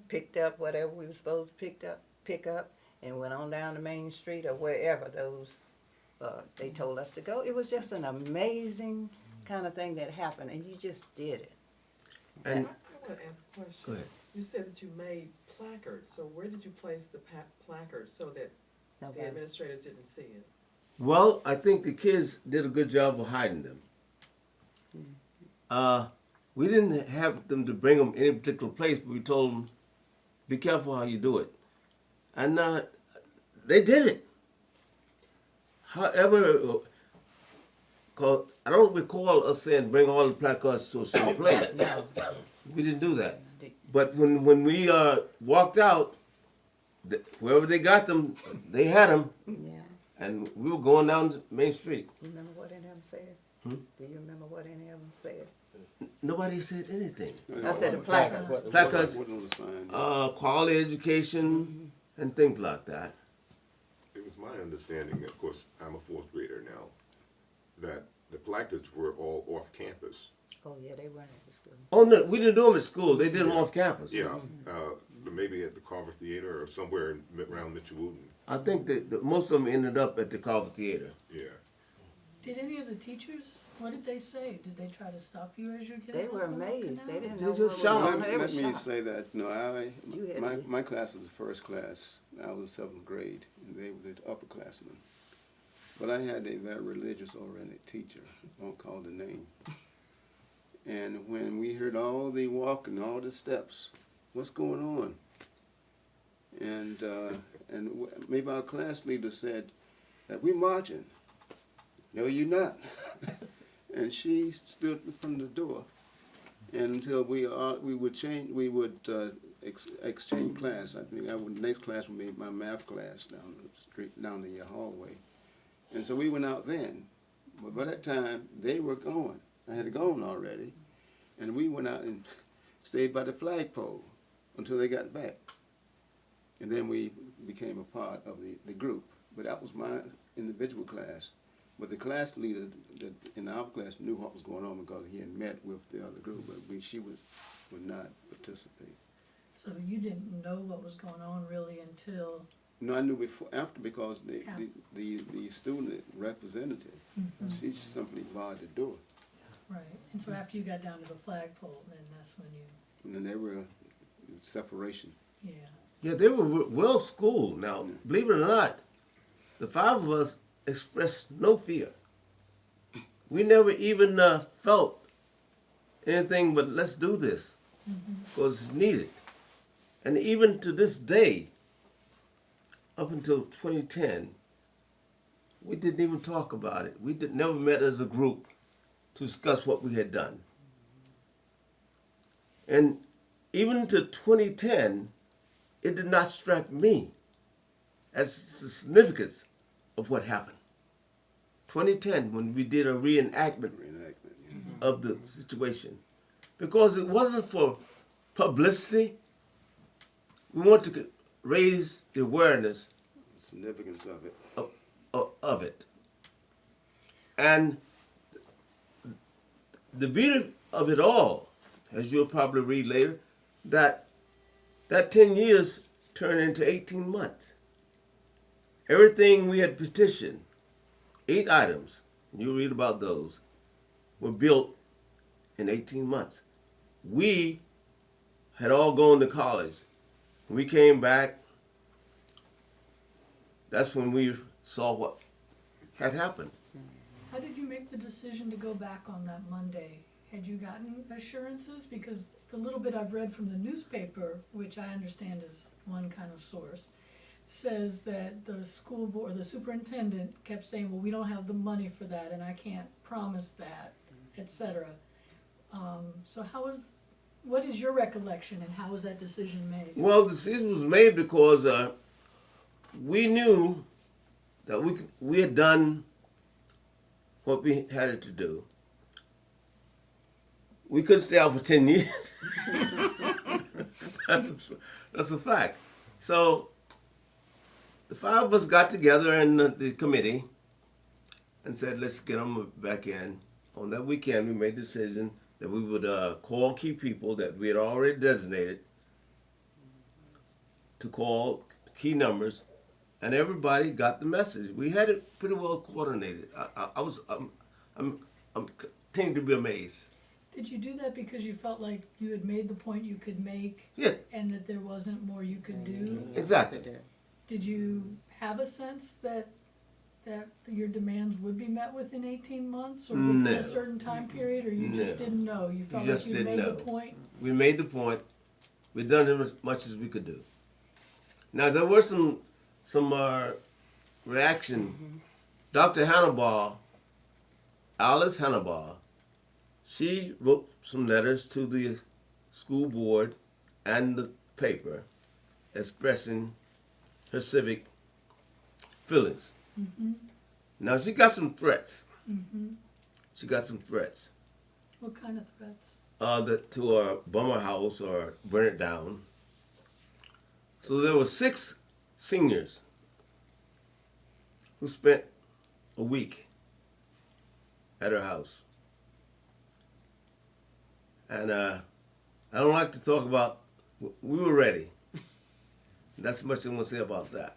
picked up whatever we were supposed to pick up, and went on down the main street or wherever those they told us to go. It was just an amazing kind of thing that happened, and you just did it. And I want to ask a question. go ahead. You said that you made placards, so where did you place the placards so that the Nobody. administrators didn't see it? Well, I think the kids did a good job of hiding them. We didn't have them to bring them any particular place, but we told them, be careful how you do it. And they did it. However, cause I don't recall us saying bring all the placards to a certain place. No. We didn't do that. But when we walked out, wherever they got them, they had them. Yeah. And we were going down Main Street. You remember what any of them said? Do you remember what any of them said? Nobody said anything. I said the placard. Placards, Wasn't on the sign. quality education, and things like that. It was my understanding, of course, I'm a fourth grader now, that the placards were all off campus. Oh yeah, they weren't at the school. Oh no, we didn't do them at school. They did them off campus. Yeah, maybe at the Carver Theater or somewhere around Mitchell Wooten. I think that most of them ended up at the Carver Theater. Yeah. Did any of the teachers, what did they say? Did they try to stop you as you're getting They up were and walking amazed. They out? didn't They know just what was shocked. going on. Let, They were let me shocked. say that, You had my, to- my class was the first class. I was seventh grade, and they were the upperclassmen. But I had a very religious-oriented teacher. I won't call the name. And when we heard all the walking, all the steps, what's going on? And maybe our class leader said that we're marching. No, you're not. And she stood in front of the door, and until we would exchange class. I think the next class would be my math class down the street, down the hallway. And so we went out then. But by that time, they were gone. I had gone already. And we went out and stayed by the flagpole until they got back. And then we became a part of the group. But that was my individual class. But the class leader that in our class knew what was going on because he had met with the other group, but she would not participate. So you didn't know what was going on really until, No, I knew before, after, because Yeah. the student representative, she simply barred the door. right, and so after you got down to the flagpole, then that's when you, And then they were in separation. yeah. Yeah, they were well schooled. Now, believe it or not, the five of us expressed no fear. We never even felt anything but let's do this because it's needed. And even to this day, up until 2010, we didn't even talk about it. We never met as a group to discuss what we had done. And even to 2010, it did not strike me as the significance of what happened. 2010, when we did a reenactment of the situation, because it wasn't for publicity. We want to raise the awareness The significance of it. of it. And the beauty of it all, as you'll probably read later, that 10 years turned into 18 months. Everything we had petitioned, 8 items, and you'll read about those, were built in 18 months. We had all gone to college. When we came back, that's when we saw what had happened. How did you make the decision to go back on that Monday? Had you gotten assurances? Because the little bit I've read from the newspaper, which I understand is one kind of source, says that the school board, the superintendent kept saying, well, we don't have the money for that and I can't promise that, etc. So what is your recollection and how was that decision made? Well, the decision was made because we knew that we had done what we had to do. We couldn't stay out for 10 years. That's a fact. So the 5 of us got together in the committee and said, let's get them back in. On that weekend, we made the decision that we would call key people that we had already designated to call key numbers, and everybody got the message. We had it pretty well coordinated. I'm continuing to be amazed. Did you do that because you felt like you had made the point you could make Yeah, and that there wasn't more you could do? exactly. Did you have a sense that your demands would be met within 18 months or within No. a certain time period, or you just No. didn't know? You felt just like you didn't made know. the point? We made the point. We'd done as much as we could do. Now there were some reaction. Dr. Hannibal, Alice Hannibal, she wrote some letters to the school board and the paper expressing her civic feelings. Now she got some threats. She got some threats. What kind of threats? To bum our house or burn it down. So there were 6 seniors who spent a week at her house. And I don't like to talk about, we were ready. That's much I want to say about that.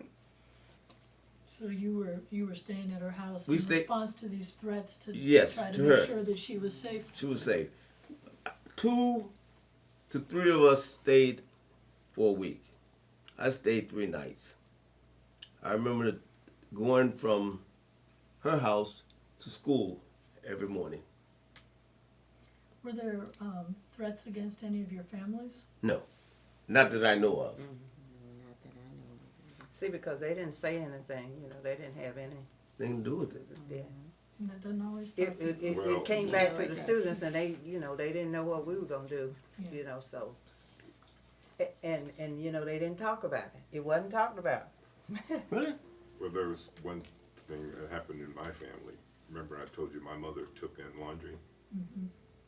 So you were staying at her house We in stayed- response to these threats to Yes, try to to make her. sure that she was safe? She was safe. 2 to 3 of us stayed for a week. I stayed 3 nights. I remember going from her house to school every morning. Were there threats against any of your families? No, not that I know of. Not that I know of. See, because they didn't say anything, you know, they didn't have any. Nothing to do with it. Yeah. And that doesn't always stop people. Well- It came back to Yeah, the I students and they, you know, they didn't know what we were gonna do, Yeah. you know, so. And, you know, they didn't talk about it. It wasn't talked about. Really? Well, there was one thing that happened in my family. Remember I told you my mother took in laundry?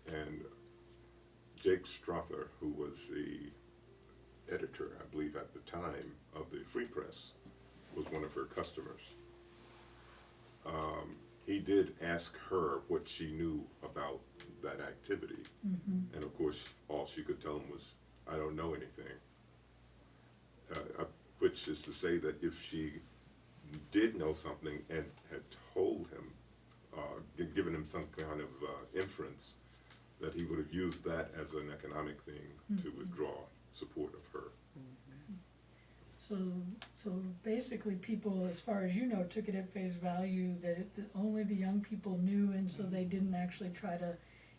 And Jake Strother, who was the editor, I believe at the time, of the Free Press, was one of her customers. He did ask her what she knew about that activity. And of course, all she could tell him was, I don't know anything. Which is to say that if she did know something and had told him, given him some kind of inference, that he would have used that as an economic thing to withdraw support of her. So basically people, as far as you know, took it at face value that only the young people knew, and so they didn't actually try to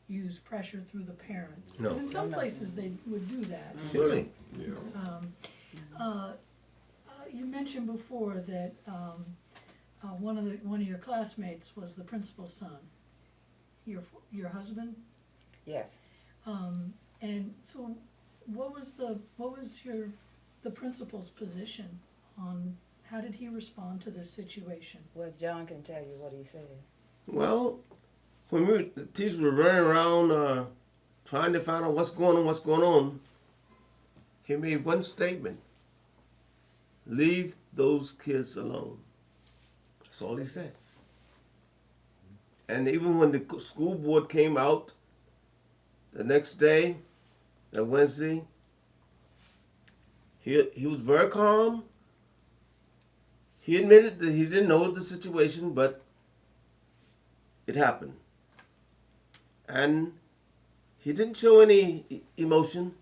use pressure through the parents. No. Because in some places they would do that. Really? Yeah. You mentioned before that one of your classmates was the principal's son. Your husband? Yes. And so what was the principal's position on how did he respond to this situation? Well, John can tell you what he said. Well, when the teachers were running around trying to find out what's going on, he made one statement: leave those kids alone. That's all he said. And even when the school board came out the next day, that Wednesday, he was very calm. He admitted that he didn't know the situation, but it happened. And he didn't show any emotion.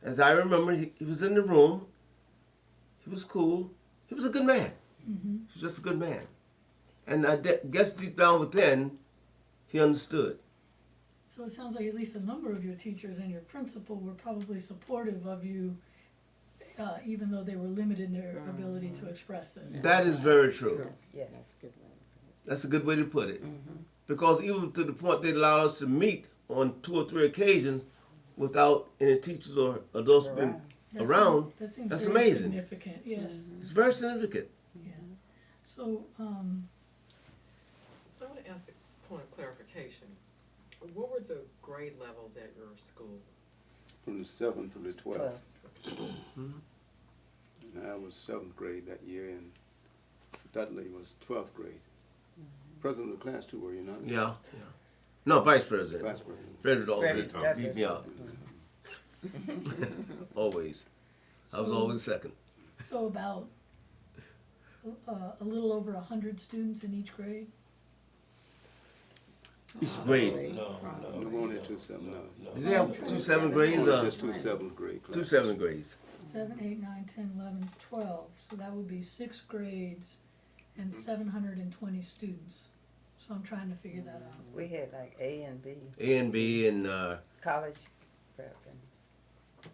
As I remember, he was in the room. He was cool. He was a good man. He was just a good man. And I guess deep down within, he understood. So it sounds like at least a number of your teachers and your principal were probably supportive of you, even though they were limited in their ability to express this. That is very true. Yes. That's a good way to put it. That's a good way to put it. Because even to the point they allowed us to meet on 2 or 3 occasions without any teachers or adults being around, That seems that's very amazing. significant, yes. It's very significant. Yeah. So, I want to ask a point of clarification. What were the grade levels at your school? From the 7th through the 12th. 12. And I was 7th grade that year, and Dudley was 12th grade. President of the class too, were you not? Yeah. No, vice president. Vice president. Frederick always Frederick beat me up. Always. I was always second. so about a little over 100 students in each grade? Each grade. No, We only had 2 7th, no. Did they have 2 7th grades? Just 2 7th grade 2 classes. 7th grades. 7, 8, 9, 10, 11, 12. So that would be 6 grades and 720 students. So I'm trying to figure that out. We had like A and B, A and B and college prep, and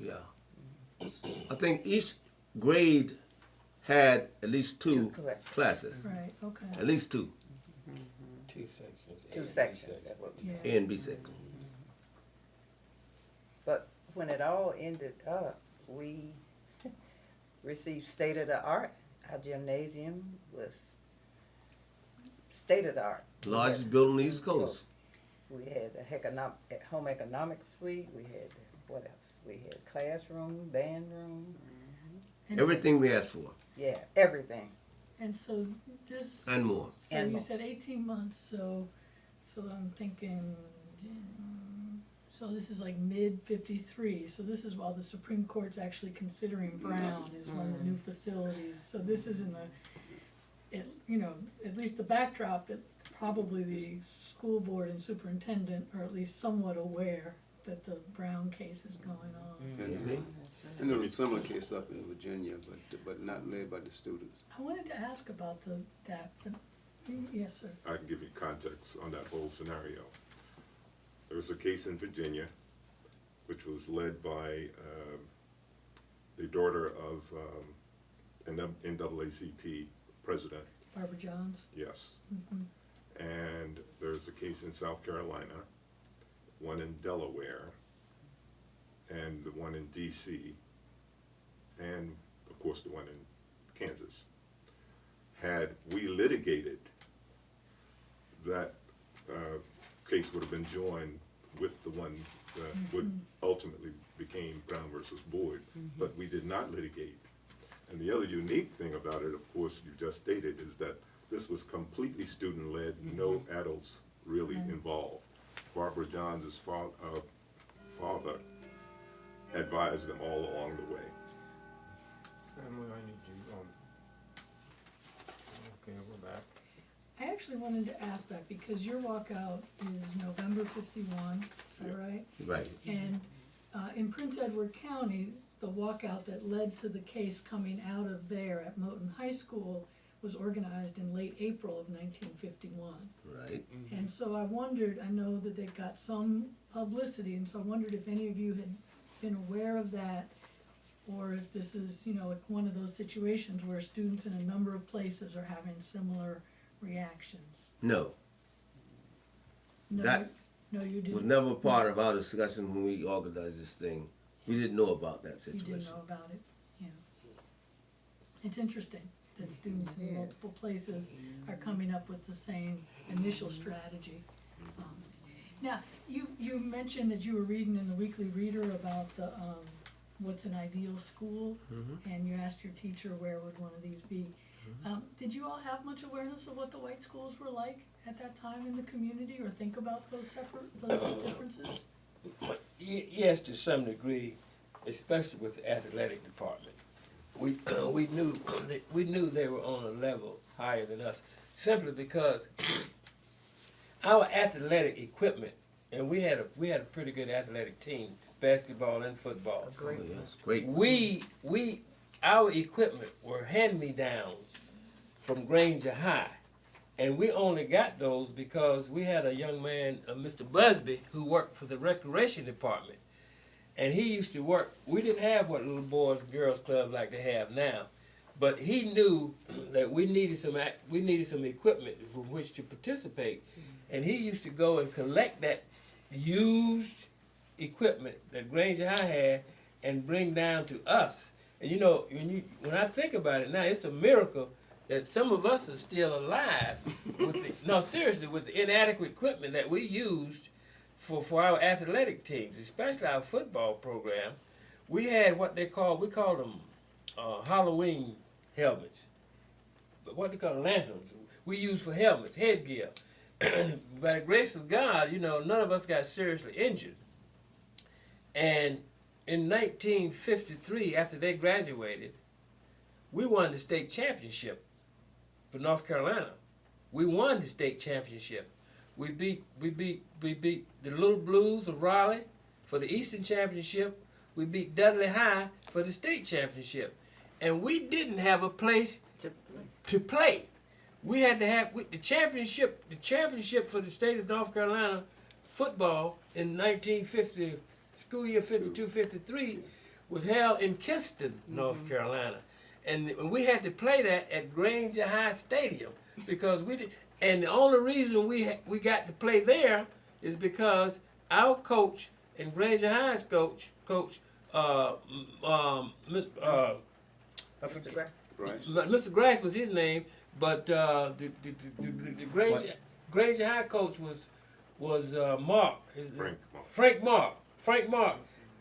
yeah. I think each grade had at least 2 correct. classes. Right, okay. At least 2. 2 sections. A 2 and B sections. That's what we Yeah. A and B section. But when it all ended up, we received state of the art. Our gymnasium was state of the art. Largest building on the East Coast. We had the home economics suite. We had what else? We had classroom, band room. And Everything we asked for Yeah, everything. And so this. and more. So And you more. said 18 months, so I'm thinking, so this is like mid-53, so this is while the Supreme Court's actually considering Brown is one of the new facilities, so this is in at least the backdrop that probably the school board and superintendent are at least somewhat aware that the Brown case is going on. And there was a similar case up in Virginia, but not led by the students. I wanted to ask about that, but, yes, sir. I can give you context on that whole scenario. There was a case in Virginia which was led by the daughter of NAACP president, Barbara Johns. yes. Mhm. And there's a case in South Carolina, one in Delaware, and the one in DC, and of course the one in Kansas. Had we litigated, that case would have been joined with the one that would ultimately became Brown versus Boyd, but we did not litigate. And the other unique thing about it, of course, you just stated, is that this was completely student-led, no adults really involved. Barbara Johns' father advised them all along the way. Emily, I need to, okay, we're back. I actually wanted to ask that because your walkout is November 51, is that right? Right. And in Prince Edward County, the walkout that led to the case coming out of there at Moton High School was organized in late April of 1951. Right. And so I wondered, I know that they got some publicity, and so I wondered if any of you had been aware of that, or if this is, you know, like one of those situations where students in a number of places are having similar reactions. No, No, That no, you was didn't. never part of our discussion when we organized this thing. We didn't know about that You situation. didn't know about it, yeah. It's interesting that students in Yes. multiple places are coming up with the same initial strategy. Now, you mentioned that you were reading in the Weekly Reader about the, what's an ideal school? And you asked your teacher where would one of these be. Did you all have much awareness of what the white schools were like at that time in the community, or think about those differences? Yes, to some degree, especially with the athletic department. We knew they were on a level higher than us, simply because our athletic equipment, and we had a pretty good athletic team, basketball and football. Oh, yes. Great. Our equipment were hand-me-downs from Granger High, and we only got those because we had a young man, Mr. Busby, who worked for the recreation department, and he used to work. We didn't have what little boys and girls club like they have now, but he knew that we needed some equipment from which to participate, and he used to go and collect that used equipment that Granger High had and bring down to us. And you know, when I think about it now, it's a miracle that some of us are still alive with the inadequate equipment that we used for our athletic teams, especially our football program. We had what we called them Halloween helmets, but what they call lanterns. We used for helmets, headgear. By the grace of God, you know, none of us got seriously injured. And in 1953, after they graduated, we won the state championship for North Carolina. We won the state championship. We beat the Little Blues of Raleigh for the Eastern Championship. We beat Dudley High for the state championship. And we didn't have a place to play. We had to have the championship for the state of North Carolina football in 1950, school year 52-53, was held in Kinston, North Carolina. And we had to play that at Granger High Stadium because we did. And the only reason we got to play there is because our coach and Granger High's coach, Mr. Grass was his name, but the Granger High coach was Mark. Frank Mark.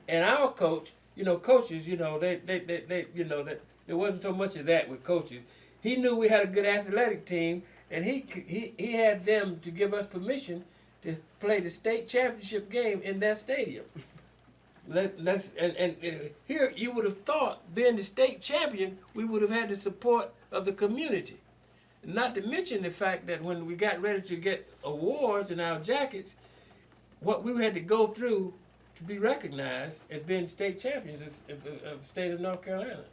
And our coach, you know, coaches, you know, they you know, that there wasn't so much of that with coaches. He knew we had a good athletic team, and he had them to give us permission to play the state championship game in that stadium. And here you would have thought, being the state champion, we would have had the support of the community. Not to mention the fact that when we got ready to get awards in our jackets, what we had to go through to be recognized as being state champions of the state of North Carolina.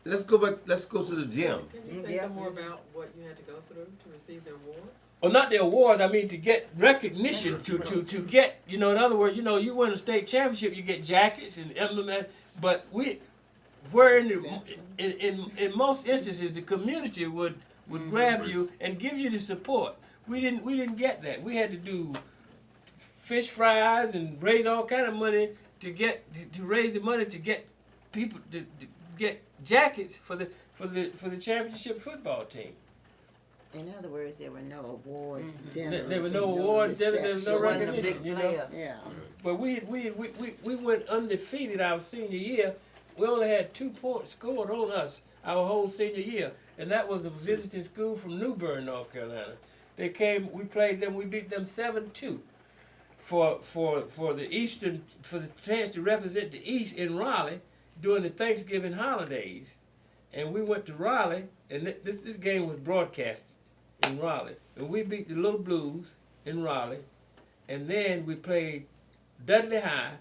Let's go back. Let's go to the gym. Can you say some more about what you had to go through to receive the awards? Or not the awards, I mean to get recognition, to get, you know, in other words, you know, you win a state championship, you get jackets and emblem, but in most instances the community would grab you and give you the support. We didn't get that. We had to do fish fries and raise all kind of money to raise the money to get people to get jackets for the championship football team. In other words, there were no awards, dinners. There were no and awards, there was no receptions. Wasn't a recognition, big you know. player. Yeah. But we went undefeated our senior year. We only had 2 points scored on us our whole senior year, and that was a visiting school from New Bern, North Carolina. They came, we played them, we beat them 7-2 for the chance to represent the East in Raleigh during the Thanksgiving holidays. And we went to Raleigh, and this game was broadcast in Raleigh, and we beat the Little Blues in Raleigh, and then we played Dudley High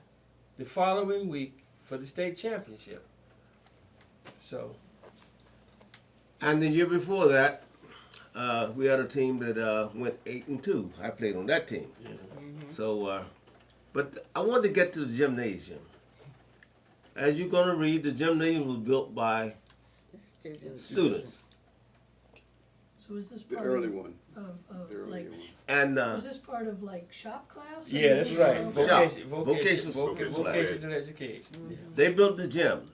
the following week for the state championship. So, And the year before that, we had a team that went 8-2. I played on that team. So, but I wanted to get to the gymnasium. As you're going to read, the gymnasium was built by students. So is this The part early of, one, of the early like, one. And was this part of like shop class? or yeah, was that's this right. part of- Vocational education. Yeah. they built the gym.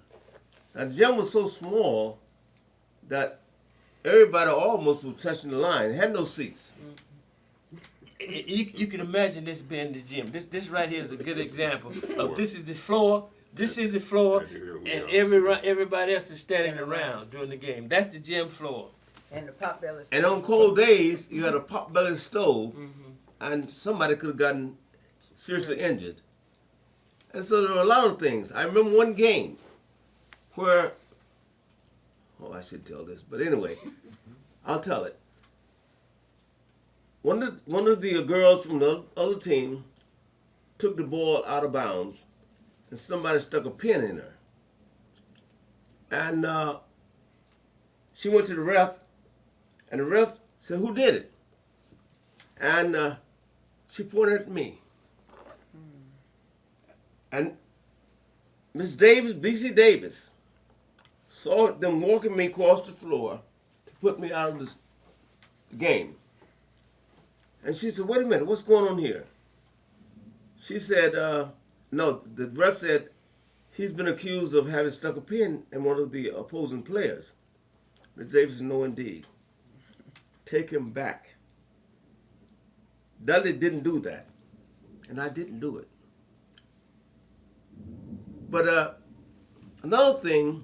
Now, the gym was so small that everybody almost was touching the line. It had no seats. You can imagine this being the gym. This right here is a good example of this is the floor. This is the floor, and everybody else is standing around during the game. That's the gym floor. And the potbelly. And on cold days, you had a pot-belly stove, and somebody could have gotten seriously injured. And so there were a lot of things. I remember one game where, oh, I should tell this, but anyway, I'll tell it. One of the girls from the other team took the ball out of bounds, and somebody stuck a pin in her. And she went to the ref, and the ref said, "Who did it?" And she pointed at me. And Miss Davis, B.C. Davis, saw them walking me across the floor to put me out of the game. And she said, "Wait a minute, what's going on here?" She said, no, the ref said, "He's been accused of having stuck a pin in one of the opposing players." Miss Davis said, "No, indeed. Take him back." Dudley didn't do that, and I didn't do it. But another thing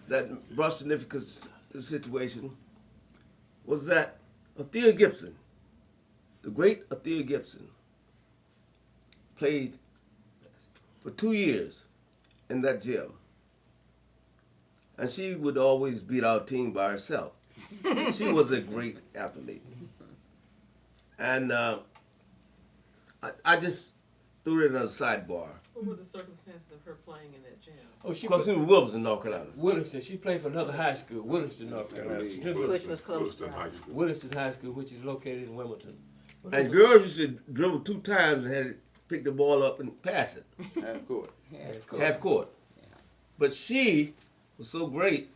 that brought significance to the situation was that Althea Gibson, the great Althea Gibson, played for 2 years in that gym. And she would always beat our team by herself. She was a great athlete. And I just threw it as a sidebar. What were the circumstances of her playing in that gym? Oh, she Because in Wilmington, North Carolina. Williston. She played for another high school, Williston, North Carolina. Which was close Williston to High School. Williston High School, which is located in Wilmington. And girls used to dribble 2 times and had to pick the ball up and pass it. Half court. Half court. But she was so great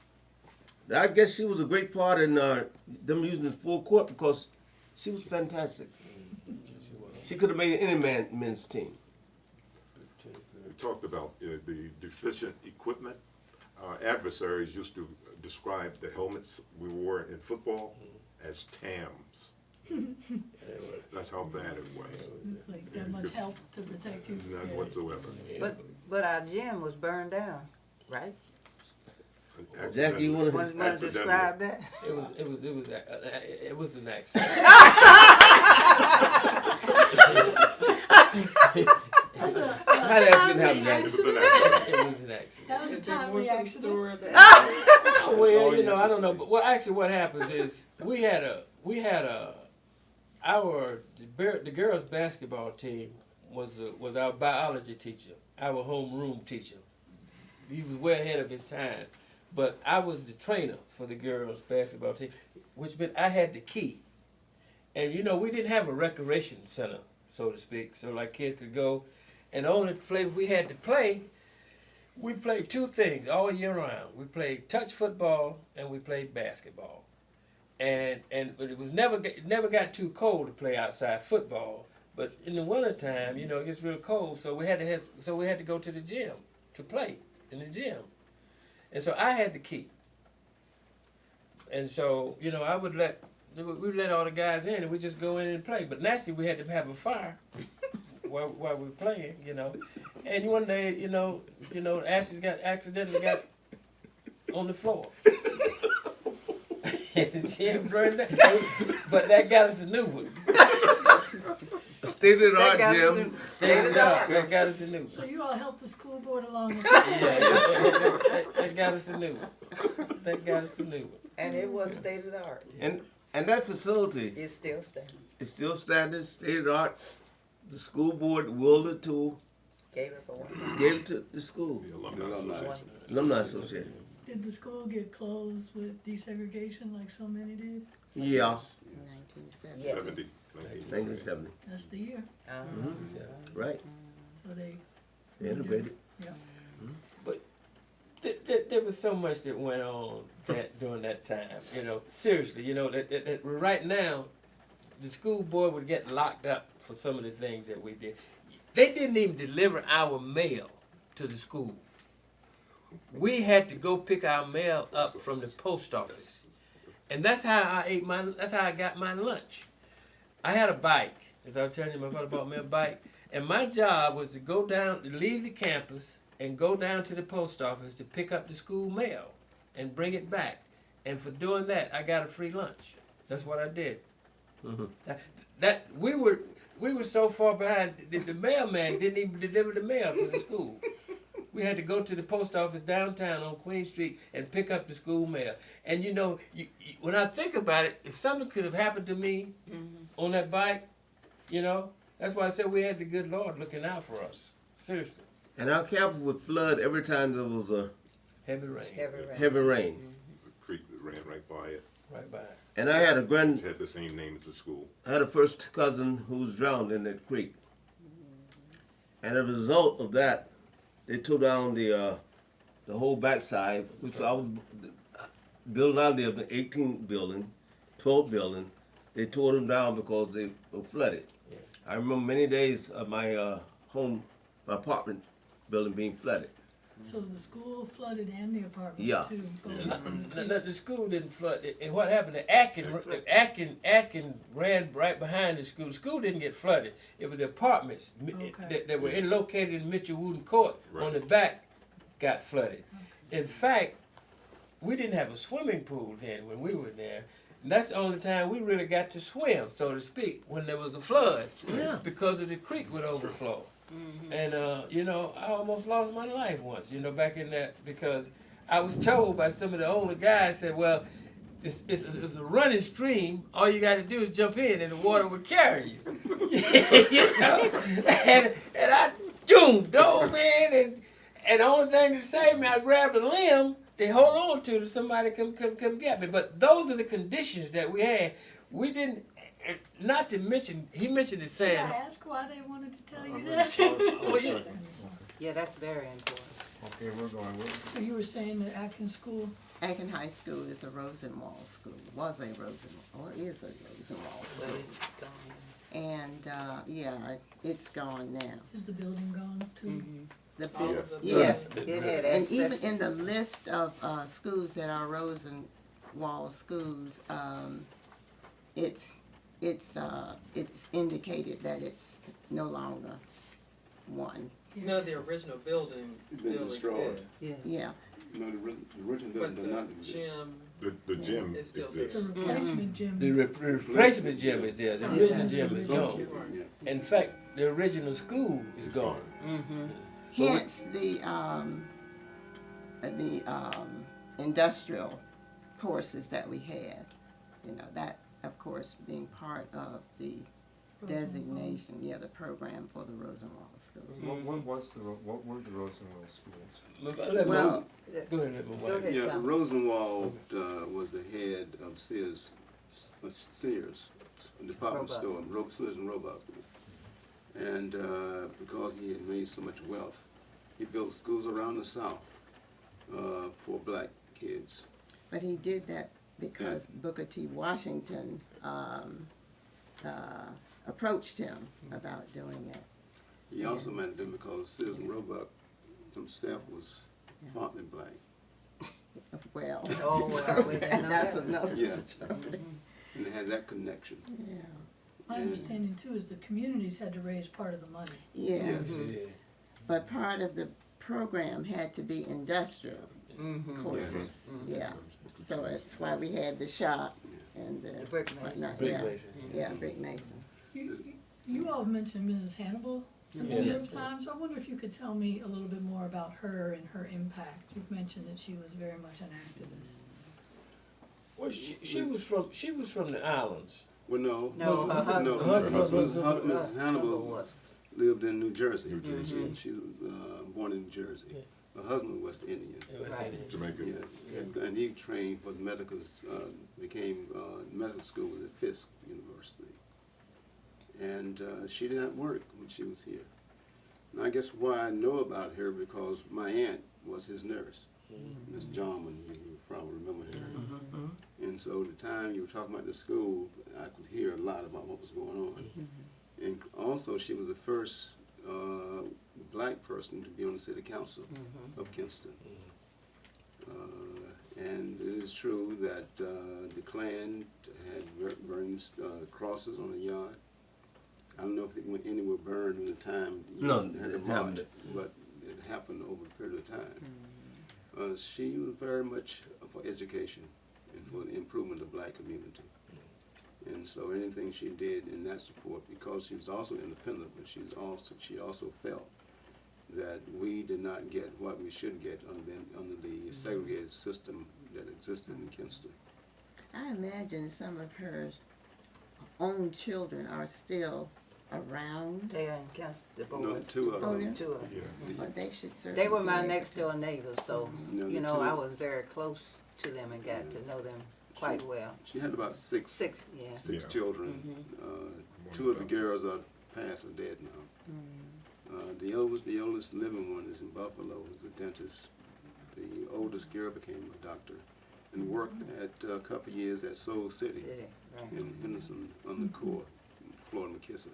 that I guess she was a great part in them using the full court because she was fantastic. She could have made any men's team. We talked about the deficient equipment. Our adversaries used to describe the helmets we wore in football as TAMs. That's how bad it was. It's like that much help to protect you. None Yeah. whatsoever. But our gym was burned down, right? Jackie, you want Want to? to describe that? It was an accident. How did that happen, Jackie? It was an accident. It was an accident. That was a Is there timely more to the accident. story of that? Well, you know, I don't know, but what happens is the girls' basketball team was our biology teacher, our homeroom teacher. He was way ahead of his time, but I was the trainer for the girls' basketball team, which meant I had the key. And you know, we didn't have a recreation center, so to speak, so like kids could go, and the only place we had to play. We played 2 things all year round. We played touch football and we played basketball, but it was never got too cold to play outside football. But in the wintertime, you know, it gets real cold, so we had to go to the gym to play in the gym, and so I had the key. And so, you know, I would let we let all the guys in and we just go in and play. But naturally, we had to have a fire while we were playing, you know. And one day, you know, ashes accidentally got on the floor. And she burned that. But that got us a new one. State of the art, Jim. That got us a new one. So you all helped the school board along with Yeah, that got us a new one. That got us a new one. And it was state of the art. And that facility It's still standing. is still standing, state of the art. The school board willed it to, Gave it for one. gave it to the school. The alumni Alumni. association. Alumni Association. Did the school get closed with desegregation like so many did? Yeah, 1970. Yes. 70. 1970. That's the year. Right. So they, Integrated. yeah. There was so much that went on during that time. You know, seriously. You know, that right now, the school board would get locked up for some of the things that we did. They didn't even deliver our mail to the school. We had to go pick our mail up from the post office, and that's how I got my lunch. I had a bike, as I was telling you, my father bought me a bike, and my job was to go down, to leave the campus, and go down to the post office to pick up the school mail, and bring it back. And for doing that, I got a free lunch. That's what I did. That we were so far behind. The mailman didn't even deliver the mail to the school. We had to go to the post office downtown on Queen Street and pick up the school mail. And you know, when I think about it, if something could have happened to me on that bike, you know, that's why I said we had the good Lord looking out for us. Seriously. And our campus would flood every time there was a Heavy rain. heavy rain. There's a creek that ran right by it. Right by. And I had a It had the same name as the school. I had a first cousin who was drowned in that creek. And as a result of that, they tore down the whole backside, which I was building. I lived in 18th building, 12th building. They tore them down because they were flooded. Yeah. I remember many days of my my apartment building being flooded. So the school flooded and the apartments Yeah. too. both. The school didn't flood. And what happened? The Atkin ran right behind the school. The school didn't get flooded. It was the apartments that were located in Mitchell Wooden Court on the back got flooded. In fact, we didn't have a swimming pool then when we were there. And that's the only time we really got to swim, so to speak, when there was a flood, because of the creek would overflow. And, you know, I almost lost my life once, you know, back in that, because I was told by some of the older guys, said, well, it's a running stream. All you got to do is jump in and the water will carry you. You know? And I dove in, and the only thing to save me, I grabbed a limb to hold on to somebody come get me. But those are the conditions that we had. We didn't, not to mention, he mentioned it Did saying, I ask why they wanted to tell you that? Yeah, that's very important. Okay, we're going. So you were saying that Atkins School, Aiken High School is a Rosenwald school, was a Rosenwald, or is a Rosenwald So school. it's gone. And, yeah, it's gone now. is the building gone too? The All big, of them. yes, It had and even asbestos. in the list of schools that are Rosenwald schools, it's indicated that it's no longer one. None of the original buildings It's been still destroyed. exist. Yeah. Yeah, No, the original building But does the not exist. gym The gym is still The exists. replacement gym. the replacement gym is there. The original gym is gone. Yeah. In fact, the original school is gone. hence the industrial courses that we had, you know, that of course being part of the designation, the program for the Rosenwald School. What were the Rosenwald schools? Well, Go ahead, let me Go wife. ahead, Yeah, John. Rosenwald was the head of Sears department Roebuck. store, Sears and Roebuck. And because he had made so much wealth, he built schools around the South for black kids. but he did that because Booker T. Washington approached him about doing it. He also met them because Sears and Roebuck himself was partly black. Well, Oh, well, we didn't know that's that. another Yeah. story. and it had that connection. Yeah. My understanding too is the communities had to raise part of the money. Yes. Yeah. But part of the program had to be industrial courses. Yeah. So that's why we had the shop and the brick mason. whatnot. Brick Yeah. mason. Yeah, brick mason. You all have mentioned Mrs. Hannibal a number Yes. of times. I wonder if you could tell me a little bit more about her and her impact. You've mentioned that she was very much an activist. Well, she was from the islands. Well, no. No, her husband. No, Her husband. Mrs. Hannibal was. lived in New Jersey. New Jersey. And she was born in New Jersey. Yeah. Her husband was West Indian. It was Right. in it. Jamaican. Yeah, and he trained for the medical, became medical school at Fisk University. And she did not work when she was here. And I guess why I know about her because my aunt was his nurse, Miss Jarmon. You probably remember her. And so the time you were talking about the school, I could hear a lot about what was going on. And also, she was the first black person to be on the city council of Kinston. And it is true that the Klan had burned crosses on the yard. I don't know if any were burned in the time No, you had it the march, happened. but it happened over a period of time. She was very much for education and for the improvement of the black community. And so anything she did in that support, because she was also independent, but she also felt that we did not get what we should get under the segregated system that existed in Kinston. I imagine some of her own children are still around. They are against the No, boys. two of Oh, them. yeah? Two of them. But they should certainly They were be my able next to- door neighbors, so, No, you the know, two- I was very close to them and got to know them quite well. She had about six Six, yeah. Yeah. children. Two of the girls are passed or dead now. The oldest living one is in Buffalo, is a dentist. The oldest girl became a doctor and worked at a couple of years at Soul City City, right. in Henderson on the court, Florida McKissick.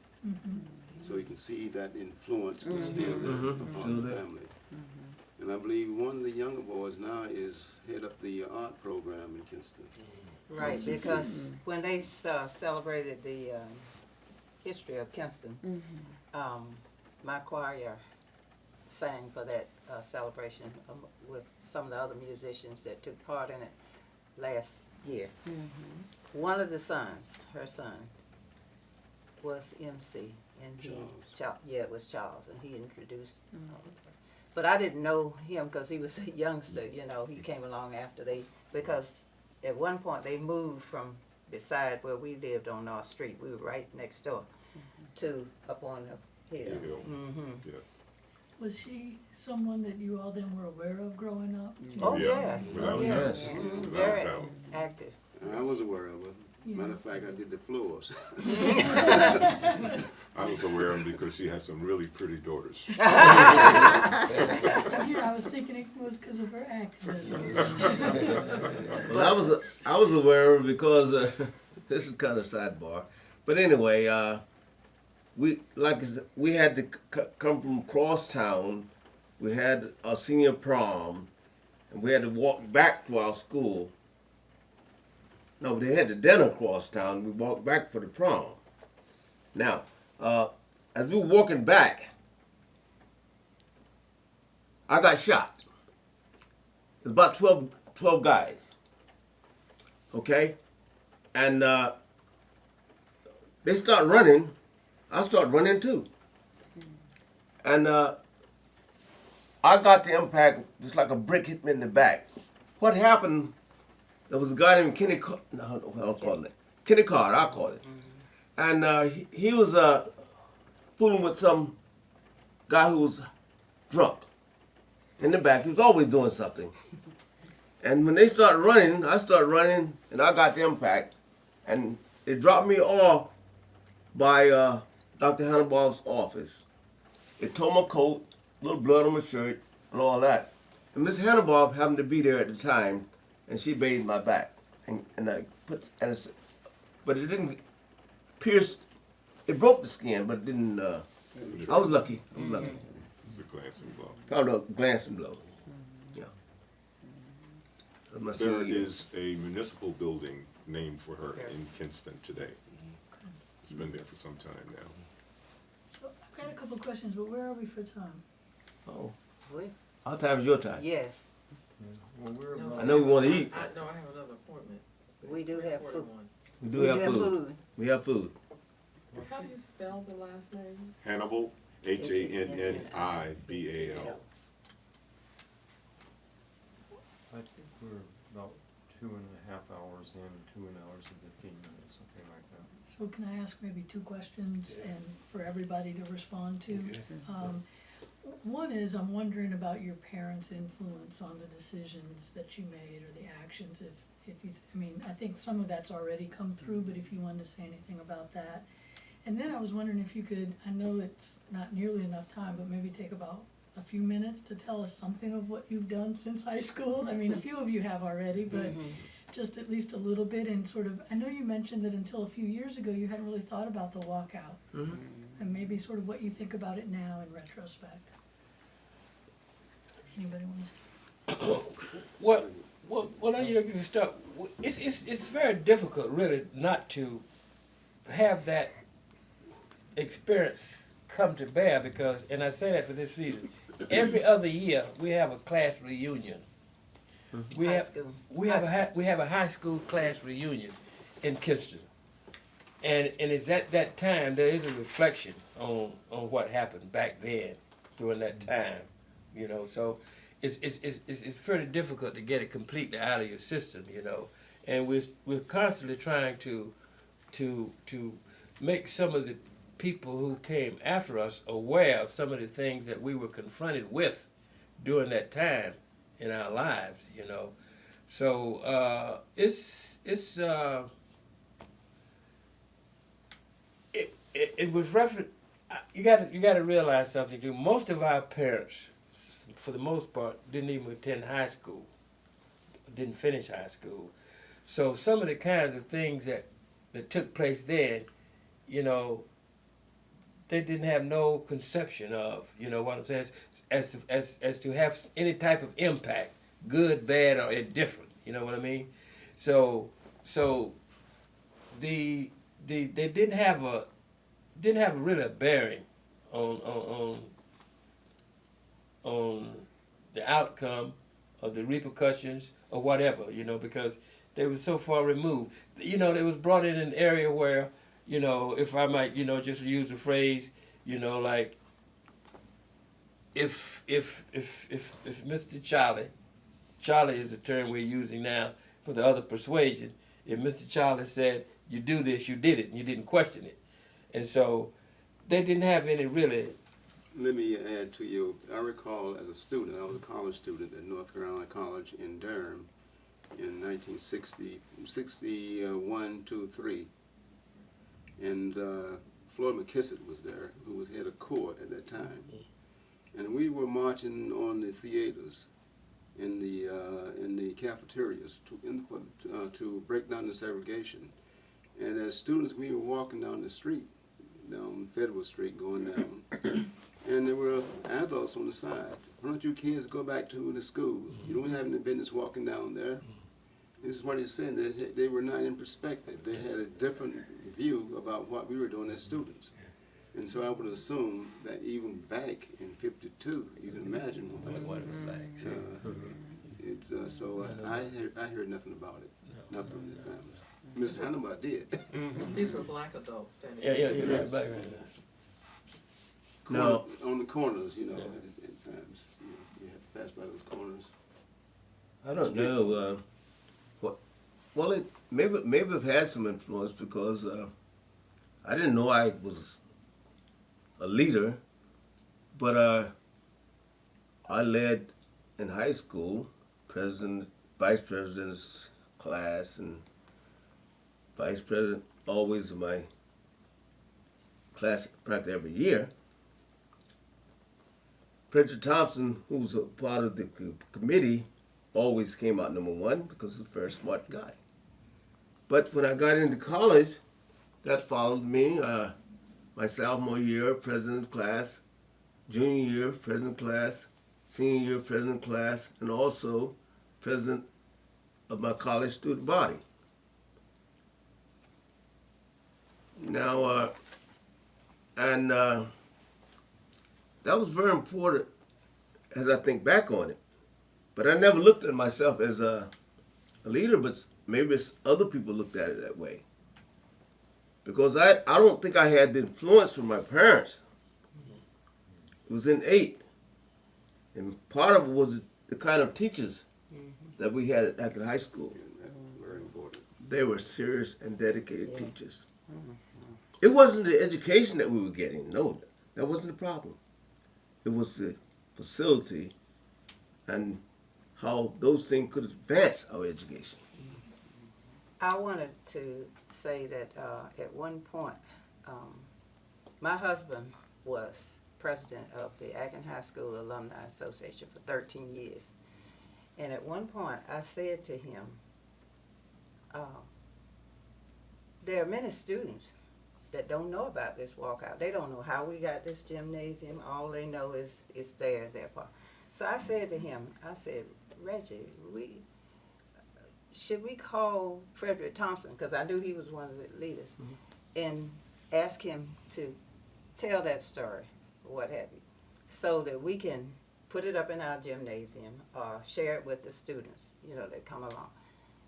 So you can see that influence is still there upon the family. And I believe one of the younger boys now is head up the art program in Kinston. Right, because when they celebrated the history of Kinston, my choir sang for that celebration with some of the other musicians that took part in it last year. One of the sons, her son, was MC, and it was Charles, and he introduced. But I didn't know him because he was a youngster. You know, he came along after because at one point they moved from beside where we lived on North Street. We were right next door to up on the hill. Yes. Was she someone that you all then were aware of growing up? Oh Yeah. yes, Without oh yes, doubt. Mhm. Without Very doubt. active. I was aware of her. Matter of fact, I did the floors. I was aware of them because she had some really pretty daughters. Yeah, I was thinking it was because of her activism. Well, I was aware of it because this is kind of sidebar, but anyway, we had to come from crosstown. We had our senior prom, and we had to walk back to our school. No, they had the dinner crosstown. We walked back for the prom. Now, as we were walking back, I got shot. It was about 12 guys. Okay? And they start running. I start running too. And I got the impact just like a brick hit me in the back. What happened, there was a guy named Kenny Carter. No, I don't call him that. Kenny Carter, I'll call it. And he was fooling with some guy who was drunk in the back. He was always doing something. And when they started running, I started running, and I got the impact. And it dropped me off by Dr. Hannibal's office. It tore my coat, a little blood on my shirt, and all that. And Miss Hannibal happened to be there at the time, and she bathed my back. But it didn't pierce. It broke the skin, but it didn't. I was lucky. I was lucky. It was a glancing blow. Probably a glancing blow. Yeah. There is a municipal building named for her in Kinston today. It's been there for some time now. So I've got a couple questions, but where are we for time? Oh, We- our time is your time. Yes, Well, we're No, about. I know we wanna eat. No, I have another appointment. It's We do have food. 3:41. We do have food. We have food. How do you spell the last name? Hannibal, Hannibal. I think we're about 2.5 hours in, 2 hours and 15 minutes, something like that. So can I ask maybe two questions and for everybody to respond to? One is, I'm wondering about your parents' influence on the decisions that you made or the actions, if you, I mean, I think some of that's already come through, but if you wanted to say anything about that. And then I was wondering if you could, I know it's not nearly enough time, but maybe take about a few minutes to tell us something of what you've done since high school. I mean, a few of you have already, but just at least a little bit, and sort of, I know you mentioned that until a few years ago, you hadn't really thought about the walkout. And maybe sort of what you think about it now in retrospect. Anybody want to start? Well, you can start. It's very difficult, really, not to have that experience come to bear because, and I say that for this reason. Every other year we have a class reunion. We high have school. we have a high school class reunion in Kinston, and it's at that time there is a reflection on what happened back then during that time, you know. So it's pretty difficult to get it completely out of your system, you know. And we're constantly trying to make some of the people who came after us aware of some of the things that we were confronted with during that time in our lives, you know. So it was reference. You got to realize something too. Most of our parents, for the most part, didn't even attend high school, didn't finish high school. So some of the kinds of things that took place then, you know, they didn't have no conception of, you know what I'm saying, as to have any type of impact, good, bad, or indifferent. You know what I mean? So they didn't have a really a bearing on the outcome or the repercussions or whatever, you know, because they were so far removed. You know, they was brought in an area where, you know, if I might, you know, just use the phrase, you know, like if Mr. Charlie is the term we're using now for the other persuasion, if Mr. Charlie said, you do this, you did it, and you didn't question it. And so they didn't have any really. Let me add to you. I recall as a student, I was a college student at North Carolina College in Durham in 1961, 2, 3. And Floyd McKissick was there, who was head of court at that time. And we were marching on the theaters in the cafeterias to break down the segregation. And as students, we were walking down the street, down Federal Street, going down. And there were adults on the side. Why don't you kids go back to the school? You don't have any business walking down there. This is what he's saying. They were not in perspective. They had a different view about what we were doing as students. And so I would assume that even back in '52, you can imagine what it was like. So I heard nothing about it. Nothing from the families. Mr. Hannibal did. These were black adults standing. Yeah, right, black right. No. On the corners, you know, at times. You have to pass by those corners. I don't know. Well, it maybe it had some influence because I didn't know I was a leader, but I led in high school, vice president's class, and vice president always in my class practically every year. Frederick Thompson, who was a part of the committee, always came out number one because he was a very smart guy. But when I got into college, that followed me. My sophomore year, president of class, junior year, president of class, senior year, president of class, and also president of my college student body. Now, that was very important as I think back on it. But I never looked at myself as a leader, but maybe it's other people looked at it that way. Because I don't think I had the influence from my parents. It was innate. And part of it was the kind of teachers that we had at the high school. Very important. They were serious and dedicated teachers. It wasn't the education that we were getting. No, that wasn't the problem. It was the facility and how those things could advance our education. I wanted to say that at one point, my husband was president of the Acton High School Alumni Association for 13 years. And at one point, I said to him, there are many students that don't know about this walkout. They don't know how we got this gymnasium. All they know is it's there, therefore. So I said to him, I said, Reggie, should we call Frederick Thompson, because I knew he was one of the leaders, and ask him to tell that story, or what have you, so that we can put it up in our gymnasium or share it with the students, you know, that come along.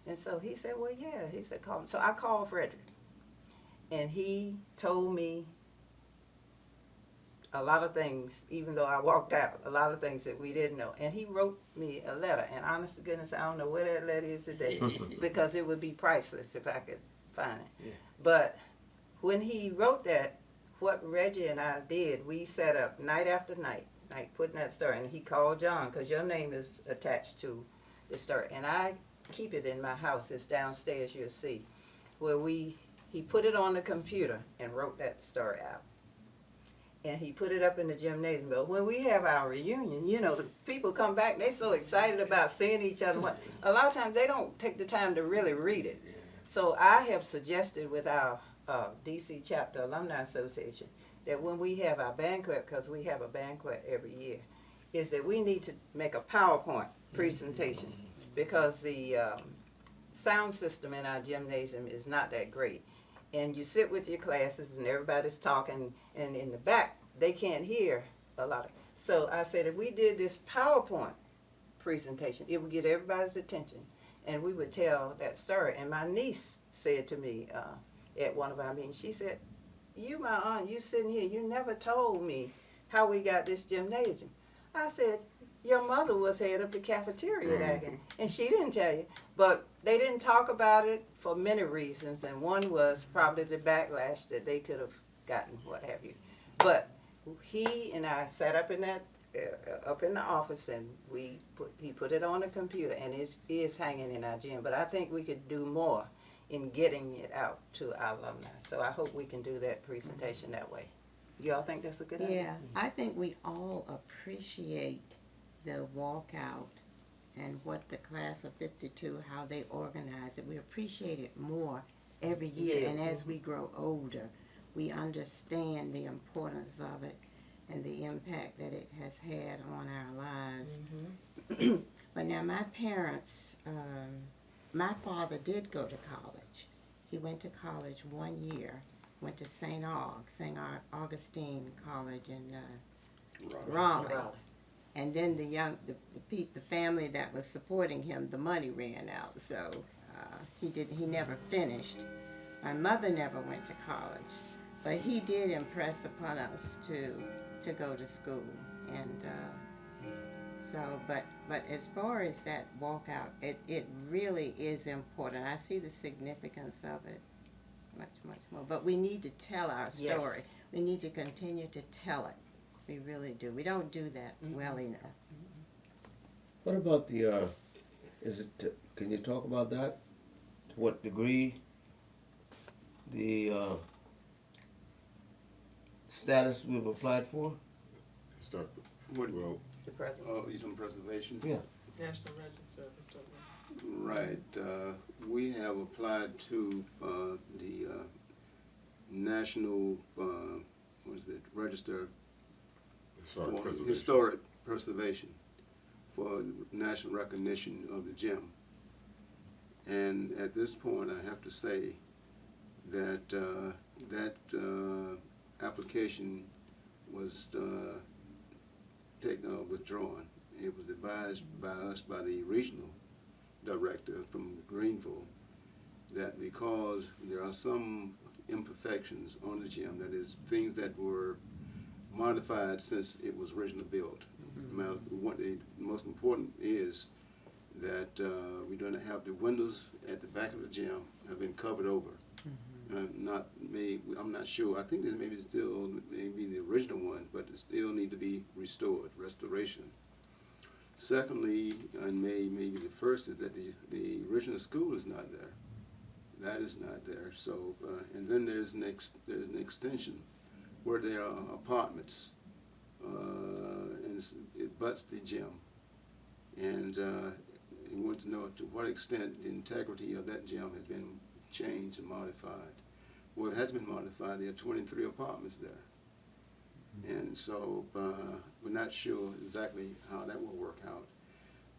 And so he said, well, yeah. He said, call him. So I called Frederick, and he told me a lot of things, even though I walked out, a lot of things that we didn't know. And he wrote me a letter, and honest to goodness, I don't know where that letter is today, because it would be priceless if I could find it. Yeah. But when he wrote that, what Reggie and I did, we sat up night after night, like putting that story, and he called John, because your name is attached to the story. And I keep it in my house. It's downstairs, you'll see, where he put it on the computer and wrote that story out. And he put it up in the gymnasium. But when we have our reunion, you know, the people come back, they're so excited about seeing each other. A lot of times they don't take the time to really read it. So I have suggested with our DC chapter Alumni Association that when we have our banquet, because we have a banquet every year, is that we need to make a PowerPoint presentation, because the sound system in our gymnasium is not that great. And you sit with your classes and everybody's talking, and in the back they can't hear a lot of. So I said, if we did this PowerPoint presentation, it would get everybody's attention, and we would tell that story. And my niece said to me at one of our meetings, she said, you, my aunt, you sitting here, you never told me how we got this gymnasium. I said, your mother was head of the cafeteria at Acton, and she didn't tell you. But they didn't talk about it for many reasons, and one was probably the backlash that they could have gotten, what have you. But he and I sat up in that up in the office, and he put it on the computer, and it is hanging in our gym. But I think we could do more in getting it out to our alumni. So I hope we can do that presentation that way. Y'all think that's a good idea? Yeah, I think we all appreciate the walkout and what the class of 52, how they organize it. We appreciate it more every year. Yeah. And as we grow older, we understand the importance of it and the impact that it has had on our lives. But now my parents, my father did go to college. He went to college 1 year, went to St. Augustine College in Raleigh. And then the family that was supporting him, the money ran out, so he never finished. My mother never went to college, but he did impress upon us to go to school. And so, but as far as that walkout, it really is important. I see the significance of it much more. But we need to tell our story. Yes. We need to continue to tell it. We really do. We don't do that well enough. What about the, can you talk about that? To what degree the status we've applied for? Start, What, well, The president. you talking preservation? Yeah. National Register of Historic Records. Right. We have applied to the National, Register sorry, for preservation. Historic Preservation for national recognition of the gym. And at this point, I have to say that that application was withdrawn. It was advised by us, by the regional director from Greenville, that because there are some imperfections on the gym, that is, things that were modified since it was originally built. Now, what the most important is that we don't have the windows at the back of the gym have been covered over. I'm not sure. I think there's maybe still maybe the original one, but it still need to be restored, restoration. Secondly, and maybe the first is that the original school is not there. That is not there. So, and then there's an extension where there are apartments, and it butts the gym. And we want to know to what extent the integrity of that gym has been changed and modified. Well, it has been modified. There are 23 apartments there. And so we're not sure exactly how that will work out.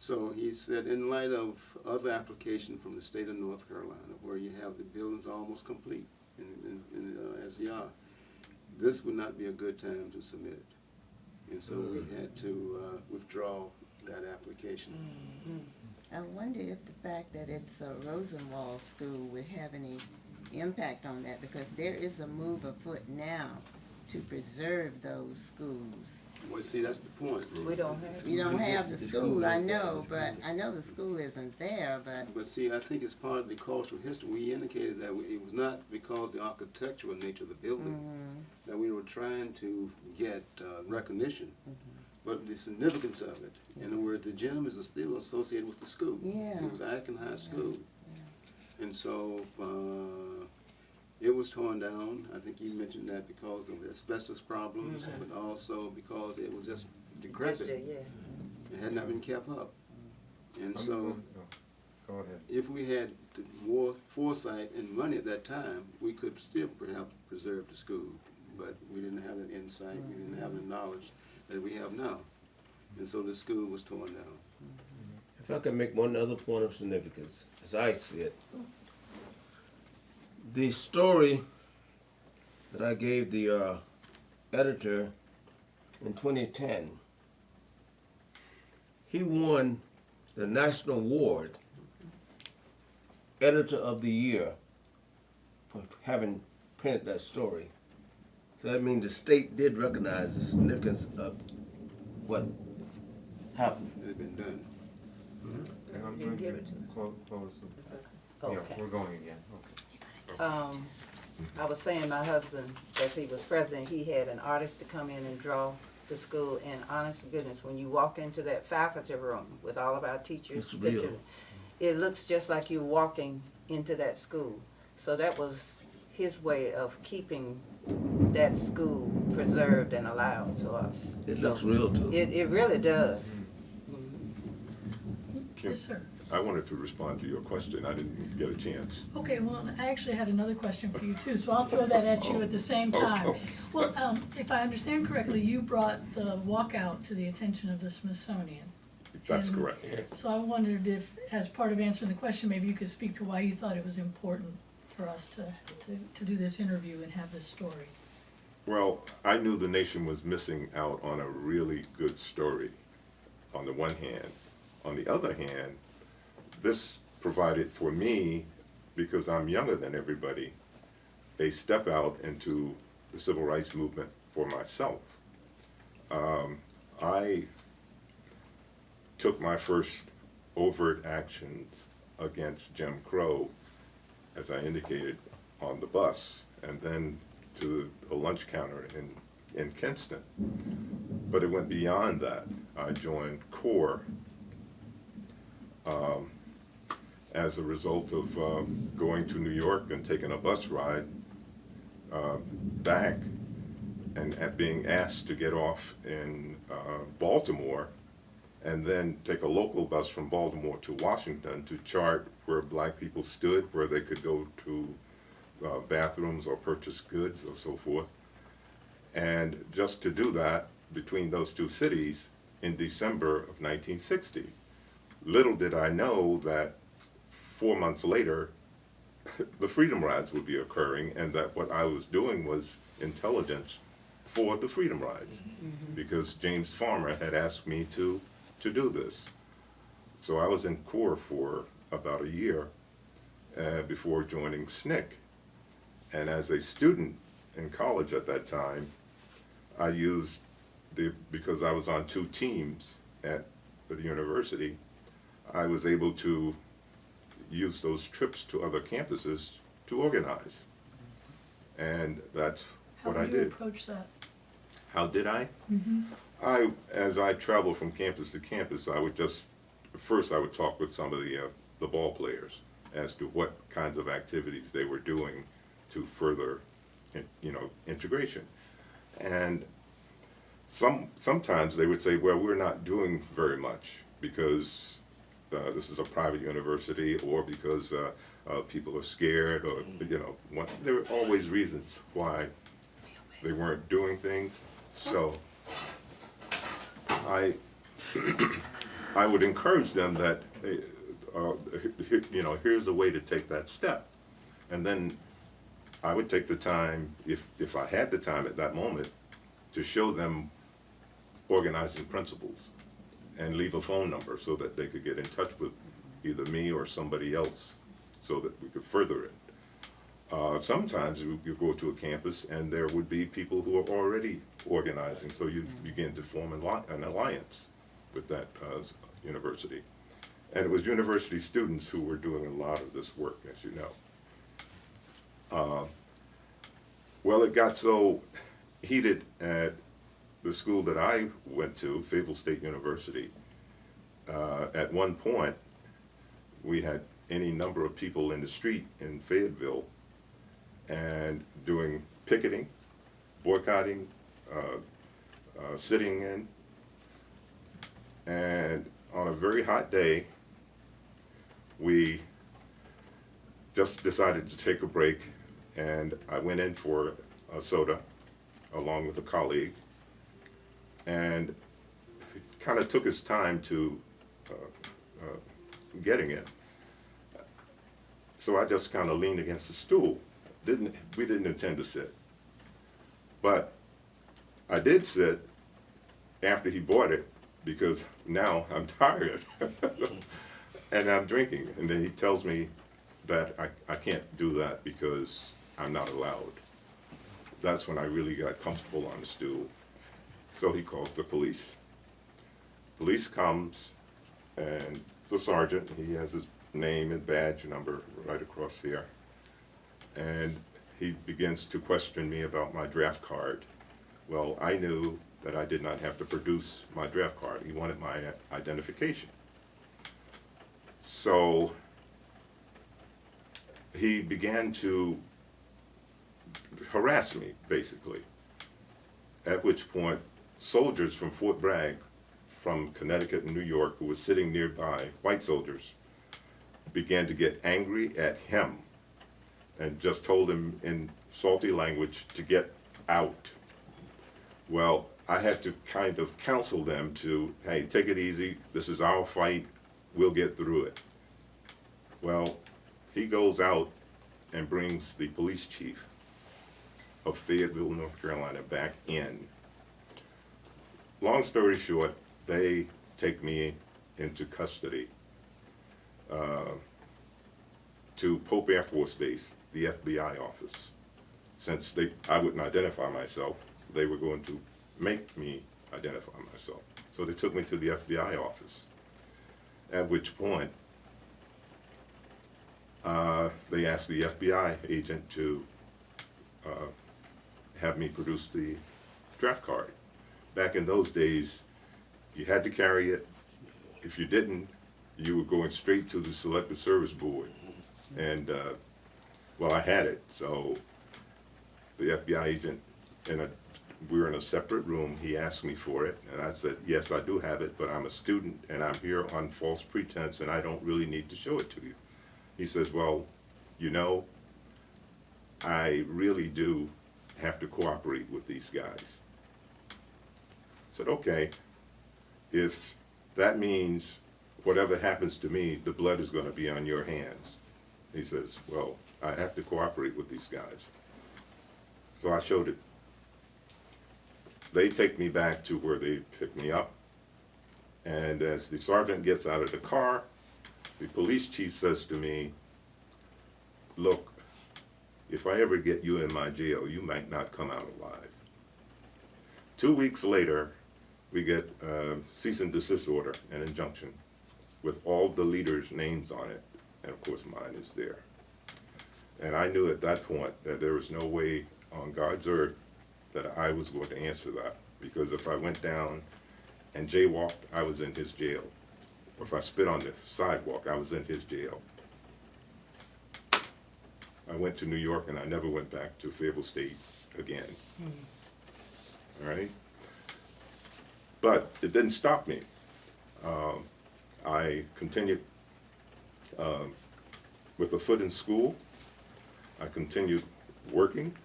So he said, in light of other applications from the state of North Carolina, where you have the buildings almost complete as you are, this would not be a good time to submit it. And so we had to withdraw that application. I wonder if the fact that it's a Rosenwald school would have any impact on that, because there is a move afoot now to preserve those schools. Well, see, that's the point. We don't have. You don't have the school, I know, but I know the school isn't there, but But see, I think it's part of the cultural history. We indicated that it was not because of the architectural nature of the building that we were trying to get recognition, but the significance of it. In other words, the gym is still associated with the school. Yeah. It was Aiken High School. And so it was torn down. I think you mentioned that because of asbestos problems, but also because it was just decrepit. It had not been kept up. And so Go ahead. if we had more foresight and money at that time, we could still perhaps preserve the school. But we didn't have that insight, we didn't have the knowledge that we have now. And so the school was torn down. If I can make one other point of significance, as I see it, the story that I gave the editor in 2010, he won the National Award, Editor of the Year, for having printed that story. So that means the state did recognize the significance of what happened. It had been done. And I'm You going give to it to me. close the, Okay. yeah, we're going again, okay. I was saying my husband, as he was president, he had an artist to come in and draw the school, and honest to goodness, when you walk into that faculty room with all of our teachers, It's real. it looks just like you're walking into that school. So that was his way of keeping that school preserved and alive for us. It So looks real too. It really does. Kim, Yes, sir. I wanted to respond to your question. I didn't get a chance. Okay, well, I actually had another question for you too, so I'll throw that at you at the same time. Well, if I understand correctly, you brought the walkout to the attention of the Smithsonian. That's And correct. So I wondered if, as part of answering the question, maybe you could speak to why you thought it was important for us to do this interview and have this story. Well, I knew the nation was missing out on a really good story, on the one hand. On the other hand, this provided for me, because I'm younger than everybody, a step out into the civil rights movement for myself. I took my first overt actions against Jim Crow, as I indicated, on the bus, and then to a lunch counter in Kinston. But it went beyond that. I joined CORE as a result of going to New York and taking a bus ride back and being asked to get off in Baltimore and then take a local bus from Baltimore to Washington to chart where black people stood, where they could go to bathrooms or purchase goods or so forth. And just to do that between those two cities in December of 1960. Little did I know that 4 months later, the Freedom Rides would be occurring, and that what I was doing was intelligence for the Freedom Rides, because James Farmer had asked me to do this. So I was in Corps for about a year before joining SNCC. And as a student in college at that time, I used because I was on 2 teams at the university, I was able to use those trips to other campuses to organize. And that's How what I would you did. approach that? How did I? As I traveled from campus to campus, I would first I would talk with some of the ball players as to what kinds of activities they were doing to further, integration. And sometimes they would say, well, we're not doing very much because this is a private university, or because people are scared, or, there were always reasons why they weren't doing things. So I would encourage them that, here's a way to take that step. And then I would take the time, if I had the time at that moment, to show them organizing principles and leave a phone number so that they could get in touch with either me or somebody else so that we could further it. Sometimes you go to a campus and there would be people who are already organizing, so you begin to form an alliance with that university. And it was university students who were doing a lot of this work, as you know. Well, it got so heated at the school that I went to, Fayetteville State University. At one point, we had any number of people in the street in Fayetteville and doing picketing, boycotting, sitting in. And on a very hot day, we just decided to take a break, and I went in for a soda along with a colleague, and it kind of took his time to getting it. So I just kind of leaned against the stool. We didn't intend to sit. But I did sit after he bought it, because now I'm tired and I'm drinking. And then he tells me that I can't do that because I'm not allowed. That's when I really got comfortable on the stool. So he calls the police. Police comes, and the sergeant, he has his name and badge number right across here. And he begins to question me about my draft card. Well, I knew that I did not have to produce my draft card. He wanted my identification. So he began to harass me, basically. At which point, soldiers from Fort Bragg, from Connecticut and New York, who were sitting nearby, white soldiers, began to get angry at him and just told him in salty language to get out. Well, I had to kind of counsel them to, hey, take it easy, this is our fight, we'll get through it. Well, he goes out and brings the police chief of Fayetteville, North Carolina, back in. Long story short, they take me into custody to Pope Air Force Base, the FBI office. Since I wouldn't identify myself, they were going to make me identify myself. So they took me to the FBI office, at which point they asked the FBI agent to have me produce the draft card. Back in those days, you had to carry it. If you didn't, you were going straight to the Selective Service Board. And, well, I had it, so the FBI agent, we were in a separate room, he asked me for it, and I said, yes, I do have it, but I'm a student, and I'm here on false pretense, and I don't really need to show it to you. He says, well, I really do have to cooperate with these guys. I said, okay, if that means whatever happens to me, the blood is going to be on your hands. He says, well, I have to cooperate with these guys. So I showed it. They take me back to where they pick me up. And as the sergeant gets out of the car, the police chief says to me, look, if I ever get you in my jail, you might not come out alive. 2 weeks later, we get a cease and desist order, an injunction, with all the leaders' names on it, and of course mine is there. And I knew at that point that there was no way on God's earth that I was going to answer that, because if I went down and jaywalked, I was in his jail. Or if I spit on the sidewalk, I was in his jail. I went to New York and I never went back to Fayetteville State again. All right? But it didn't stop me. I continued with a foot in school. I continued working,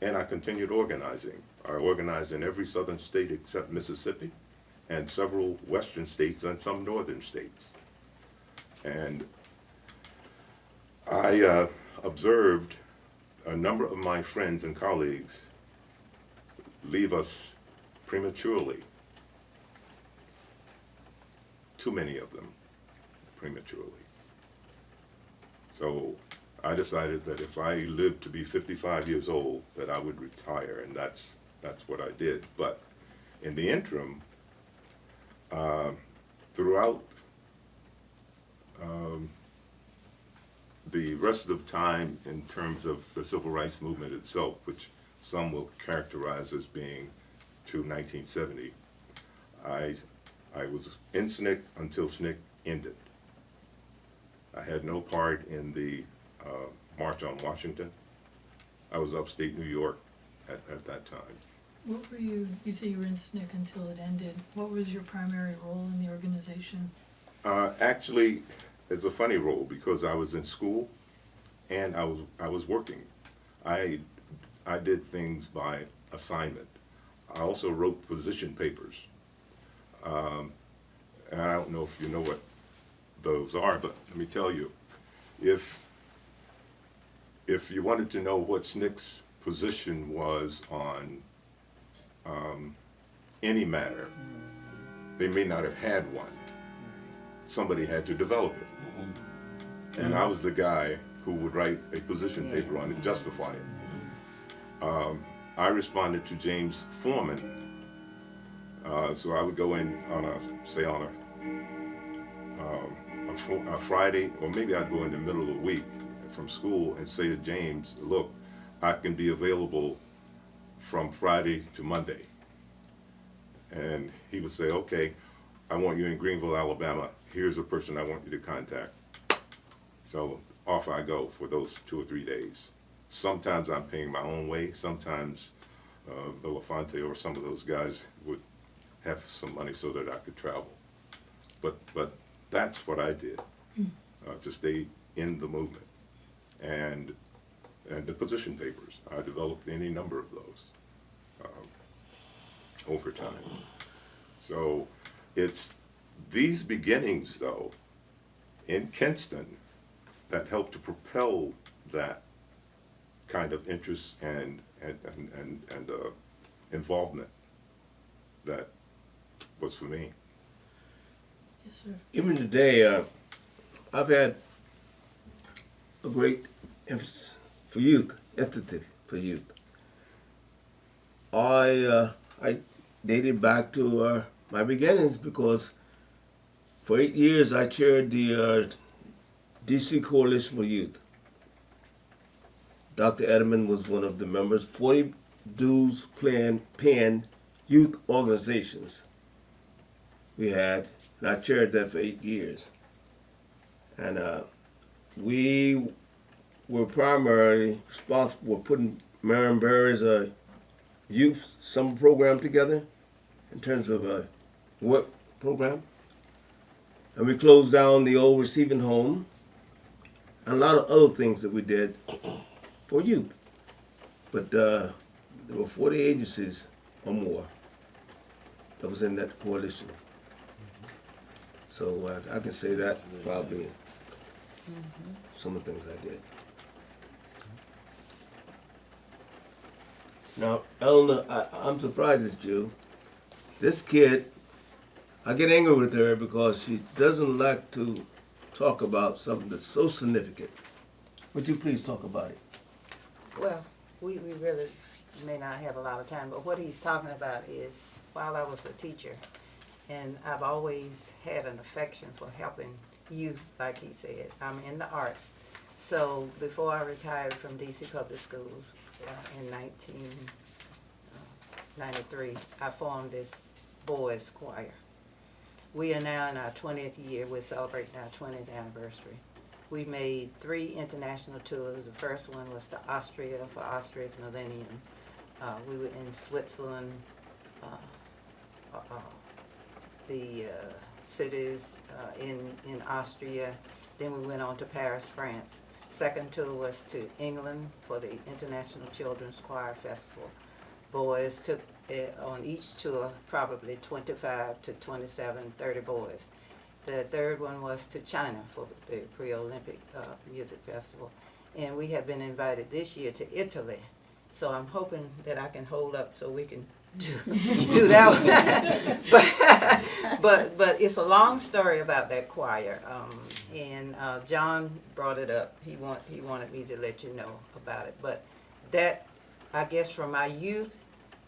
and I continued organizing. I organized in every southern state except Mississippi, and several western states and some northern states. And I observed a number of my friends and colleagues leave us prematurely. Too many of them prematurely. So I decided that if I lived to be 55 years old, that I would retire, and that's what I did. But in the interim, throughout the rest of the time in terms of the civil rights movement itself, which some will characterize as being to 1970, I was in SNCC until SNCC ended. I had no part in the March on Washington. I was upstate New York at that time. What were you say you were in SNCC until it ended. What was your primary role in the organization? Actually, it's a funny role because I was in school and I was working. I did things by assignment. I also wrote position papers. And I don't know if you know what those are, but let me tell you, if you wanted to know what SNCC's position was on any matter, they may not have had one. Somebody had to develop it. And I was the guy who would write a position paper on it, justify it. I responded to James Foreman. So I would go in on a Friday, or maybe I'd go in the middle of the week from school and say to James, look, I can be available from Friday to Monday. And he would say, okay, I want you in Greenville, Alabama. Here's a person I want you to contact. So off I go for those 2 or 3 days. Sometimes I'm paying my own way. Sometimes Belafonte or some of those guys would have some money so that I could travel. But that's what I did, to stay in the movement. And the position papers, I developed any number of those over time. So it's these beginnings, though, in Kinston that helped to propel that kind of interest and involvement that was for me. Yes, sir. Even today, I've had a great emphasis for youth, empathy for youth. I dated back to my beginnings because for 8 years I chaired the DC Coalition for Youth. Dr. Edelman was one of the members. 40 dues paying youth organizations we had, and I chaired that for 8 years. And we were primarily responsible for putting Marion Barry's youth summer program together in terms of a work program. And we closed down the old receiving home and a lot of other things that we did for youth. But there were 40 agencies or more that was in that coalition. So I can say that probably some of the things I did. Now, Eleanor, I'm surprised at you. This kid, I get angry with her because she doesn't like to talk about something that's so significant. Would you please talk about it? Well, we really may not have a lot of time, but what he's talking about is while I was a teacher, and I've always had an affection for helping youth, like he said. I'm in the arts. So before I retired from DC Public Schools in 1993, I formed this boys choir. We are now in our 20th year. We're celebrating our 20th anniversary. We made 3 international tours. The first one was to Austria for Austria's millennium. We were in Switzerland, the cities in Austria. Then we went on to Paris, France. Second tour was to England for the International Children's Choir Festival. Boys took on each tour probably 25 to 27, 30 boys. The third one was to China for the Pre-Olympic Music Festival. And we have been invited this year to Italy. So I'm hoping that I can hold up so we can do that one. but it's a long story about that choir. And John brought it up. He wanted me to let you know about it. But that, I guess from my youth,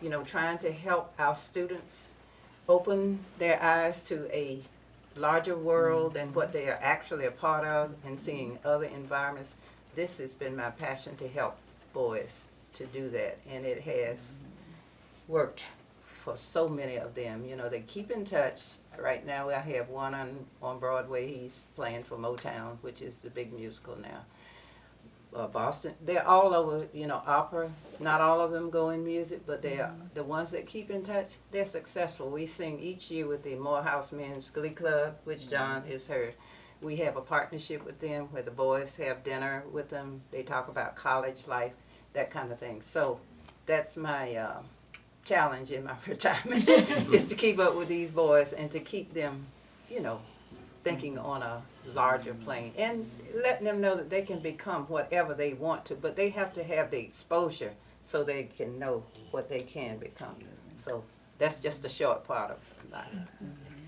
you know, trying to help our students open their eyes to a larger world than what they are actually a part of and seeing other environments. This has been my passion to help boys to do that, and it has worked for so many of them. You know, they keep in touch. Right now I have one on Broadway. He's playing for Motown, which is the big musical now. Boston, they're all over, you know, opera. Not all of them go in music, but they are the ones that keep in touch. They're successful. We sing each year with the Morehouse Men's Glee Club, which John has heard. We have a partnership with them where the boys have dinner with them. They talk about college life, that kind of thing. So that's my challenge in my retirement is to keep up with these boys and to keep them, you know, thinking on a larger plane and letting them know that they can become whatever they want to, but they have to have the exposure so they can know what they can become. So that's just a short part of life.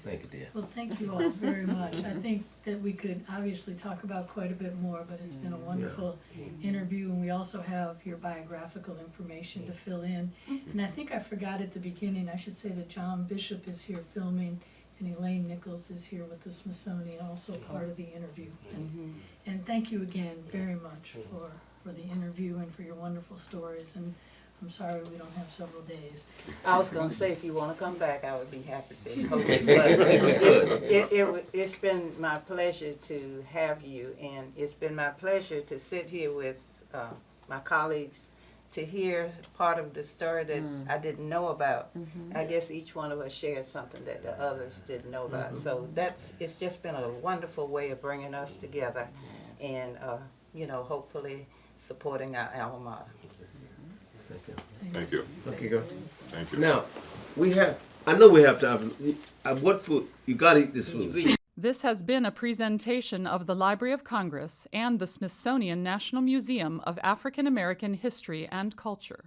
Thank you, dear. Well, thank you all very much. I think that we could obviously talk about quite a bit more, but it's been a wonderful interview, and we also have your biographical information to fill in. And I think I forgot at the beginning, I should say that John Bishop is here filming, and Elaine Nichols is here with the Smithsonian, also part of the interview. And thank you again very much for the interview and for your wonderful stories. And I'm sorry we don't have several days. I was going to say, if you want to come back, I would be happy to host you. But it's been my pleasure to have you, and it's been my pleasure to sit here with my colleagues to hear part of the story that I didn't know about. I guess each one of us shared something that the others didn't know about. So it's just been a wonderful way of bringing us together and, you know, hopefully supporting our alma mater. Thank you. Thank you. Okay, go. Thank you. Now, I know we have time. What food? You gotta eat this food. This has been a presentation of the Library of Congress and the Smithsonian National Museum of African American History and Culture.